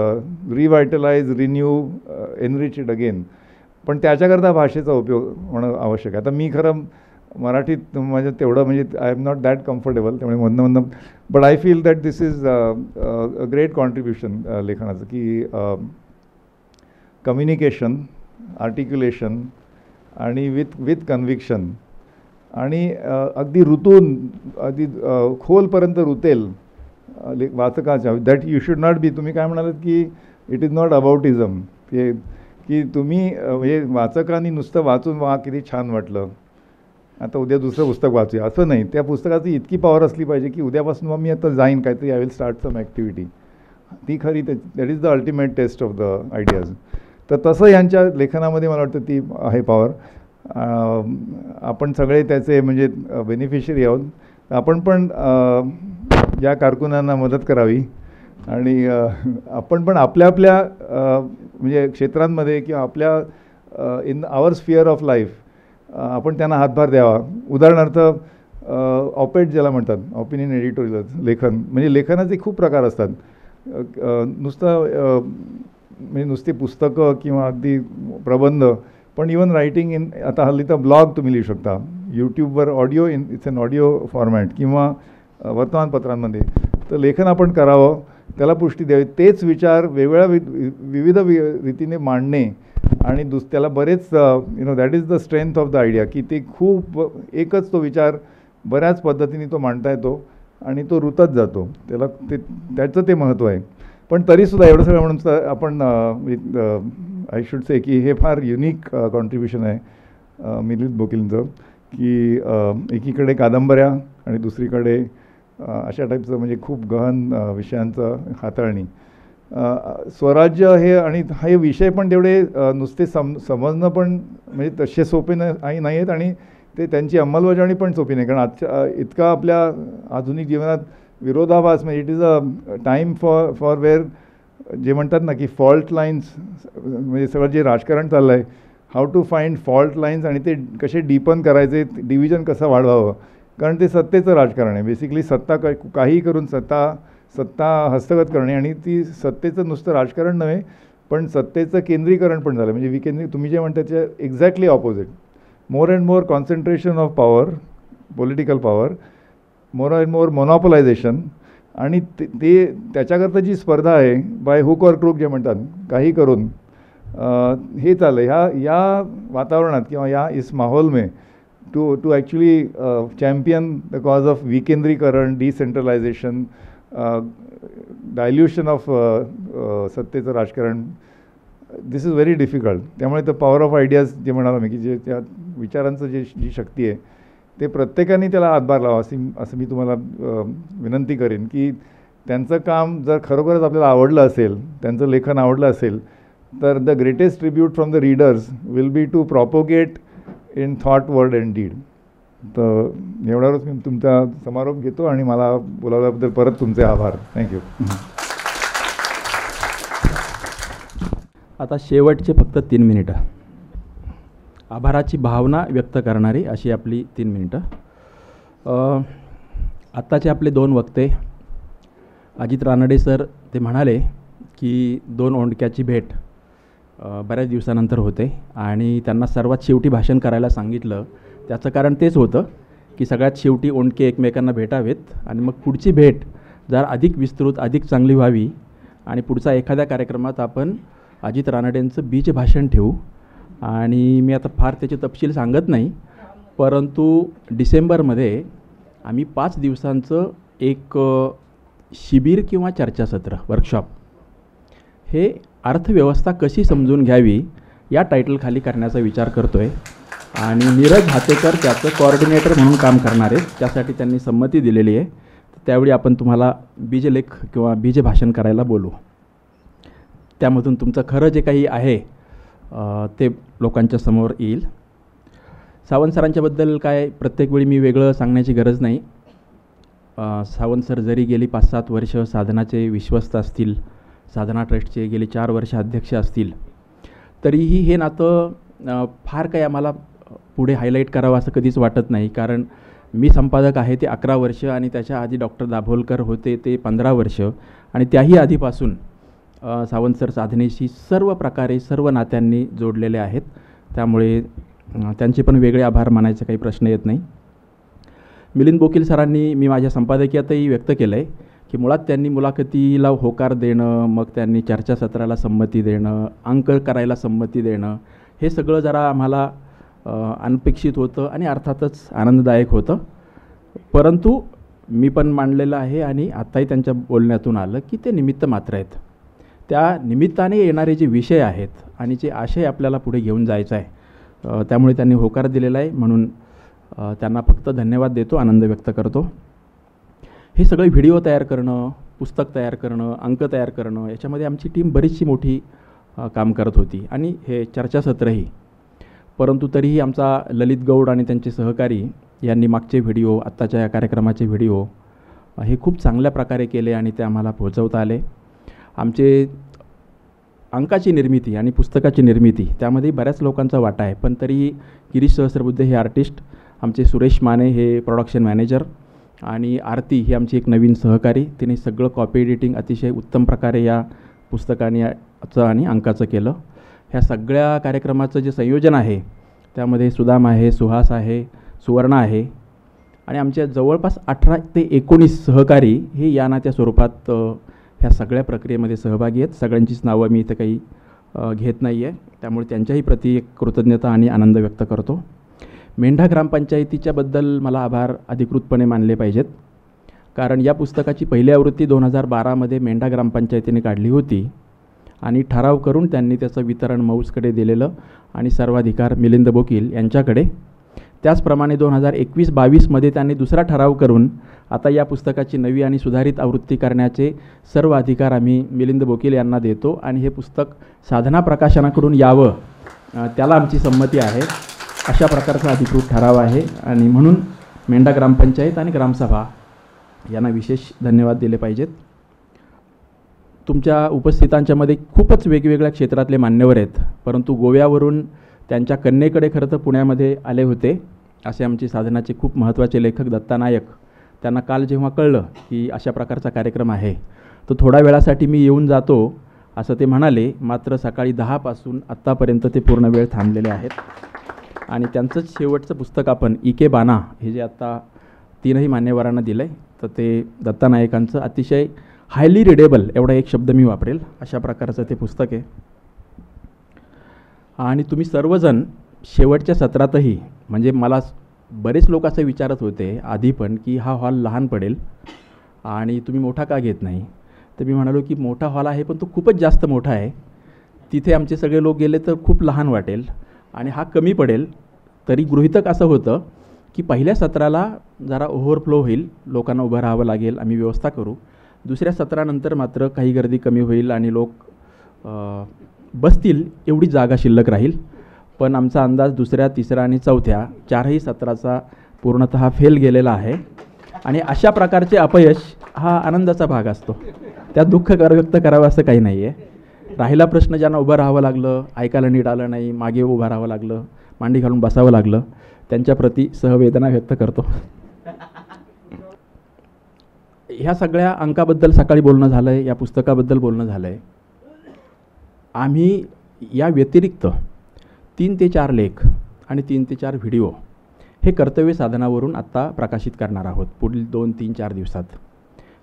revitalise, renew, enrich it again. पण त्याच्याकरता भाषेचा उपयोग होणं आवश्यक आहे. आता मी खरं मराठीत माझं तेवढं म्हणजे I am not that comfortable, त्यामुळे म्हणणं but I feel that this is a great contribution लेखनाचं की कम्युनिकेशन, आर्टिक्युलेशन आणि विथ कन्व्हिक्शन आणि अगदी ऋतून अगदी खोलपर्यंत रुतेल वाचकाच्या. That you should not be, तुम्ही काय म्हणालात की इट इज नॉट अबाउटिझम, की तुम्ही म्हणजे वाचकांनी नुसतं वाचून वा किती छान वाटलं, आता उद्या दुसरं पुस्तक वाचूया असं नाही. त्या पुस्तकाची इतकी पॉवर असली पाहिजे की उद्यापासून मग मी आता जाईन काहीतरी, I will start some activity. ती खरी that is the ultimate test of the ideas. तर तसं यांच्या लेखनामध्ये मला वाटतं ती आहे पॉवर. आपण सगळे त्याचे म्हणजे बेनिफिशरी आहोत. आपण पण या कारकुनांना मदत करावी आणि आपण पण आपल्या आपल्या म्हणजे क्षेत्रांमध्ये किंवा आपल्या in our sphere of life आपण त्यांना हातभार द्यावा. उदाहरणार्थ ऑपेड ज्याला म्हणतात, ऑपिनियन एडिटोरियल लेखन, म्हणजे लेखनाचे खूप प्रकार असतात. नुसतं म्हणजे नुसती पुस्तकं किंवा अगदी प्रबंध, पण इवन रायटिंग इन, आता हल्ली तर ब्लॉग तुम्ही लिहू शकता यूट्यूबवर, audio it's an audio format किंवा वर्तमानपत्रांमध्ये. तर लेखन आपण करावं, त्याला पुष्टी द्यावी, तेच विचार वेगवेगळ्या विविध रीतीने मांडणे आणि त्याला बरेच that is the strength of the idea की ते खूप एकच तो विचार बऱ्याच पद्धतीने तो मांडता येतो आणि तो रुतत जातो. त्याला त्याचं ते महत्त्व आहे. पण तरीसुद्धा एवढं सगळं म्हणून आपण आय शुड से की हे फार युनिक कॉन्ट्रीब्युशन आहे मिलिंद बोकीलचं की एकीकडे कादंबऱ्या आणि दुसरीकडे अशा टाईपचं म्हणजे खूप गहन विषयांचं हाताळणी. स्वराज्य हे आणि हे विषय पण तेवढे नुसते समजणं पण म्हणजे तसे सोपे नाही आहेत आणि ते त्यांची अंमलबजावणी पण सोपी नाही. कारण आजच्या इतका आपल्या आधुनिक जीवनात विरोधाभास म्हणजे it is a time for where जे म्हणतात ना की फॉल्ट लाईन्स, म्हणजे सगळं जे राजकारण चाललं आहे, how to find fault lines आणि ते कसे डीपन करायचे, डिव्हिजन कसं वाढवावं. कारण ते सत्तेचं राजकारण आहे बेसिकली. सत्ता काही करून सत्ता हस्तगत करणे आणि ती सत्तेचं नुसतं राजकारण नव्हे पण सत्तेचं केंद्रीकरण पण झालं. म्हणजे तुम्ही जे म्हणता त्याच्या exactly opposite. More and more concentration of power, political power, more and more monopolization आणि ते त्याच्याकरता जी स्पर्धा आहे बाय हुक ऑर क्रूक जे म्हणतात काही करून हे चाललं या वातावरणात किंवा इस माहौल में to actually champion the cause of विकेंद्रीकरण, डिसेंट्रलायझेशन, डायल्युशन ऑफ सत्तेचं राजकारण, दिस इज व्हेरी डिफिकल्ट. त्यामुळे द पॉवर ऑफ आयडियाज जे म्हणालो मी की जे त्या विचारांचं जी शक्ती आहे ते प्रत्येकाने त्याला हातभार लावा असं मी तुम्हाला विनंती करेन की त्यांचं काम जर खरोखरच आपल्याला आवडलं असेल, त्यांचं लेखन आवडलं असेल तर the greatest tribute from the readers will be to propagate in thought, word and deed. तर एवढ्यावरच मी तुमचा समारोप घेतो आणि मला बोलावल्याबद्दल परत तुमचे आभार. थँक्यू.
आता शेवटचे फक्त 3 मिनिटं, आभाराची भावना व्यक्त करणारी अशी आपली 3 मिनिटं. आत्ताचे आपले 2 वक्ते अजित रानडे सर, ते म्हणाले की 2 ओंडक्याची भेट बऱ्याच दिवसानंतर होते आणि त्यांना सर्वात शेवटी भाषण करायला सांगितलं. त्याचं कारण तेच होतं की सगळ्यात शेवटी ओंडके एकमेकांना भेटावेत आणि मग पुढची भेट जर अधिक विस्तृत, अधिक चांगली व्हावी आणि पुढचा एखाद्या कार्यक्रमात आपण अजित रानडेंचं बीज भाषण ठेवू. आणि मी आता फार त्याचे तपशील सांगत नाही, परंतु डिसेंबरमध्ये आम्ही 5 दिवसांचं एक शिबिर किंवा चर्चासत्र, वर्कशॉप, हे अर्थव्यवस्था कशी समजून घ्यावी या टायटलखाली करण्याचा विचार करतो आहे. आणि नीरज हातेकर त्याचं कोऑर्डिनेटर म्हणून काम करणार आहेत. त्यासाठी त्यांनी संमती दिलेली आहे. त्यावेळी आपण तुम्हाला बीजलेख किंवा बीज भाषण करायला बोलू. त्यामधून तुमचं खरं जे काही आहे ते लोकांच्या समोर येईल. सावंत सरांच्याबद्दल काय प्रत्येक वेळी मी वेगळं सांगण्याची गरज नाही. सावंत सर जरी गेली 5-7 वर्ष साधनाचे विश्वस्त असतील, साधना ट्रस्टचे गेली 4 वर्ष अध्यक्ष असतील, तरीही हे नातं फार काही आम्हाला पुढे हायलाईट करावं असं कधीच वाटत नाही. कारण मी संपादक आहे ते 11 वर्ष आणि त्याच्या आधी डॉक्टर दाभोलकर होते ते 15 वर्ष आणि त्याही आधीपासून सावंत सर साधनेशी सर्व प्रकारे सर्व नात्यांनी जोडलेले आहेत. त्यामुळे त्यांचे पण वेगळे आभार मानायचा काही प्रश्न येत नाही. मिलिंद बोकील सरांनी मी माझ्या संपादकीयातही व्यक्त केलं आहे की मुळात त्यांनी मुलाखतीला होकार देणं, मग त्यांनी चर्चासत्राला संमती देणं, अंक करायला संमती देणं, हे सगळं जरा आम्हाला अनपेक्षित होतं आणि अर्थातच आनंददायक होतं. परंतु मी पण मांडलेलं आहे आणि आत्ताही त्यांच्या बोलण्यातून आलं की ते निमित्त मात्र आहेत. त्या निमित्ताने येणारे जे विषय आहेत आणि जे आशय आपल्याला पुढे घेऊन जायचं आहे, त्यामुळे त्यांनी होकार दिलेला आहे. म्हणून त्यांना फक्त धन्यवाद देतो, आनंद व्यक्त करतो. हे सगळे व्हिडिओ तयार करणं, पुस्तक तयार करणं, अंक तयार करणं, याच्यामध्ये आमची टीम बरीचशी मोठी काम करत होती आणि हे चर्चासत्रही. परंतु तरीही आमचा ललित गौड आणि त्यांचे सहकारी यांनी मागचे व्हिडिओ, आत्ताच्या या कार्यक्रमाचे व्हिडिओ हे खूप चांगल्या प्रकारे केले आणि ते आम्हाला पोहोचवता आले. आमचे अंकाची निर्मिती आणि पुस्तकाची निर्मिती त्यामध्ये बऱ्याच लोकांचा वाटा आहे, पण तरीही गिरीश सहस्रबुद्धे हे आर्टिस्ट, आमचे सुरेश माने हे प्रोडक्शन मॅनेजर आणि आरती ही आमची एक नवीन सहकारी, तिने सगळं कॉपी एडिटिंग अतिशय उत्तम प्रकारे या पुस्तकाचं आणि अंकाचं केलं. ह्या सगळ्या कार्यक्रमाचं जे संयोजन आहे त्यामध्ये सुदाम आहे, सुहास आहे, सुवर्णा आहे आणि आमच्या जवळपास 18 ते 19 सहकारी हे या नात्या स्वरूपात ह्या सगळ्या प्रक्रियेमध्ये सहभागी आहेत. सगळ्यांचीच नावं मी इथं काही घेत नाही आहे, त्यामुळे त्यांच्याही प्रति एक कृतज्ञता आणि आनंद व्यक्त करतो. मेंढा ग्रामपंचायतीच्याबद्दल मला आभार अधिकृतपणे मानले पाहिजेत, कारण या पुस्तकाची पहिली आवृत्ती 2012मध्ये मेंढा ग्रामपंचायतीने काढली होती आणि ठराव करून त्यांनी त्याचं वितरण मौजकडे दिलेलं आणि सर्वाधिकार मिलिंद बोकील यांच्याकडे. त्याचप्रमाणे 2021-22मध्ये त्यांनी दुसरा ठराव करून आता या पुस्तकाची नवी आणि सुधारित आवृत्ती करण्याचे सर्व अधिकार आम्ही मिलिंद बोकील यांना देतो आणि हे पुस्तक साधना प्रकाशनाकडून यावं त्याला आमची संमती आहे. अशा प्रकारचा अधिकृत ठराव आहे आणि म्हणून मेंढा ग्रामपंचायत आणि ग्रामसभा यांना विशेष धन्यवाद दिले पाहिजेत. तुमच्या उपस्थितांच्यामध्ये खूपच वेगवेगळ्या क्षेत्रातले मान्यवर आहेत, परंतु गोव्यावरून त्यांच्या कन्येकडे खरं तर पुण्यामध्ये आले होते असे आमचे साधनाचे खूप महत्त्वाचे लेखक दत्ता नायक. त्यांना काल जेव्हा कळलं की अशा प्रकारचा कार्यक्रम आहे तर थोड्या वेळासाठी मी येऊन जातो असं ते म्हणाले. मात्र सकाळी 10 पासून आत्तापर्यंत ते पूर्ण वेळ थांबलेले आहेत आणि त्यांचंच शेवटचं पुस्तक आपण इके बाना हे जे आत्ता 3ही मान्यवरांना दिलं आहे, तर ते दत्ता नायकांचं अतिशय हायली रिडेबल, एवढा एक शब्द मी वापरेल, अशा प्रकारचं ते पुस्तक आहे. आणि तुम्ही सर्वजण शेवटच्या सत्रातही, म्हणजे मला बरेच लोक असं विचारत होते आधी पण की हा हॉल लहान पडेल आणि तुम्ही मोठा का घेत नाही, तर मी म्हणालो की मोठा हॉल आहे पण तो खूपच जास्त मोठा आहे, तिथे आमचे सगळे लोक गेले तर खूप लहान वाटेल आणि हा कमी पडेल. तरी गृहीतक असं होतं की पहिल्या सत्राला जरा ओव्हरफ्लो होईल, लोकांना उभं राहावं लागेल, आम्ही व्यवस्था करू. दुसऱ्या सत्रानंतर मात्र काही गर्दी कमी होईल आणि लोक बसतील एवढी जागा शिल्लक राहील. पण आमचा अंदाज दुसऱ्या, तिसऱ्या आणि चौथ्या 4ही सत्राचा पूर्णतः फेल गेलेला आहे आणि अशा प्रकारचे अपयश हा आनंदाचा भाग असतो, त्यात दुःख व्यक्त करावं असं काही नाही आहे. राहिला प्रश्न ज्यांना उभं राहावं लागलं, ऐकायला नीट आलं नाही, मागे उभं राहावं लागलं, मांडी घालून बसावं लागलं, त्यांच्याप्रती सहवेदना व्यक्त करतो. ह्या सगळ्या अंकाबद्दल सकाळी बोलणं झालं आहे, या पुस्तकाबद्दल बोलणं झालं आहे. आम्ही या व्यतिरिक्त 3 ते 4 लेख आणि 3 ते 4 व्हिडिओ हे कर्तव्य साधनावरून आत्ता प्रकाशित करणार आहोत पुढील 2, 3, 4 दिवसात.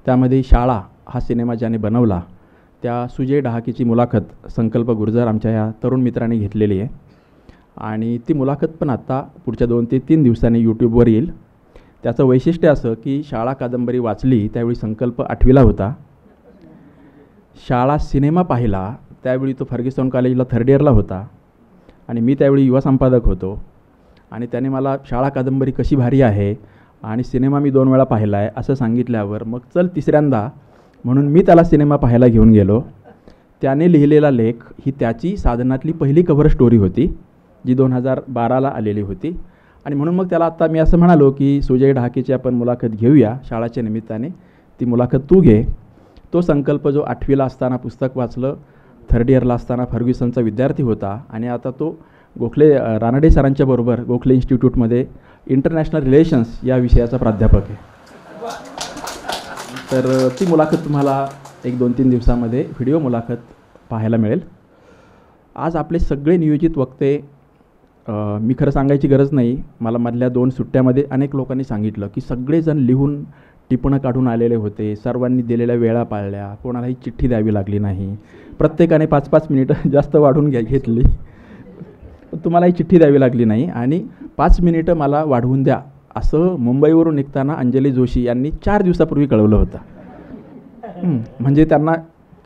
त्यामध्ये शाळा हा सिनेमा ज्याने बनवला त्या सुजय डहाकेची मुलाखत संकल्प गुर्जर आमच्या या तरुण मित्रांनी घेतलेली आहे आणि ती मुलाखत पण आत्ता पुढच्या 2 ते 3 दिवसांनी यूट्यूबवर येईल. त्याचं वैशिष्ट्य असं की शाळा कादंबरी वाचली त्यावेळी संकल्प 8वीला होता. शाळा सिनेमा पाहिला त्यावेळी तो फर्ग्युसन कॉलेजला 3rd इयरला होता आणि मी त्यावेळी युवा संपादक होतो आणि त्याने मला शाळा कादंबरी कशी भारी आहे आणि सिनेमा मी 2 वेळा पाहिला आहे असं सांगितल्यावर मग चल 3ऱ्यांदा म्हणून मी त्याला सिनेमा पाहायला घेऊन गेलो. त्याने लिहिलेला लेख ही त्याची साधनातली पहिली कव्हर स्टोरी होती जी 2012ला आलेली होती आणि म्हणून मग त्याला आत्ता मी असं म्हणालो की सुजय डहाकेची आपण मुलाखत घेऊया शाळाच्या निमित्ताने, ती मुलाखत तू घे. तो संकल्प जो 8वीला असताना पुस्तक वाचलं, 3rd इयरला असताना फर्ग्युसनचा विद्यार्थी होता आणि आता तो गोखले रानडे सरांच्या बरोबर गोखले इन्स्टिट्यूटमध्ये इंटरनॅशनल रिलेशन्स या विषयाचा प्राध्यापक आहे. तर ती मुलाखत तुम्हाला 1-2-3 दिवसामध्ये व्हिडिओ मुलाखत पाहायला मिळेल. आज आपले सगळे नियोजित वक्ते, मी खरं सांगायची गरज नाही, मला मधल्या 2 सुट्ट्यामध्ये अनेक लोकांनी सांगितलं की सगळेजण लिहून टिपणं काढून आलेले होते, सर्वांनी दिलेल्या वेळा पाळल्या, कोणालाही चिठ्ठी द्यावी लागली नाही, प्रत्येकाने 5-5 मिनिटं जास्त वाढवून घेतली, तुम्हालाही चिठ्ठी द्यावी लागली नाही आणि 5 मिनिटं मला वाढवून द्या असं मुंबईवरून निघताना अंजली जोशी यांनी 4 दिवसापूर्वी कळवलं होतं. म्हणजे त्यांना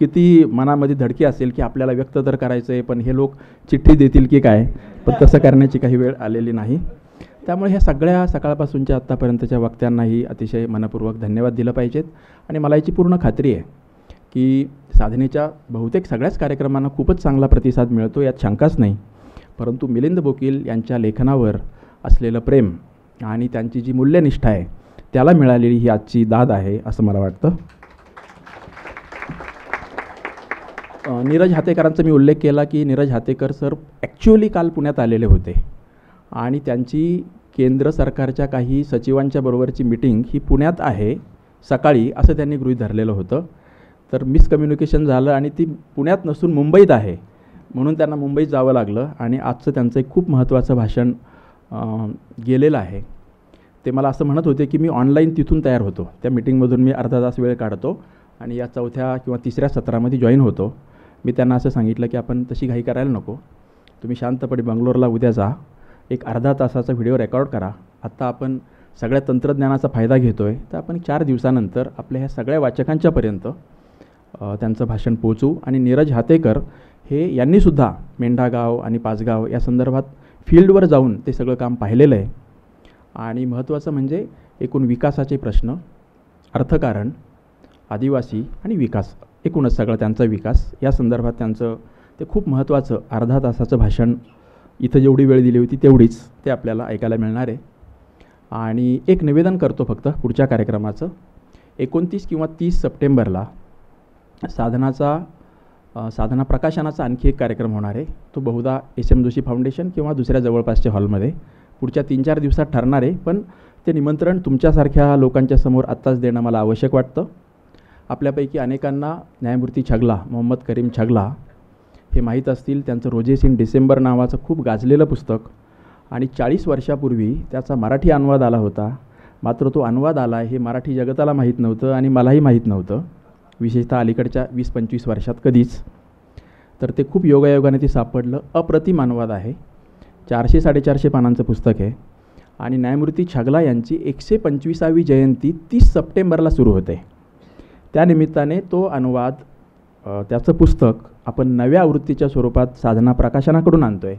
किती मनामध्ये धडकी असेल की आपल्याला व्यक्त तर करायचं आहे पण हे लोक चिठ्ठी देतील की काय, पण तसं करण्याची काही वेळ आलेली नाही. त्यामुळे ह्या सगळ्या सकाळपासूनच्या आत्तापर्यंतच्या वक्त्यांनाही अतिशय मनपूर्वक धन्यवाद दिलं पाहिजेत आणि मला याची पूर्ण खात्री आहे की साधनेच्या बहुतेक सगळ्याच कार्यक्रमांना खूपच चांगला प्रतिसाद मिळतो, यात शंकाच नाही. परंतु मिलिंद बोकील यांच्या लेखनावर असलेलं प्रेम आणि त्यांची जी मूल्यनिष्ठा आहे त्याला मिळालेली ही आजची दाद आहे असं मला वाटतं. नीरज हातेकरांचा मी उल्लेख केला की नीरज हातेकर सर ॲक्च्युअली काल पुण्यात आलेले होते आणि त्यांची केंद्र सरकारच्या काही सचिवांच्या बरोबरची मीटिंग ही पुण्यात आहे सकाळी असं त्यांनी गृहीत धरलेलं होतं. तर मिसकम्युनिकेशन झालं आणि ती पुण्यात नसून मुंबईत आहे म्हणून त्यांना मुंबईत जावं लागलं आणि आजचं त्यांचं एक खूप महत्त्वाचं भाषण गेलेलं आहे. ते मला असं म्हणत होते की मी ऑनलाईन तिथून तयार होतो, त्या मीटिंगमधून मी अर्धा तास वेळ काढतो आणि या 4थ्या किंवा 3ऱ्या सत्रामध्ये जॉईन होतो. मी त्यांना असं सांगितलं की आपण तशी घाई करायला नको, तुम्ही शांतपणे बंगलोरला उद्या जा, एक अर्धा तासाचा व्हिडिओ रेकॉर्ड करा. आत्ता आपण सगळ्या तंत्रज्ञानाचा फायदा घेतो आहे तर आपण 4 दिवसानंतर आपल्या ह्या सगळ्या वाचकांच्यापर्यंत त्यांचं भाषण पोचवू. आणि नीरज हातेकर हे यांनीसुद्धा मेंढागाव आणि पाचगाव या संदर्भात फील्डवर जाऊन ते सगळं काम पाहिलेलं आहे आणि महत्त्वाचं म्हणजे एकूण विकासाचे प्रश्न, अर्थकारण, आदिवासी आणि विकास, एकूणच सगळं त्यांचा विकास या संदर्भात त्यांचं ते खूप महत्त्वाचं अर्धा तासाचं भाषण, इथं जेवढी वेळ दिली होती तेवढीच ते आपल्याला ऐकायला मिळणार आहे. आणि एक निवेदन करतो फक्त पुढच्या कार्यक्रमाचं, 29 किंवा 30 सप्टेंबरला साधना प्रकाशनाचा आणखी एक कार्यक्रम होणार आहे. तो बहुधा SM जोशी फाउंडेशन किंवा दुसऱ्या जवळपासच्या हॉलमध्ये पुढच्या 3-4 दिवसात ठरणार आहे. पण ते निमंत्रण तुमच्यासारख्या लोकांच्या समोर आत्ताच देणं मला आवश्यक वाटतं. आपल्यापैकी अनेकांना न्यायमूर्ती छगला, मोहम्मद करीम छगला हे माहीत असतील. त्यांचं रोजेस इन डिसेंबर नावाचं खूप गाजलेलं पुस्तक आणि 40 वर्षापूर्वी त्याचा मराठी अनुवाद आला होता. मात्र तो अनुवाद आला हे मराठी जगताला माहीत नव्हतं आणि मलाही माहीत नव्हतं, विशेषतः अलीकडच्या 20-25 वर्षात कधीच. तर ते खूप योगायोगाने ते सापडलं. अप्रतिम अनुवाद आहे, 400-450 पानांचं पुस्तक आहे आणि न्यायमूर्ती छगला यांची 125वी जयंती 30 सप्टेंबरला सुरू होते. त्यानिमित्ताने तो अनुवाद, त्याचं पुस्तक आपण नव्या आवृत्तीच्या स्वरूपात साधना प्रकाशनाकडून आणतो आहे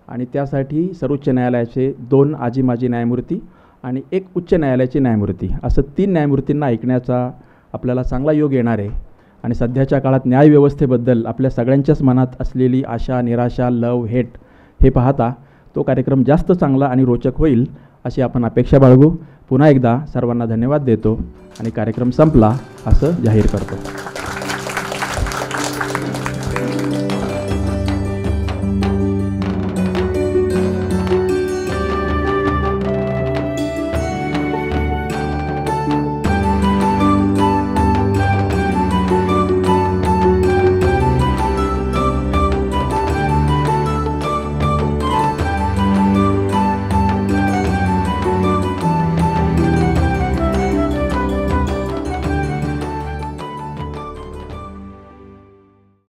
आणि त्यासाठी सर्वोच्च न्यायालयाचे 2 आजी माजी न्यायमूर्ती आणि 1 उच्च न्यायालयाचे न्यायमूर्ती असं 3 न्यायमूर्तींना ऐकण्याचा आपल्याला चांगला योग येणार आहे. आणि सध्याच्या काळात न्यायव्यवस्थेबद्दल आपल्या सगळ्यांच्याच मनात असलेली आशा, निराशा, लव, हेट हे पाहता तो कार्यक्रम जास्त चांगला आणि रोचक होईल अशी आपण अपेक्षा बाळगू. पुन्हा एकदा सर्वांना धन्यवाद देतो आणि कार्यक्रम संपला असं जाहीर करतो.